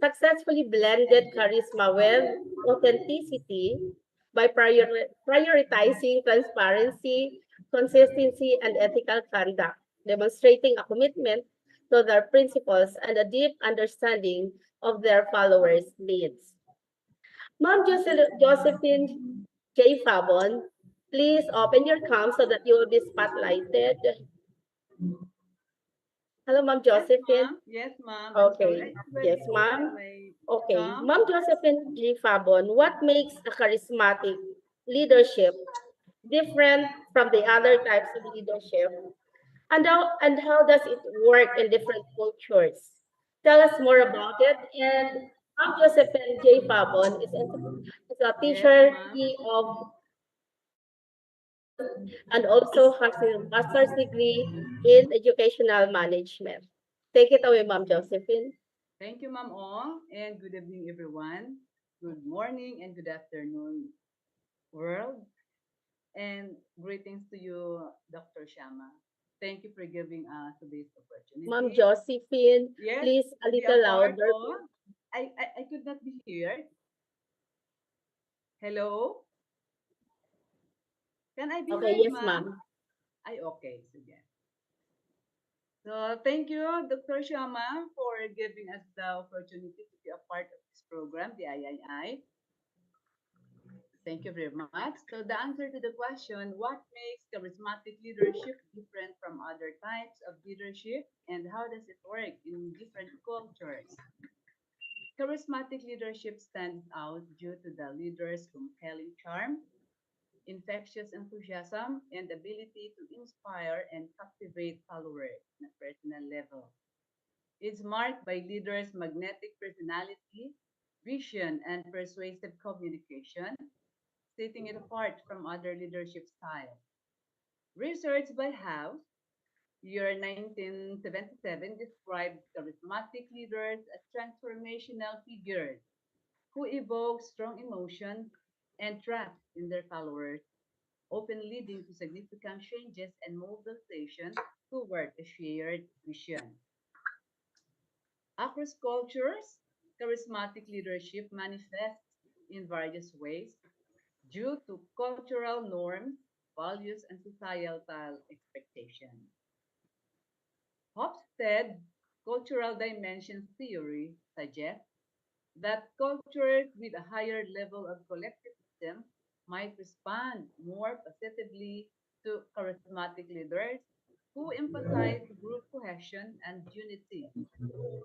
I: successfully blended charisma with authenticity by prioritizing transparency, consistency, and ethical conduct, demonstrating a commitment to their principles and a deep understanding of their followers' needs. Ma'am Josephine J. Fabon, please open your cam so that you will be spotlighted. Hello, Ma'am Josephine.
B: Yes, ma'am. I'm sorry.
I: Okay.
B: I already
I: Yes,
B: opened
I: ma'am.
B: my
I: Okay.
B: cam.
I: Ma'am Josephine G. Fabon, what makes a charismatic leadership different from the other types of leadership? And how does it work in different cultures? Tell us more about it. And Ma'am Josephine J. Fabon is a
B: Yes,
I: teacher
B: ma'am.
I: of and also has a master's degree in educational management. Take it away, Ma'am Josephine.
B: Thank you, ma'am all, and good evening, everyone. Good morning and good afternoon, world, and greetings to you, Dr. Shama. Thank you for giving us today's
I: Ma'am
B: opportunity.
I: Josephine,
B: Yes,
I: please a
B: to be a
I: little
B: part
I: louder.
B: of. I could not be here. Hello? Can I be
I: Okay,
B: heard,
I: yes,
B: ma'am?
I: ma'am.
B: Ay, okay. Sige. So, thank you, Dr. Shama, for giving us the opportunity to be a part of this program, the III. Thank you very much. So, the answer to the question, what makes charismatic leadership different from other types of leadership, and how does it work in different cultures? Charismatic leadership stands out due to the leader's compelling charm, infectious enthusiasm, and ability to inspire and captivate followers on a personal level. It's marked by leaders' magnetic personality, vision, and persuasive communication, setting it apart from other leadership styles. Research by House, year 1977, described charismatic leaders as transformational figures who evoke strong emotions and trust in their followers, often leading to significant changes and mobilization toward a shared vision. Across cultures, charismatic leadership manifests in various ways due to cultural norms, values, and societal expectations. Hofstede cultural dimensions theory suggests that cultures with a higher level of collectivism might respond more positively to charismatic leaders who emphasize group cohesion and unity.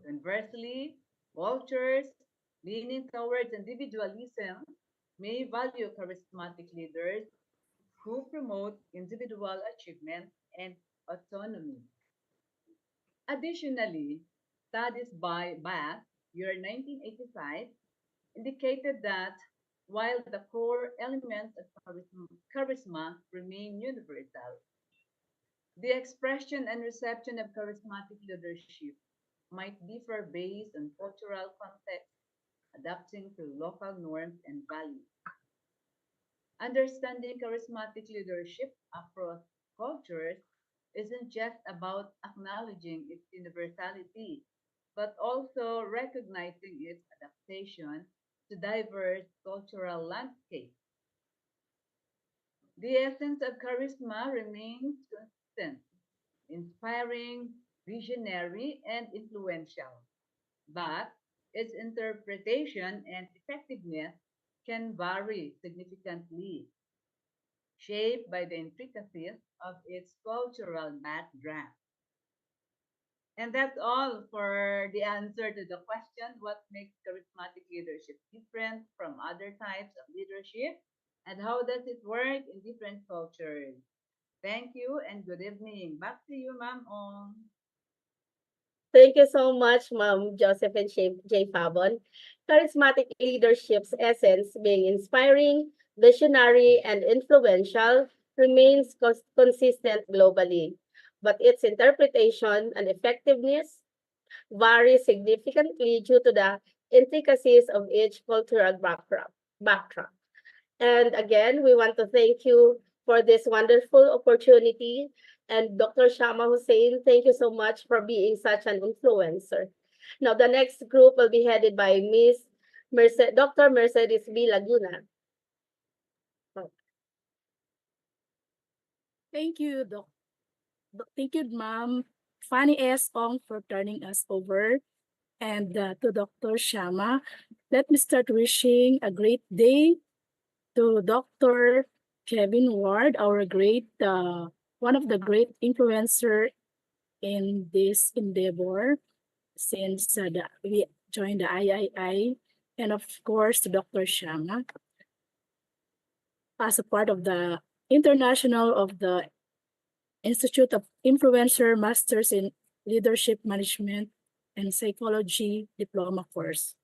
B: Conversely, cultures leaning towards individualism may value charismatic leaders who promote individual achievement and autonomy. Additionally, studies by Bath, year 1985, indicated that while the core elements of charisma remain universal. The expression and reception of charismatic leadership might differ based on cultural context, adapting to local norms and values. Understanding charismatic leadership across cultures isn't just about acknowledging its universality, but also recognizing its adaptation to diverse cultural landscapes. The essence of charisma remains consistent, inspiring, visionary, and influential, but its interpretation and effectiveness can vary significantly, shaped by the intricacies of its cultural background. And that's all for the answer to the question, what makes charismatic leadership different from other types of leadership, and how does it work in different cultures? Thank you and good evening. Back to you, Ma'am Ong.
Q: Thank you so much, Ma'am Joseph and J. Fabon. Charismatic leadership's essence, being inspiring, visionary, and influential, remains consistent globally, but its interpretation and effectiveness vary significantly due to the intricacies of each cultural backdrop. And again, we want to thank you for this wonderful opportunity. And Dr. Shama Hussein, thank you so much for being such an influencer. Now, the next group will be headed by Dr. Mercedes B. Laguna.
C: Thank you, Thank you, Ma'am Fanny S. Ong, for turning us over. And to Dr. Shama, let me start wishing a great day to Dr. Kevin Ward, our great, one of the great influencer in this endeavor since we joined the III, and of course to Dr. Shama as a part of the International of the Institute of Influencer Masters in Leadership Management and Psychology Diploma course.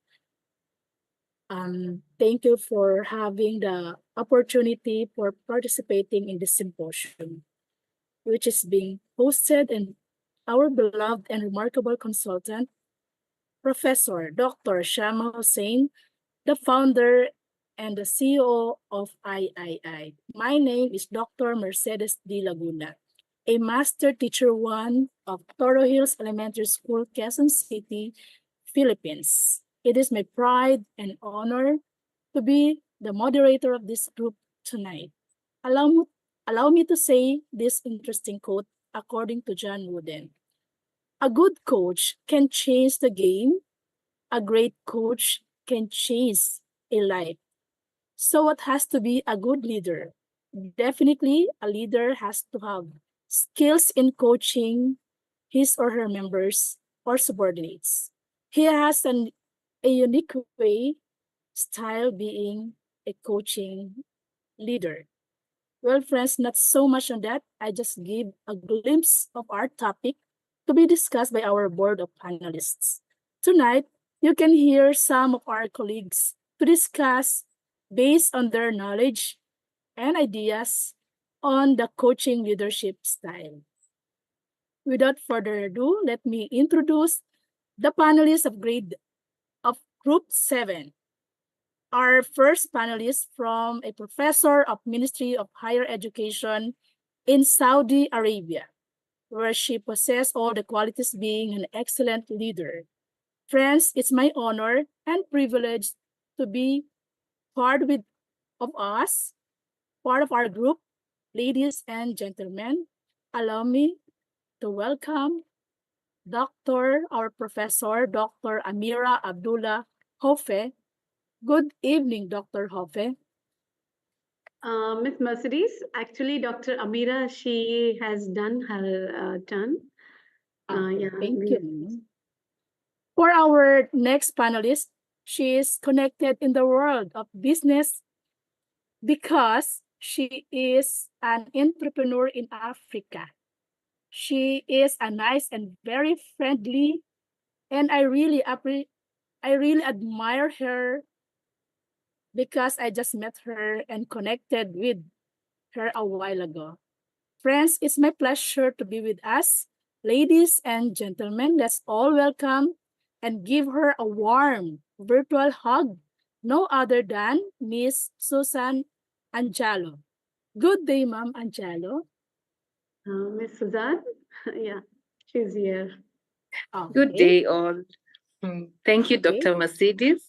C: Thank you for having the opportunity for participating in this symposium, which is being hosted and our beloved and remarkable consultant, Professor Dr. Shama Hussein, the founder and the CEO of III. My name is Dr. Mercedes D. Laguna, a Master Teacher 1 of Toro Hills Elementary School, Quezon City, Philippines. It is my pride and honor to be the moderator of this group tonight. Allow me to say this interesting quote according to John Wooden. A good coach can change the game. A great coach can change a life. So what has to be a good leader? Definitely, a leader has to have skills in coaching his or her members or subordinates. He has a unique way, style being a coaching leader. Well, friends, not so much on that. I just give a glimpse of our topic to be discussed by our board of panelists. Tonight, you can hear some of our colleagues to discuss based on their knowledge and ideas on the coaching leadership style. Without further ado, let me introduce the panelists of Group 7. Our first panelist from a professor of Ministry of Higher Education in Saudi Arabia, where she possesses all the qualities being an excellent leader. Friends, it's my honor and privilege to be part of us, part of our group. Ladies and gentlemen, allow me to welcome our professor, Dr. Amira Abdullah Hofe. Good evening, Dr. Hofe.
I: Miss Mercedes, actually, Dr. Amira, she has done her turn.
C: Thank you. For our next panelist, she is connected in the world of business because she is an entrepreneur in Africa. She is a nice and very friendly, and I really admire her because I just met her and connected with her a while ago. Friends, it's my pleasure to be with us. Ladies and gentlemen, let's all welcome and give her a warm virtual hug. No other than Miss Susan Angelo. Good day, Ma'am Angelo.
I: Miss Suzanne? Yeah, she's here.
D: Good
C: Okay.
D: day, all. Thank you,
C: Okay.
D: Dr. Mercedes.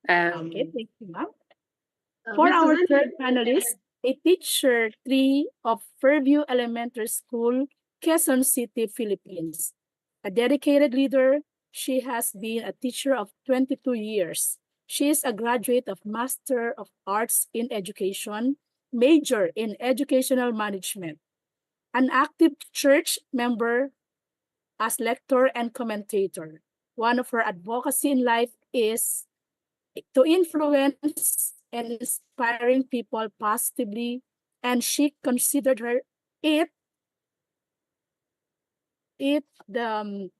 C: Okay, thank you, ma'am. For
I: Miss
C: our
I: Suzanne,
C: third panelist, a teacher 3 of Fairview Elementary School, Quezon City, Philippines. A dedicated leader, she has been a teacher of 22 years. She is a graduate of Master of Arts in Education, major in Educational Management, an active church member as lecturer and commentator. One of her advocacy in life is to influence and inspiring people positively, and she considered it the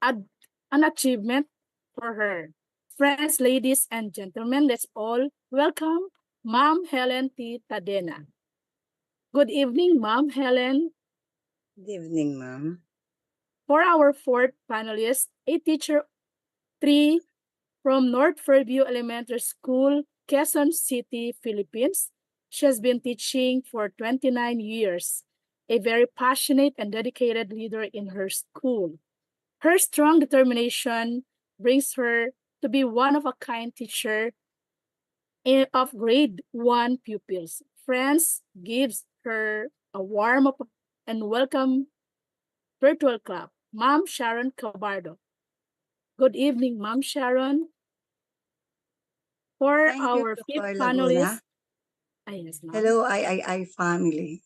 C: an achievement for her. Friends, ladies, and gentlemen, let's all welcome Ma'am Helen T. Tadena. Good evening, Ma'am Helen.
V: Good evening, ma'am.
C: For our fourth panelist, a teacher 3 from North Fairview Elementary School, Quezon City, Philippines. She has been teaching for 29 years, a very passionate and dedicated leader in her school. Her strong determination brings her to be one of a kind teacher of grade 1 pupils. Friends gives her a warm up and welcome virtual clap. Ma'am Sharon Cabardo. Good evening, Ma'am Sharon. For
V: Thank you,
C: our
V: Dr.
C: fifth
V: Laguna.
C: panelist, yes, ma'am.
V: Hello, I family.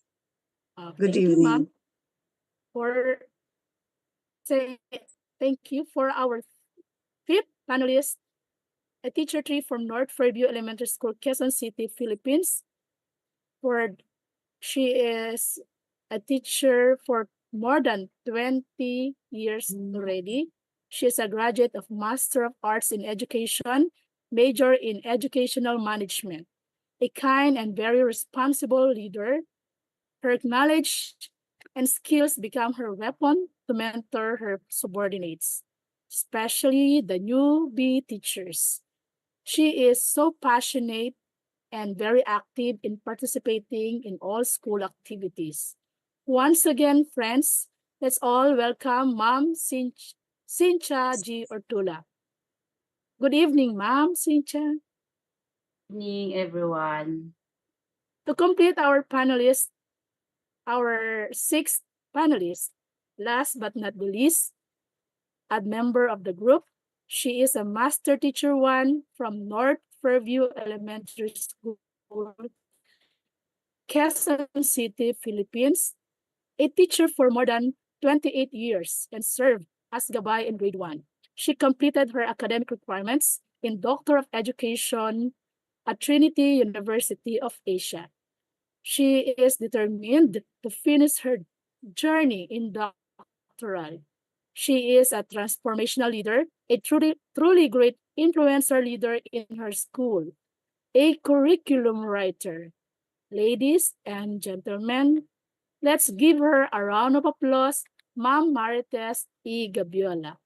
V: Good
C: Thank you, ma'am.
V: evening.
C: For say thank you for our fifth panelist, a teacher 3 from North Fairview Elementary School, Quezon City, Philippines. For she is a teacher for more than 20 years already. She is a graduate of Master of Arts in Education, major in Educational Management. A kind and very responsible leader, her knowledge and skills become her weapon to mentor her subordinates, especially the newbie teachers. She is so passionate and very active in participating in all school activities. Once again, friends, let's all welcome Ma'am Cynthia G. Ortula. Good evening, Ma'am Cynthia.
U: Good evening, everyone.
C: To complete our panelists, our sixth panelist, last but not the least, a member of the group. She is a Master Teacher 1 from North Fairview Elementary School, Quezon City, Philippines. A teacher for more than 28 years and served as gabay in grade 1. She completed her academic requirements in Doctor of Education at Trinity University of Asia. She is determined to finish her journey in doctoral. She is a transformational leader, a truly great influencer leader in her school, a curriculum writer. Ladies and gentlemen, let's give her a round of applause, Ma'am Marites E. Gabiola.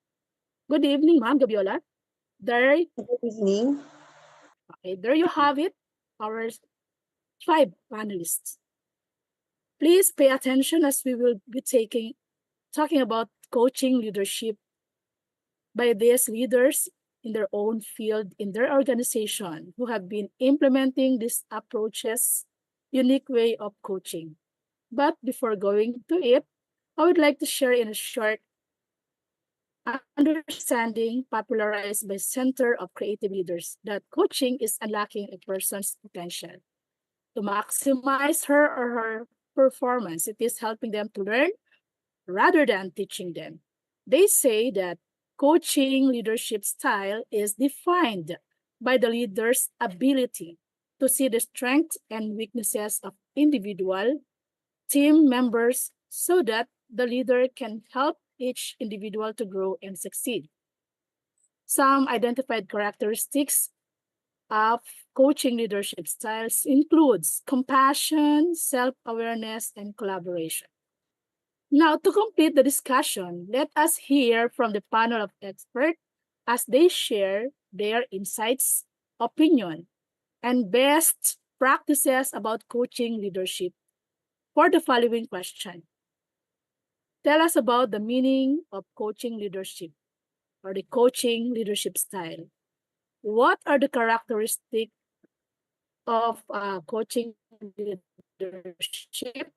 C: Good evening, Ma'am Gabiola.
V: Good evening.
C: Okay, there you have it, our 5 panelists. Please pay attention as we will be talking about coaching leadership by these leaders in their own field, in their organization, who have been implementing these approaches, unique way of coaching. But before going to it, I would like to share in a short understanding popularized by Center of Creative Leaders that coaching is unlocking a person's potential. To maximize her or her performance, it is helping them to learn rather than teaching them. They say that coaching leadership style is defined by the leader's ability to see the strengths and weaknesses of individual team members so that the leader can help each individual to grow and succeed. Some identified characteristics of coaching leadership styles includes compassion, self-awareness, and collaboration. Now, to complete the discussion, let us hear from the panel of experts as they share their insights, opinion, and best practices about coaching leadership. For the following question, tell us about the meaning of coaching leadership or the coaching leadership style. What are the characteristics of coaching leadership?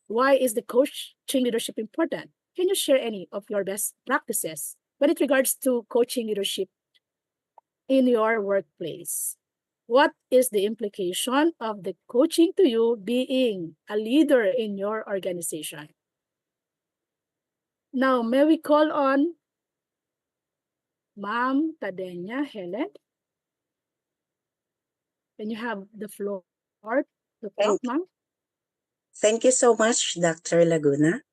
C: Why is the coaching leadership important? Can you share any of your best practices when it regards to coaching leadership in your workplace? What is the implication of the coaching to you being a leader in your organization? Now, may we call on Ma'am Tadenya Helen? Can you have the floor to talk, ma'am?
F: Thank you so much, Dr. Laguna.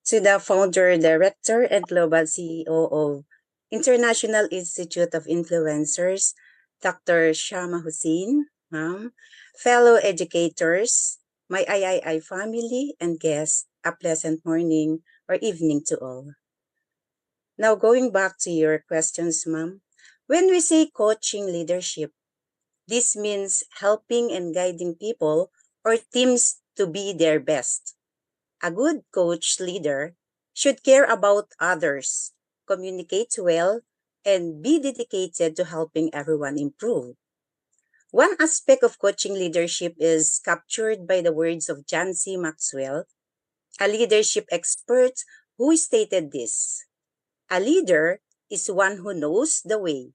F: To the founder, director, and global CEO of International Institute of Influencers, Dr. Shama Hussein, ma'am, fellow educators, my III family, and guests, a pleasant morning or evening to all. Now, going back to your questions, ma'am, when we say coaching leadership, this means helping and guiding people or teams to be their best. A good coach leader should care about others, communicate well, and be dedicated to helping everyone improve. One aspect of coaching leadership is captured by the words of John C. Maxwell, a leadership expert who stated this: "A leader is one who knows the way,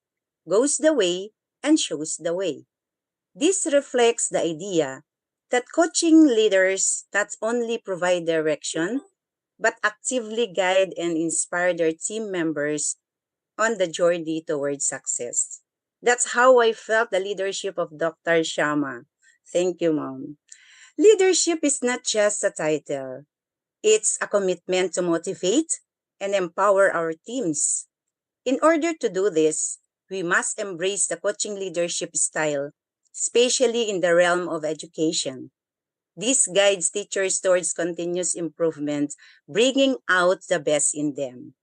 F: goes the way, and shows the way." This reflects the idea that coaching leaders not only provide direction, but actively guide and inspire their team members on the journey towards success. That's how I felt the leadership of Dr. Shama. Thank you, Mom. Leadership is not just a title. It's a commitment to motivate and empower our teams. In order to do this, we must embrace the coaching leadership style, especially in the realm of education. This guides teachers towards continuous improvement, bringing out the best in them.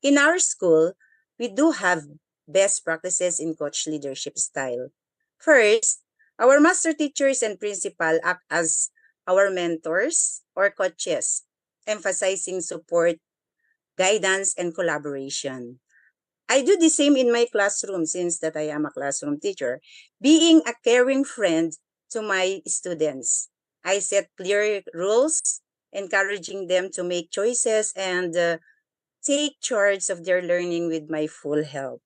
F: In our school, we do have best practices in coach leadership style. First, our master teachers and principal act as our mentors or coaches, emphasizing support, guidance, and collaboration. I do the same in my classroom since that I am a classroom teacher, being a caring friend to my students. I set clear rules, encouraging them to make choices and take charge of their learning with my full help.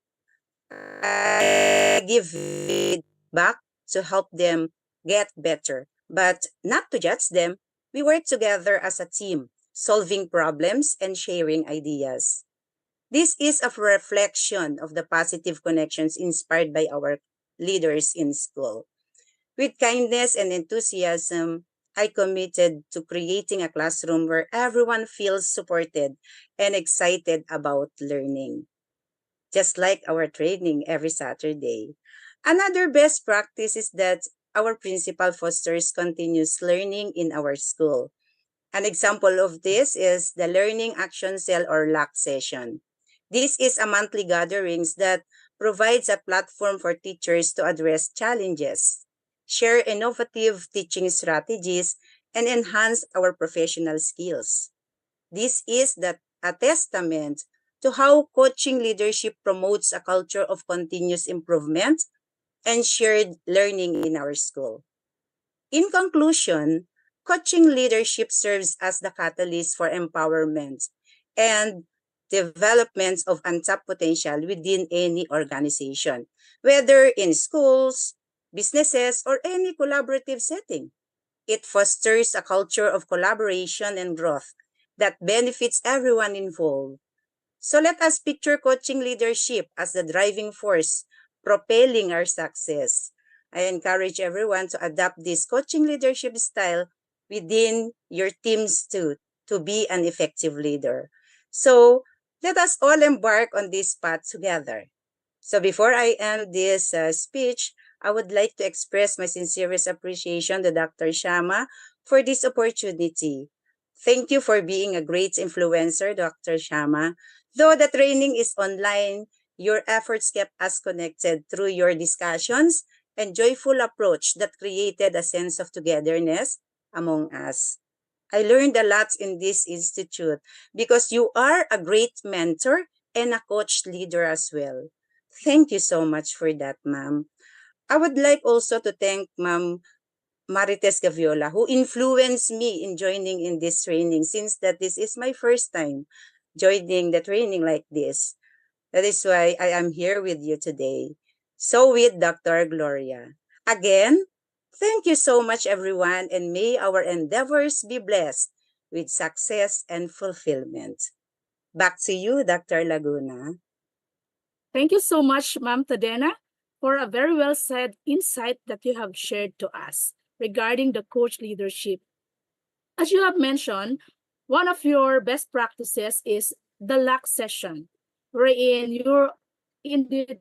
F: I give feedback to help them get better, but not to judge them. We work together as a team, solving problems and sharing ideas. This is a reflection of the positive connections inspired by our leaders in school. With kindness and enthusiasm, I committed to creating a classroom where everyone feels supported and excited about learning, just like our training every Saturday. Another best practice is that our principal fosters continuous learning in our school. An example of this is the Learning Action Cell or LAC session. This is a monthly gatherings that provides a platform for teachers to address challenges, share innovative teaching strategies, and enhance our professional skills. This is a testament to how coaching leadership promotes a culture of continuous improvement and shared learning in our school. In conclusion, coaching leadership serves as the catalyst for empowerment and development of untapped potential within any organization, whether in schools, businesses, or any collaborative setting. It fosters a culture of collaboration and growth that benefits everyone involved. So let us picture coaching leadership as the driving force propelling our success. I encourage everyone to adopt this coaching leadership style within your teams too, to be an effective leader. So let us all embark on this path together. So before I end this speech, I would like to express my sincerest appreciation to Dr. Shama for this opportunity. Thank you for being a great influencer, Dr. Shama. Though the training is online, your efforts kept us connected through your discussions and joyful approach that created a sense of togetherness among us. I learned a lot in this institute because you are a great mentor and a coach leader as well. Thank you so much for that, ma'am. I would like also to thank Ma'am Marites Gaviola, who influenced me in joining in this training since that this is my first time joining the training like this. That is why I am here with you today. So with Dr. Gloria. Again, thank you so much everyone and may our endeavors be blessed with success and fulfillment. Back to you, Dr. Laguna.
C: Thank you so much, Ma'am Tadena, for a very well said insight that you have shared to us regarding the coach leadership. As you have mentioned, one of your best practices is the luck session, wherein you indeed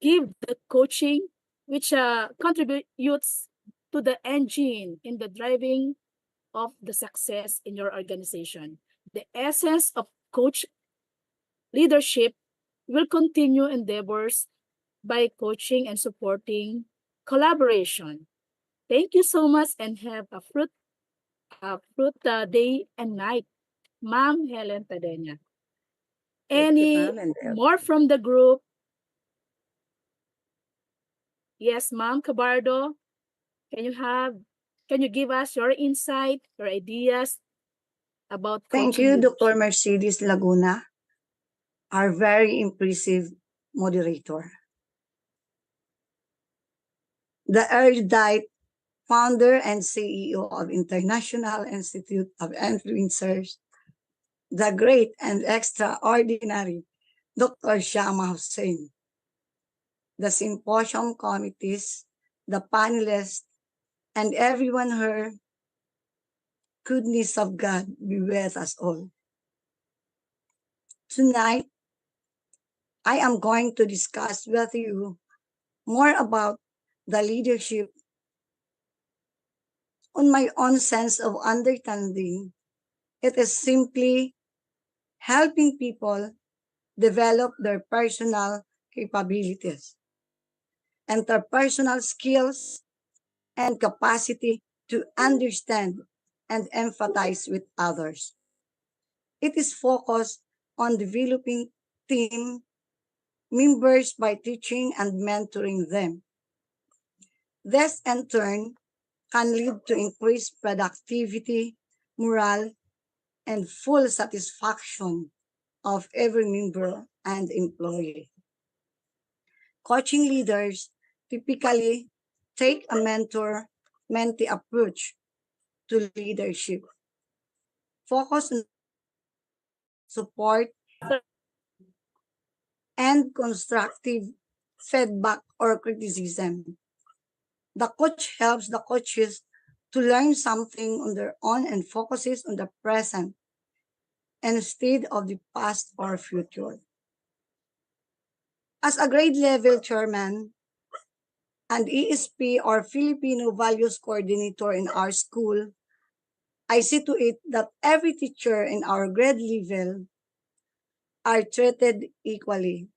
C: give the coaching which contributes to the engine in the driving of the success in your organization. The essence of coach leadership will continue endeavors by coaching and supporting collaboration. Thank you so much and have a fruit day and night, Ma'am Helen Tadena. Any more from the group? Yes, Ma'am Cabardo, can you give us your insight, your ideas about
A: Thank
C: coaching
A: you,
C: leadership?
A: Dr. Mercedes Laguna, our very impressive moderator. The erudite founder and CEO of International Institute of Influencers, the great and extraordinary Dr. Shama Hussein, the symposium committees, the panelists, and everyone here, goodness of God be with us all. Tonight, I am going to discuss with you more about the leadership on my own sense of understanding. It is simply helping people develop their personal capabilities, interpersonal skills, and capacity to understand and empathize with others. It is focused on developing team members by teaching and mentoring them. This, in turn, can lead to increased productivity, morale, and full satisfaction of every member and employee. Coaching leaders typically take a mentor-mentee approach to leadership, focus on support and constructive feedback or criticism. The coach helps the coaches to learn something on their own and focuses on the present instead of the past or future. As a grade level chairman and ESP or Filipino Values Coordinator in our school, I see to it that every teacher in our grade level are treated equally.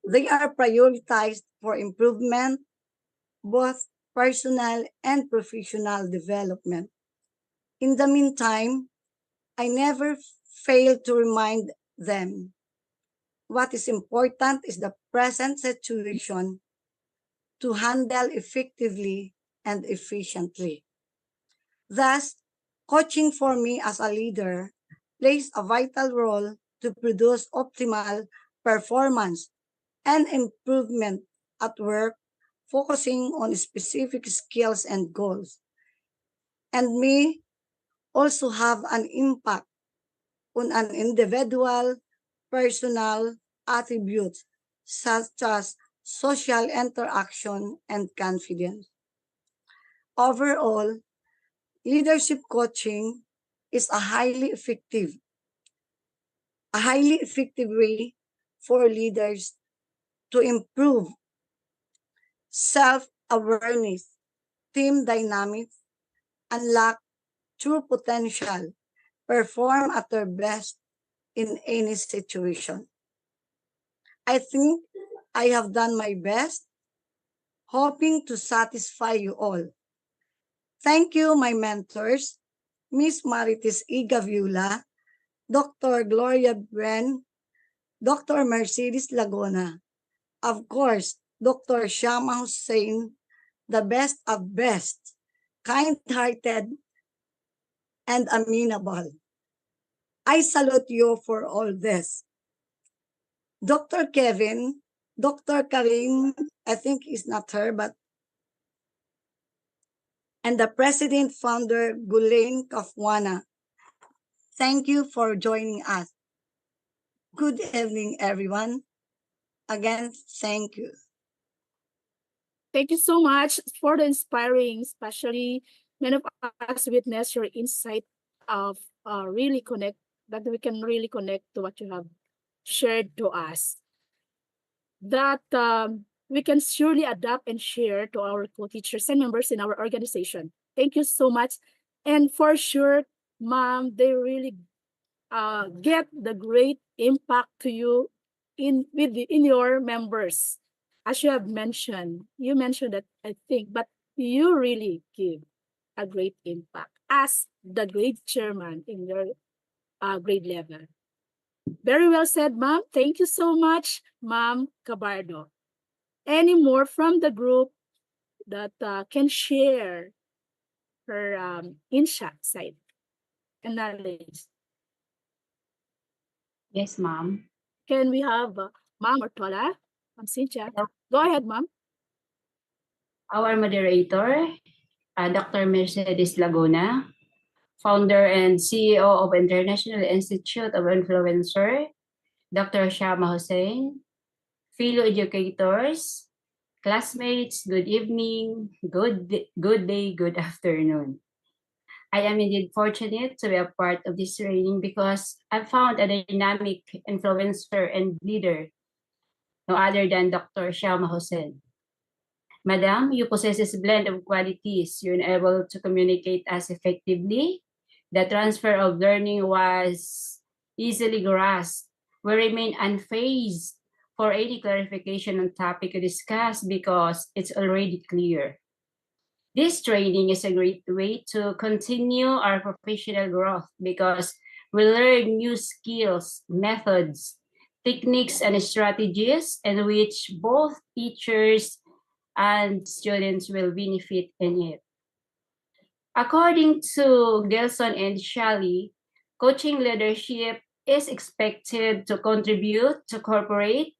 A: They are prioritized for improvement, both personal and professional development. In the meantime, I never fail to remind them what is important is the present situation to handle effectively and efficiently. Thus, coaching for me as a leader plays a vital role to produce optimal performance and improvement at work, focusing on specific skills and goals, and may also have an impact on an individual personal attributes such as social interaction and confidence. Overall, leadership coaching is a highly effective way for leaders to improve self-awareness, team dynamics, unlock true potential, perform at their best in any situation. I think I have done my best, hoping to satisfy you all. Thank you, my mentors, Miss Marites E. Gavula, Dr. Gloria Bren, Dr. Mercedes Laguna, of course, Dr. Shama Hussein, the best of best, kind-hearted, and amenable. I salute you for all this. Dr. Kevin, Dr. Karin, I think is not her, but and the president founder Gulain Kafwana. Thank you for joining us. Good evening, everyone. Again, thank you.
C: Thank you so much for the inspiring, especially many of us witness your insight of really connect, that we can really connect to what you have shared to us. That we can surely adapt and share to our co-teachers and members in our organization. Thank you so much. And for sure, ma'am, they really get the great impact to you in your members. As you have mentioned, you mentioned that, I think, but you really give a great impact as the grade chairman in your grade level. Very well said, ma'am. Thank you so much, Ma'am Cabardo. Any more from the group that can share her insight and knowledge?
U: Yes, ma'am.
C: Can we have Ma'am Ortola? Ma'am Cynthia. Go ahead, ma'am.
U: Our moderator, Dr. Mercedes Laguna, founder and CEO of International Institute of Influencer, Dr. Shama Hussein, fellow educators, classmates, good evening, good day, good afternoon. I am indeed fortunate to be a part of this training because I found a dynamic influencer and leader, no other than Dr. Shama Hussein. Madam, you possess a blend of qualities. You're able to communicate as effectively. The transfer of learning was easily grasped. We remain unfazed for any clarification on topic to discuss because it's already clear. This training is a great way to continue our professional growth because we learn new skills, methods, techniques, and strategies in which both teachers and students will benefit in it. According to Gelson and Shelley, coaching leadership is expected to contribute to corporate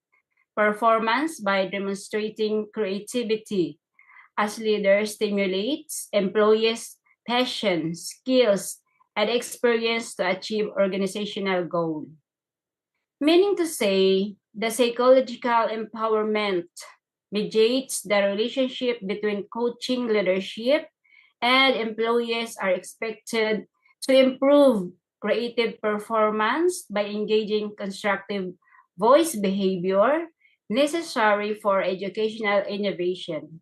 U: performance by demonstrating creativity. As leaders stimulates employees' passion, skills, and experience to achieve organizational goals. Meaning to say, the psychological empowerment mediates the relationship between coaching leadership and employees are expected to improve creative performance by engaging constructive voice behavior necessary for educational innovation.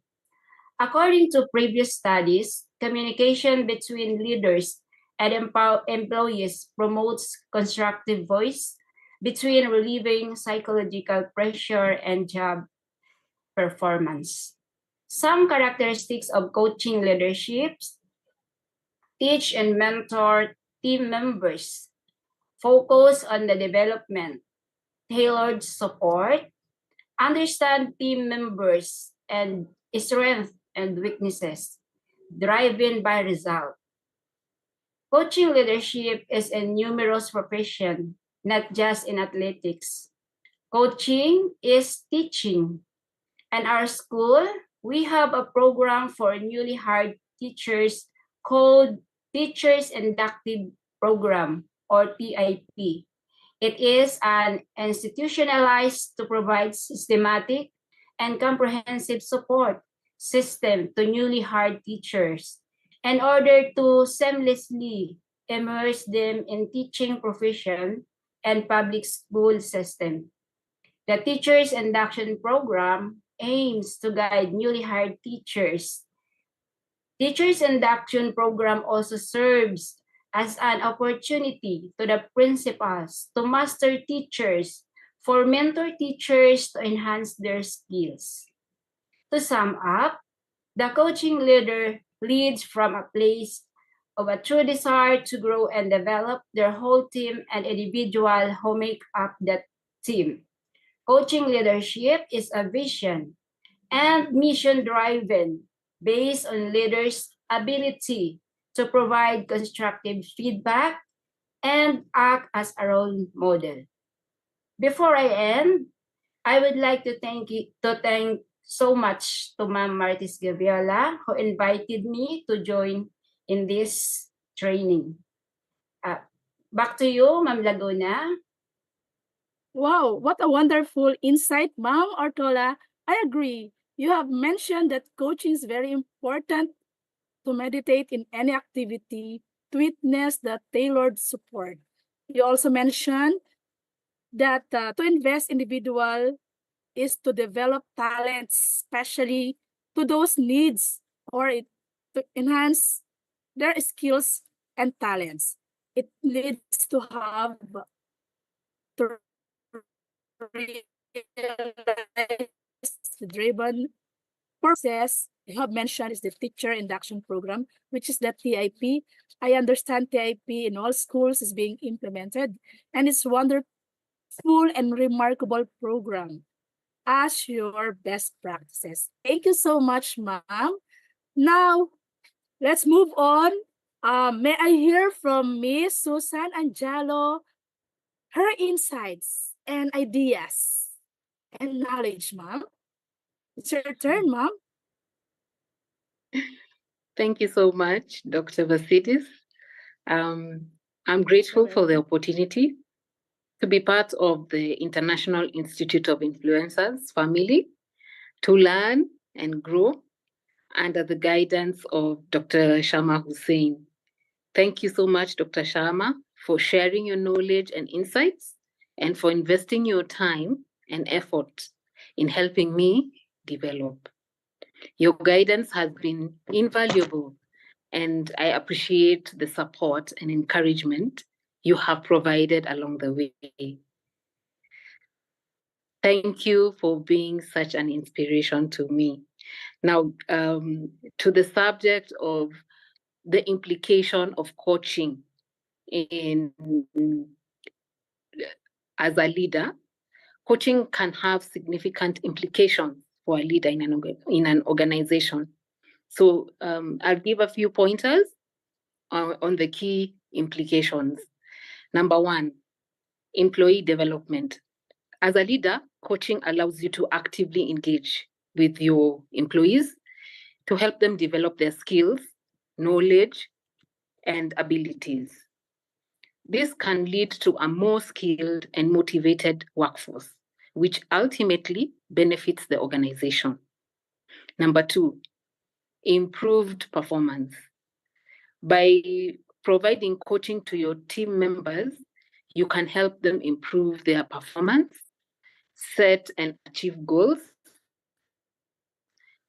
U: According to previous studies, communication between leaders and employees promotes constructive voice between relieving psychological pressure and job performance. Some characteristics of coaching leadership: teach and mentor team members, focus on the development, tailored support, understand team members and strengths and weaknesses, driven by result. Coaching leadership is a numerous profession, not just in athletics. Coaching is teaching. In our school, we have a program for newly hired teachers called Teachers Inductive Program, or TIP. It is an institutionalized to provide systematic and comprehensive support system to newly hired teachers in order to seamlessly immerse them in teaching profession and public school system. The Teachers Induction Program aims to guide newly hired teachers. Teachers Induction Program also serves as an opportunity to the principals to master teachers, for mentor teachers to enhance their skills. To sum up, the coaching leader leads from a place of a true desire to grow and develop their whole team and individual who make up that team. Coaching leadership is a vision and mission-driven, based on leaders' ability to provide constructive feedback and act as a role model. Before I end, I would like to thank so much to Ma'am Martis Gaviola, who invited me to join in this training. Back to you, Ma'am Laguna.
C: Wow, what a wonderful insight, Ma'am Ortola. I agree. You have mentioned that coaching is very important to meditate in any activity, to witness the tailored support. You also mentioned that to invest individual is to develop talents, especially to those needs or to enhance their skills and talents. It leads to have to driven process you have mentioned is the teacher induction program, which is the TIP. I understand TIP in all schools is being implemented, and it's wonderful and remarkable program as your best practices. Thank you so much, ma'am. Now, let's move on. May I hear from Miss Susan Angelo, her insights and ideas and knowledge, ma'am? It's your turn, ma'am.
D: Thank you so much, Dr. Vasidis. I'm grateful for the opportunity to be part of the International Institute of Influencers family, to learn and grow under the guidance of Dr. Shama Hussein. Thank you so much, Dr. Shama, for sharing your knowledge and insights and for investing your time and effort in helping me develop. Your guidance has been invaluable, and I appreciate the support and encouragement you have provided along the way. Thank you for being such an inspiration to me. Now, to the subject of the implication of coaching as a leader, coaching can have significant implications for a leader in an organization. So I'll give a few pointers on the key implications. Number one, employee development. As a leader, coaching allows you to actively engage with your employees to help them develop their skills, knowledge, and abilities. This can lead to a more skilled and motivated workforce, which ultimately benefits the organization. Number two, improved performance. By providing coaching to your team members, you can help them improve their performance, set and achieve goals,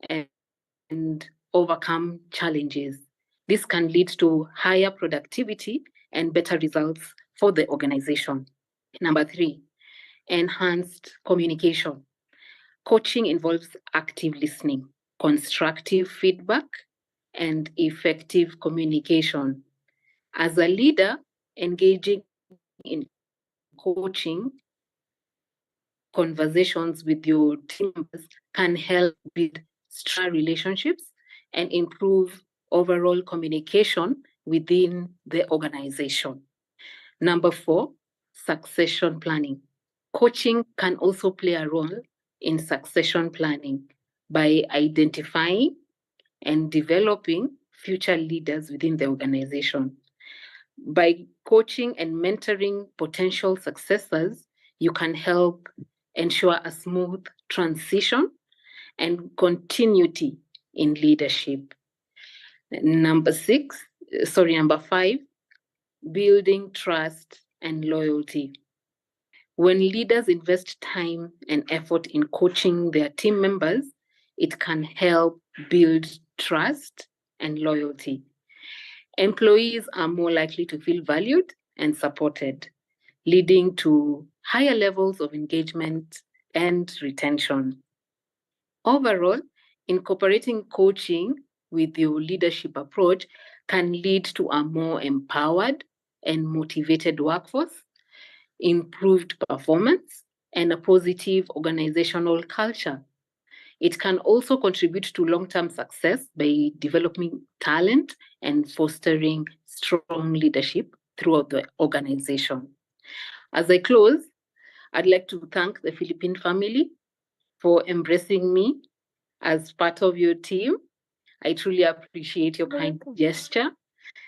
D: and overcome challenges. This can lead to higher productivity and better results for the organization. Number three, enhanced communication. Coaching involves active listening, constructive feedback, and effective communication. As a leader, engaging in coaching conversations with your team members can help build stronger relationships and improve overall communication within the organization. Number four, succession planning. Coaching can also play a role in succession planning by identifying and developing future leaders within the organization. By coaching and mentoring potential successors, you can help ensure a smooth transition and continuity in leadership. Number five, building trust and loyalty. When leaders invest time and effort in coaching their team members, it can help build trust and loyalty. Employees are more likely to feel valued and supported, leading to higher levels of engagement and retention. Overall, incorporating coaching with your leadership approach can lead to a more empowered and motivated workforce, improved performance, and a positive organizational culture. It can also contribute to long-term success by developing talent and fostering strong leadership throughout the organization. As I close, I'd like to thank the Philippine family for embracing me as part of your team. I truly appreciate your kind gesture,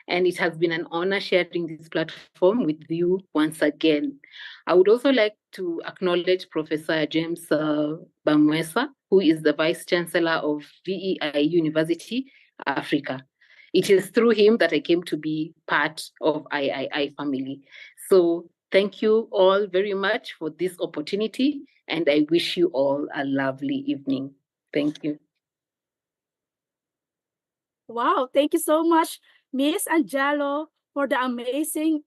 D: and it has been an honor sharing this platform with you once again. I would also like to acknowledge Professor James Bamwesa, who is the Vice Chancellor of VEI University, Africa. It is through him that I came to be part of III family. So thank you all very much for this opportunity, and I wish you all a lovely evening. Thank you.
C: Wow, thank you so much, Miss Angelo, for the amazing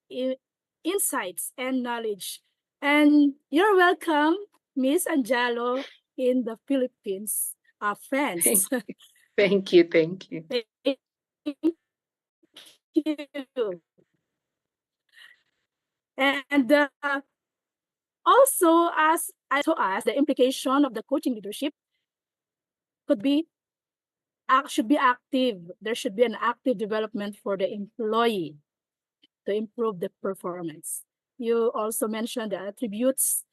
C: insights and knowledge. And you're welcome, Miss Angelo, in the Philippines, our friends.
D: Thank you, thank you.
C: Thank you. And also, as the implication of the coaching leadership could be should be active. There should be an active development for the employee to improve the performance. You also mentioned the attributes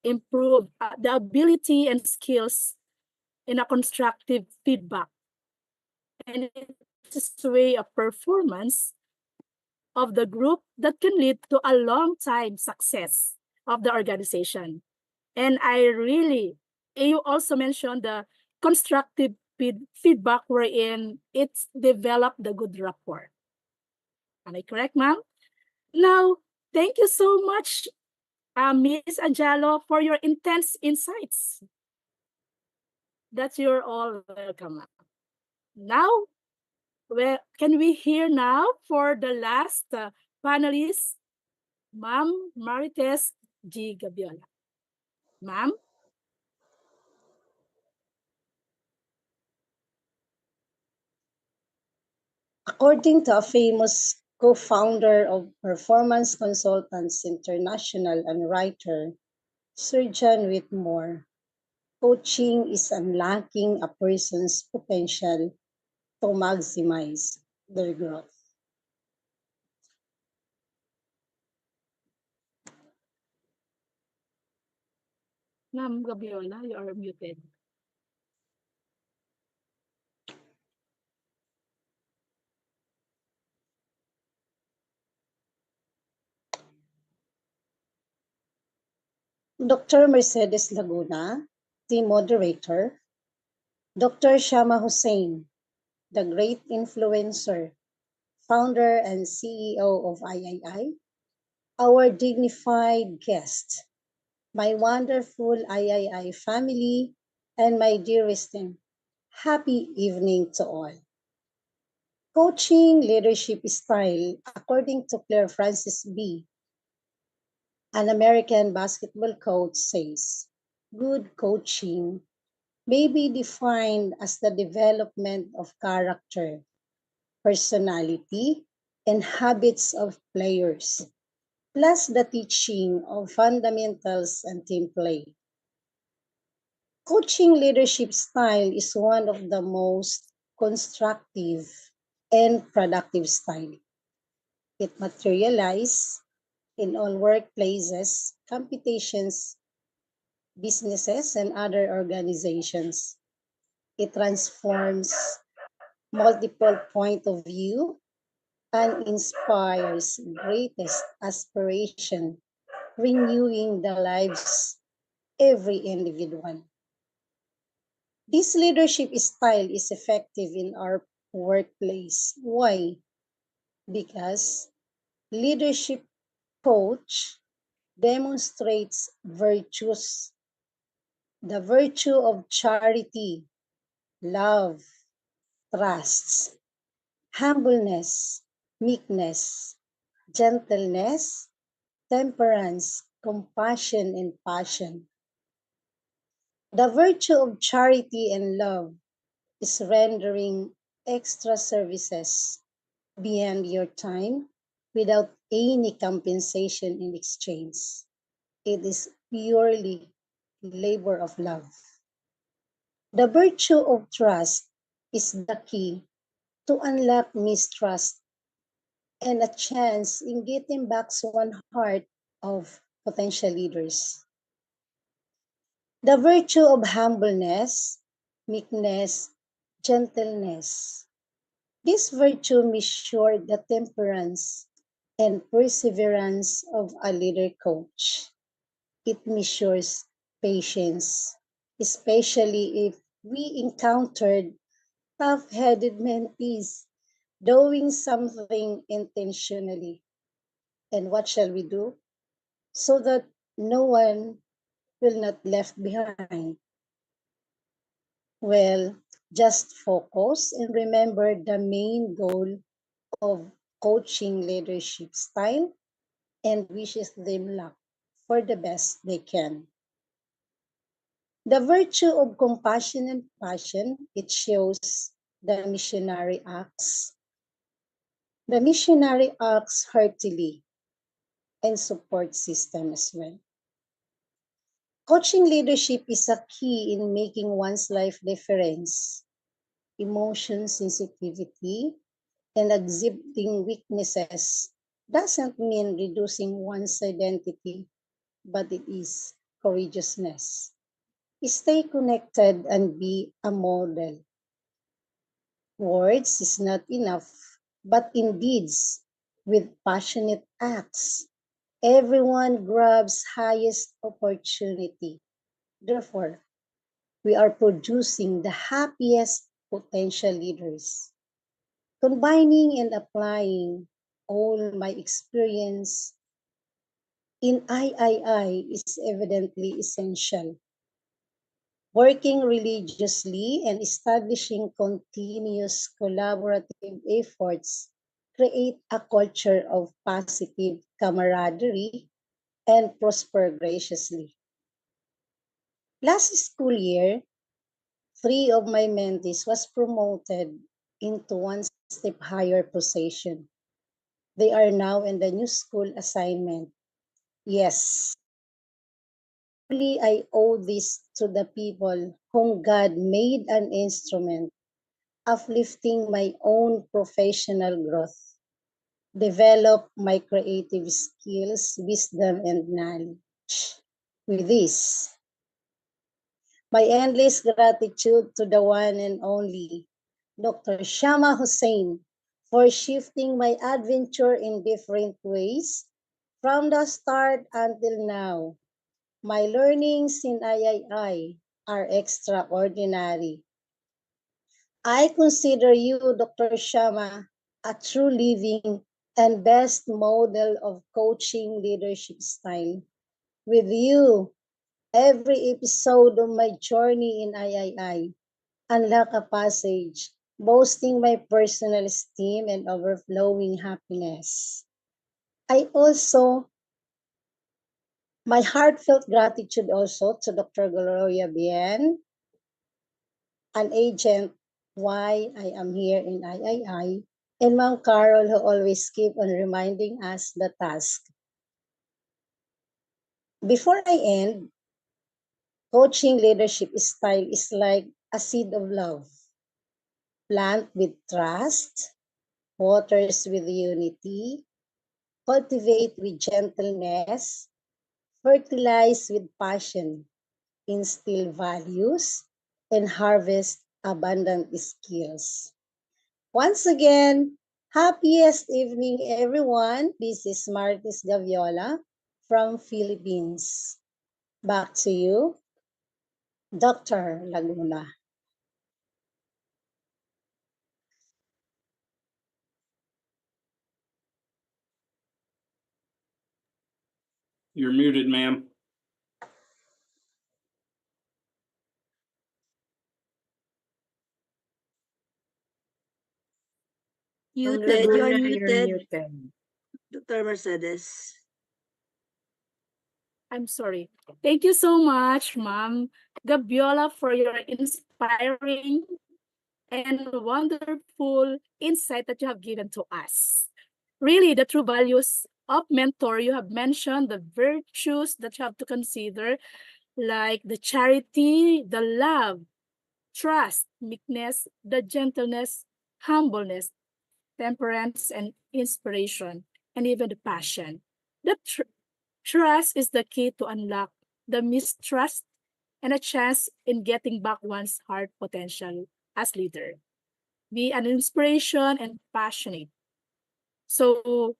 C: improve the ability and skills in a constructive feedback. And it's a way of performance of the group that can lead to a long time success of the organization. And you also mentioned the constructive feedback wherein it's developed the good rapport. Am I correct, ma'am? Now, thank you so much, Ms. Angelo, for your intense insights. That's you're all welcome, ma'am. Now, can we hear now for the last panelist, Ma'am Marites G. Gabiola. Ma'am?
G: According to a famous co-founder of Performance Consultants International and writer, Sir John Whitmore, coaching is unlocking a person's potential to maximize their growth.
C: Ma'am Gabiola, you are muted.
G: Dr. Mercedes Laguna, the moderator, Dr. Shama Hussein, the great influencer, founder and CEO of III, our dignified guest, my wonderful III family, and my dearest team. Happy evening to all. Coaching leadership style, according to Claire Francis B., an American basketball coach, says, good coaching may be defined as the development of character, personality, and habits of players, plus the teaching of fundamentals and team play. Coaching leadership style is one of the most constructive and productive style. It materializes in all workplaces, competitions, businesses, and other organizations. It transforms multiple point of view and inspires greatest aspiration, renewing the lives every individual. This leadership style is effective in our workplace. Why? Because leadership coach demonstrates virtues, the virtue of charity, love, trust, humbleness, meekness, gentleness, temperance, compassion, and passion. The virtue of charity and love is rendering extra services beyond your time without any compensation in exchange. It is purely labor of love. The virtue of trust is the key to unlock mistrust and a chance in getting back one heart of potential leaders. The virtue of humbleness, meekness, gentleness. This virtue measures the temperance and perseverance of a leader coach. It measures patience, especially if we encountered tough-headed mentees doing something intentionally. And what shall we do? So that no one will not left behind. Well, just focus and remember the main goal of coaching leadership style and wishes them luck for the best they can. The virtue of compassion and passion, it shows the missionary acts. The missionary acts heartily and support system as well. Coaching leadership is a key in making one's life difference. Emotion sensitivity and exhibiting weaknesses doesn't mean reducing one's identity, but it is courageousness. Stay connected and be a model. Words is not enough, but in deeds, with passionate acts, everyone grabs highest opportunity. Therefore, we are producing the happiest potential leaders. Combining and applying all my experience in III is evidently essential. Working religiously and establishing continuous collaborative efforts create a culture of positive camaraderie and prosper graciously. Last school year, 3 of my mentees was promoted into one step higher position. They are now in the new school assignment. Yes, truly I owe this to the people whom God made an instrument uplifting my own professional growth, develop my creative skills, wisdom, and knowledge. With this, my endless gratitude to the one and only Dr. Shama Hussein for shifting my adventure in different ways from the start until now. My learnings in III are extraordinary. I consider you, Dr. Shama, a true living and best model of coaching leadership style. With you, every episode of my journey in III unlock a passage, boasting my personal esteem and overflowing happiness. I also, my heartfelt gratitude also to Dr. Gloria Bien, an agent why I am here in III, and Ma'am Carol who always keep on reminding us the task. Before I end, coaching leadership style is like a seed of love. Plant with trust, waters with unity, cultivate with gentleness, fertilize with passion, instill values, and harvest abundant skills. Once again, happiest evening everyone. This is Martis Gaviola from Philippines. Back to you, Dr. Laguna.
J: You're muted, ma'am.
V: Muted. You are
U: Laguna, you're
V: muted,
U: muted.
V: Dr. Mercedes.
C: I'm sorry. Thank you so much, Ma'am Gabiola, for your inspiring and wonderful insight that you have given to us. Really, the true values of mentor, you have mentioned the virtues that you have to consider, like the charity, the love, trust, meekness, the gentleness, humbleness, temperance, and inspiration, and even the passion. The trust is the key to unlock the mistrust and a chance in getting back one's heart potential as leader. Be an inspiration and passionate. So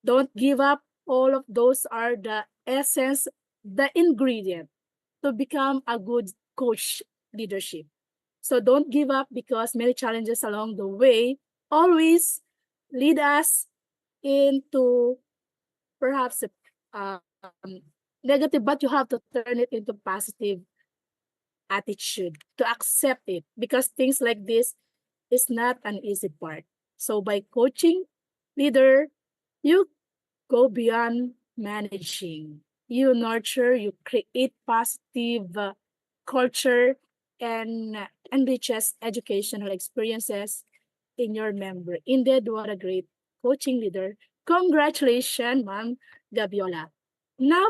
C: don't give up. All of those are the essence, the ingredient to become a good coach leadership. So don't give up because many challenges along the way always lead us into perhaps um, negative, but you have to turn it into positive attitude to accept it because things like this is not an easy part. So by coaching leader, you go beyond managing. You nurture, you create positive culture and enriches educational experiences in your member. Indeed, what a great coaching leader. Congratulations, Ma'am Gabiola. Now,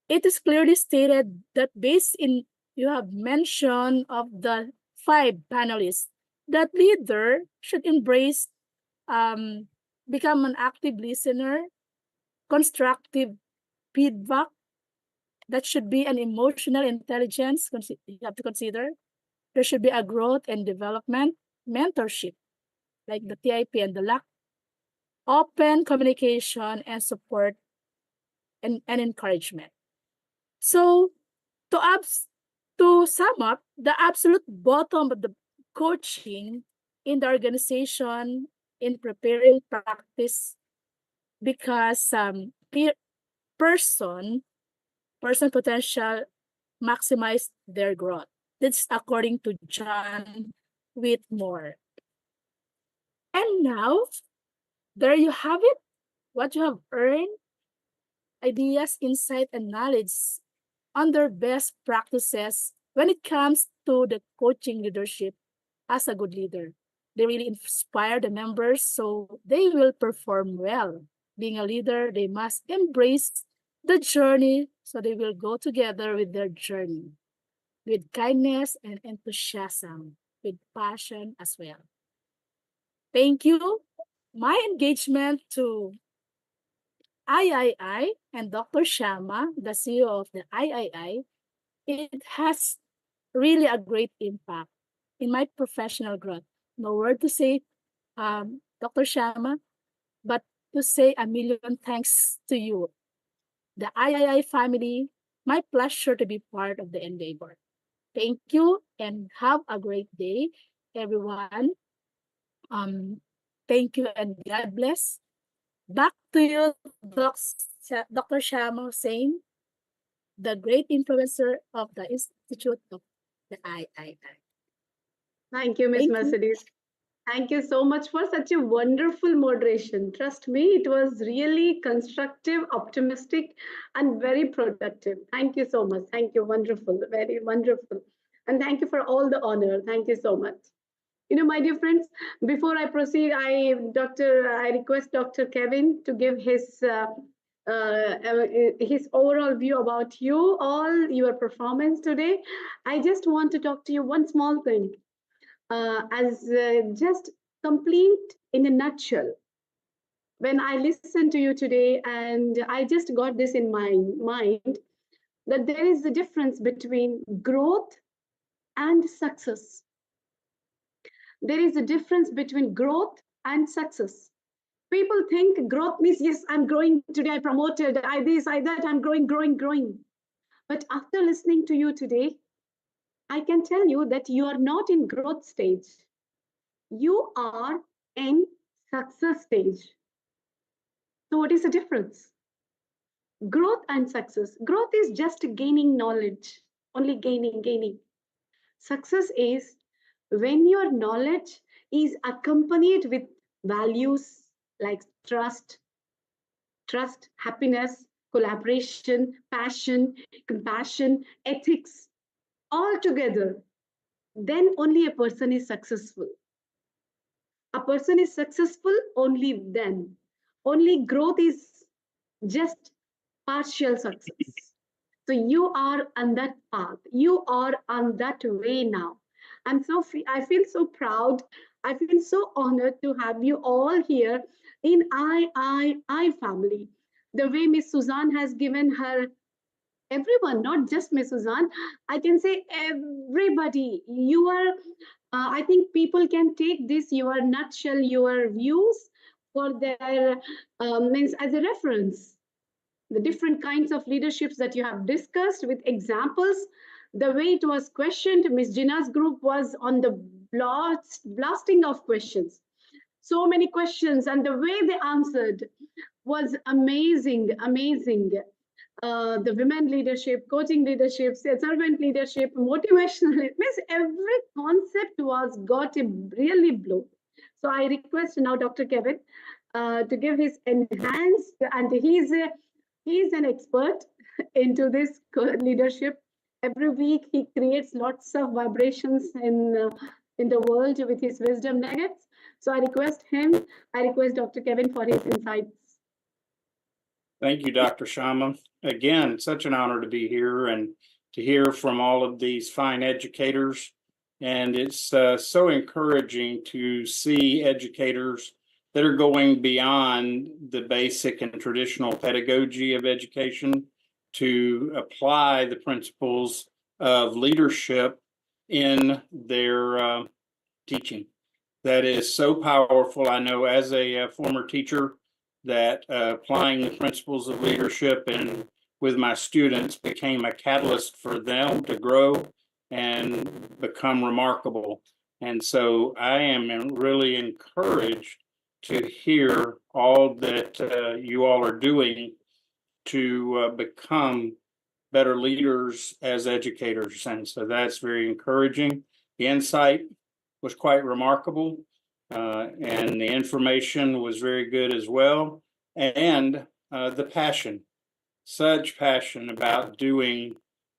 C: it is clearly stated that based in you have mentioned of the 5 panelists that leader should embrace um, become an active listener, constructive feedback, that should be an emotional intelligence you have to consider. There should be a growth and development, mentorship, like the TIP and the LAC, open communication and support and encouragement. So to sum up, the absolute bottom of the coaching in the organization in preparing practice because person potential maximize their growth. That's according to John Whitmore. And now, there you have it. What you have earned, ideas, insight, and knowledge on their best practices when it comes to the coaching leadership as a good leader. They really inspire the members so they will perform well. Being a leader, they must embrace the journey so they will go together with their journey with kindness and enthusiasm, with passion as well. Thank you. My engagement to III and Dr. Shama, the CEO of the III, it has really a great impact in my professional growth. No word to say, Dr. Shama, but to say a million thanks to you, the III family. My pleasure to be part of the endeavor. Thank you and have a great day, everyone. Um, Thank you and God bless. Back to you, Dr. Shama Hussein, the great influencer of the Institute of the III.
I: Thank you, Miss Mercedes. Thank you so much for such a wonderful moderation. Trust me, it was really constructive, optimistic, and very productive. Thank you so much. Thank you. Wonderful. Very wonderful. And thank you for all the honor. Thank you so much. My dear friends, before I proceed, I request Dr. Kevin to give his overall view about you all, your performance today. I just want to talk to you one small thing. As just complete in a nutshell, when I listened to you today, and I just got this in my mind, that there is a difference between growth and success. There is a difference between growth and success. People think growth means, yes, I'm growing today, I promoted, I this, I that, I'm growing. But after listening to you today, I can tell you that you are not in growth stage. You are in success stage. So what is the difference? Growth and success. Growth is just gaining knowledge, only gaining. Success is when your knowledge is accompanied with values like trust, happiness, collaboration, passion, compassion, ethics, all together, then only a person is successful. A person is successful only then. Only growth is just partial success. So you are on that path. You are on that way now. I feel so proud. I feel so honored to have you all here in I family. The way Miss Suzanne has given her everyone, not just Miss Suzanne, I can say everybody. You are, I think people can take this, your nutshell, your views for their means as a reference. The different kinds of leaderships that you have discussed with examples, the way it was questioned, Miss Gina's group was on the blasting of questions. So many questions, and the way they answered was amazing. The women leadership, coaching leadership, servant leadership, motivational, means every concept was got a really blow. So I request now Dr. Kevin to give his enhanced, and he's an expert into this leadership. Every week he creates lots of vibrations in the world with his wisdom nuggets. So I request Dr. Kevin for his insights.
J: Thank you, Dr. Sharma. Again, such an honor to be here and to hear from all of these fine educators. And it's so encouraging to see educators that are going beyond the basic and traditional pedagogy of education to apply the principles of leadership in their teaching. That is so powerful. I know as a former teacher that applying the principles of leadership and with my students became a catalyst for them to grow and become remarkable. And so I am really encouraged to hear all that you all are doing to become better leaders as educators. And so that's very encouraging. The insight was quite remarkable. And the information was very good as well. And the passion, such passion about doing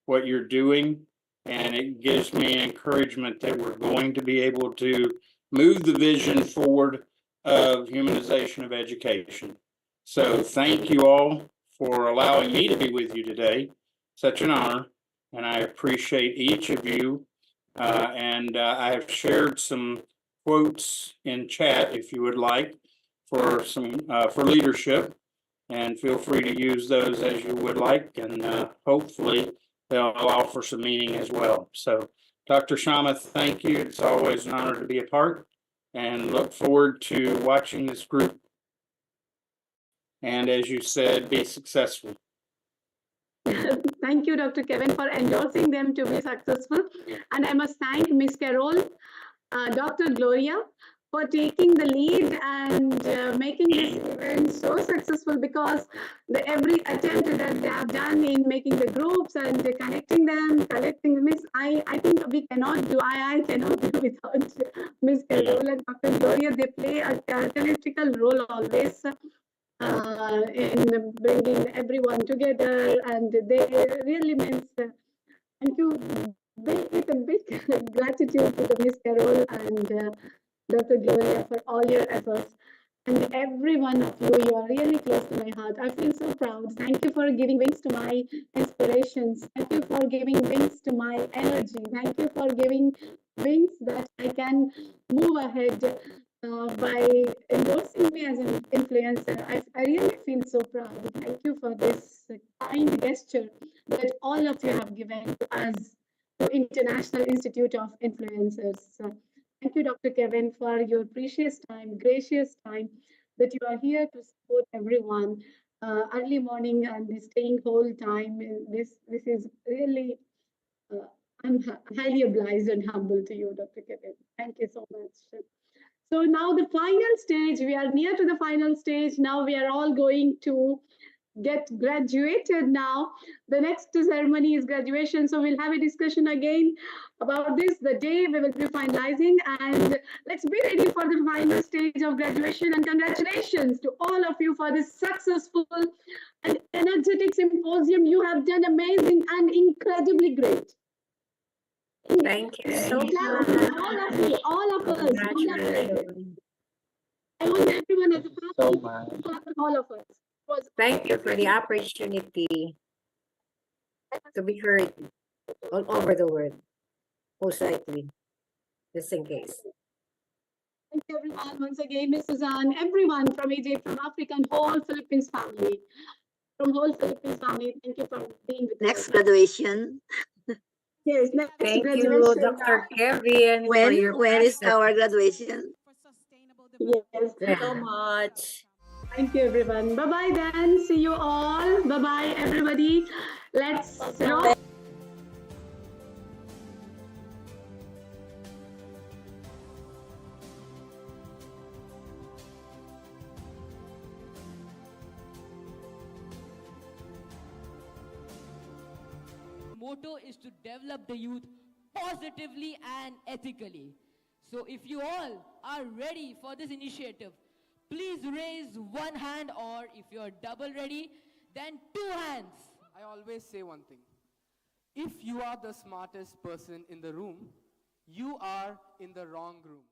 J: what you're doing. And it gives me encouragement that we're going to be able to move the vision forward of humanization of education. So thank you all for allowing me to be with you today. Such an honor. And I appreciate each of you. I have shared some quotes in chat if you would like for some for leadership, and feel free to use those as you would like, and hopefully they'll offer some meaning as well. So Dr. Sharma, thank you. It's always an honor to be a part, and look forward to watching this group. And as you said, be successful.
I: Thank you, Dr. Kevin, for endorsing them to be successful. And I must thank Ms. Carol, Dr. Gloria, for taking the lead and making this event so successful, because every attempt that they have done in making the groups and connecting them, collecting Miss, I think we cannot do, I cannot do without Ms. Carol and Dr. Gloria. They play a characteristical role always in bringing everyone together, and they really means thank you with a big gratitude to the Miss Carol and Dr. Gloria for all your efforts. And every one of you, you are really close to my heart. I feel so proud. Thank you for giving wings to my inspirations. Thank you for giving wings to my energy. Thank you for giving wings that I can move ahead by endorsing me as an influencer. I really feel so proud. Thank you for this kind gesture that all of you have given to us, to International Institute of Influencers. Thank you, Dr. Kevin, for your precious time, gracious time, that you are here to support everyone. Early morning and staying whole time. This is really, I'm highly obliged and humble to you, Dr. Kevin. Thank you so much. So now the final stage, we are near to the final stage. Now we are all going to get graduated now. The next ceremony is graduation. So we'll have a discussion again about this the day we will be finalizing. And let's be ready for the final stage of graduation. And congratulations to all of you for this successful and energetic symposium. You have done amazing and incredibly great.
L: Thank you so much.
I: All of you, all of us.
L: Congratulations.
I: I want everyone as a
P: So
I: part
P: much.
I: of all of us.
L: Thank you for the opportunity to be heard all over the world, most likely, just in case.
I: Thank you, everyone. Once again, Ms. Suzanne, everyone from AJ, from Africa, and whole Philippines family. From whole Philippines family, thank you for being with
V: Next
I: us.
V: graduation.
I: Yes, next
L: Thank you,
I: graduation.
L: Dr. Kevin, for your
V: When is
L: presence.
V: our graduation?
I: Yes.
L: So much.
I: Thank you, everyone. Bye-bye then. See you all. Bye-bye, everybody. Let's rock.
R: Motto is to develop the youth positively and ethically. So if you all are ready for this initiative, please raise one hand, or if you're double ready, then two hands.
W: I always say one thing. If you are the smartest person in the room, you are in the wrong room.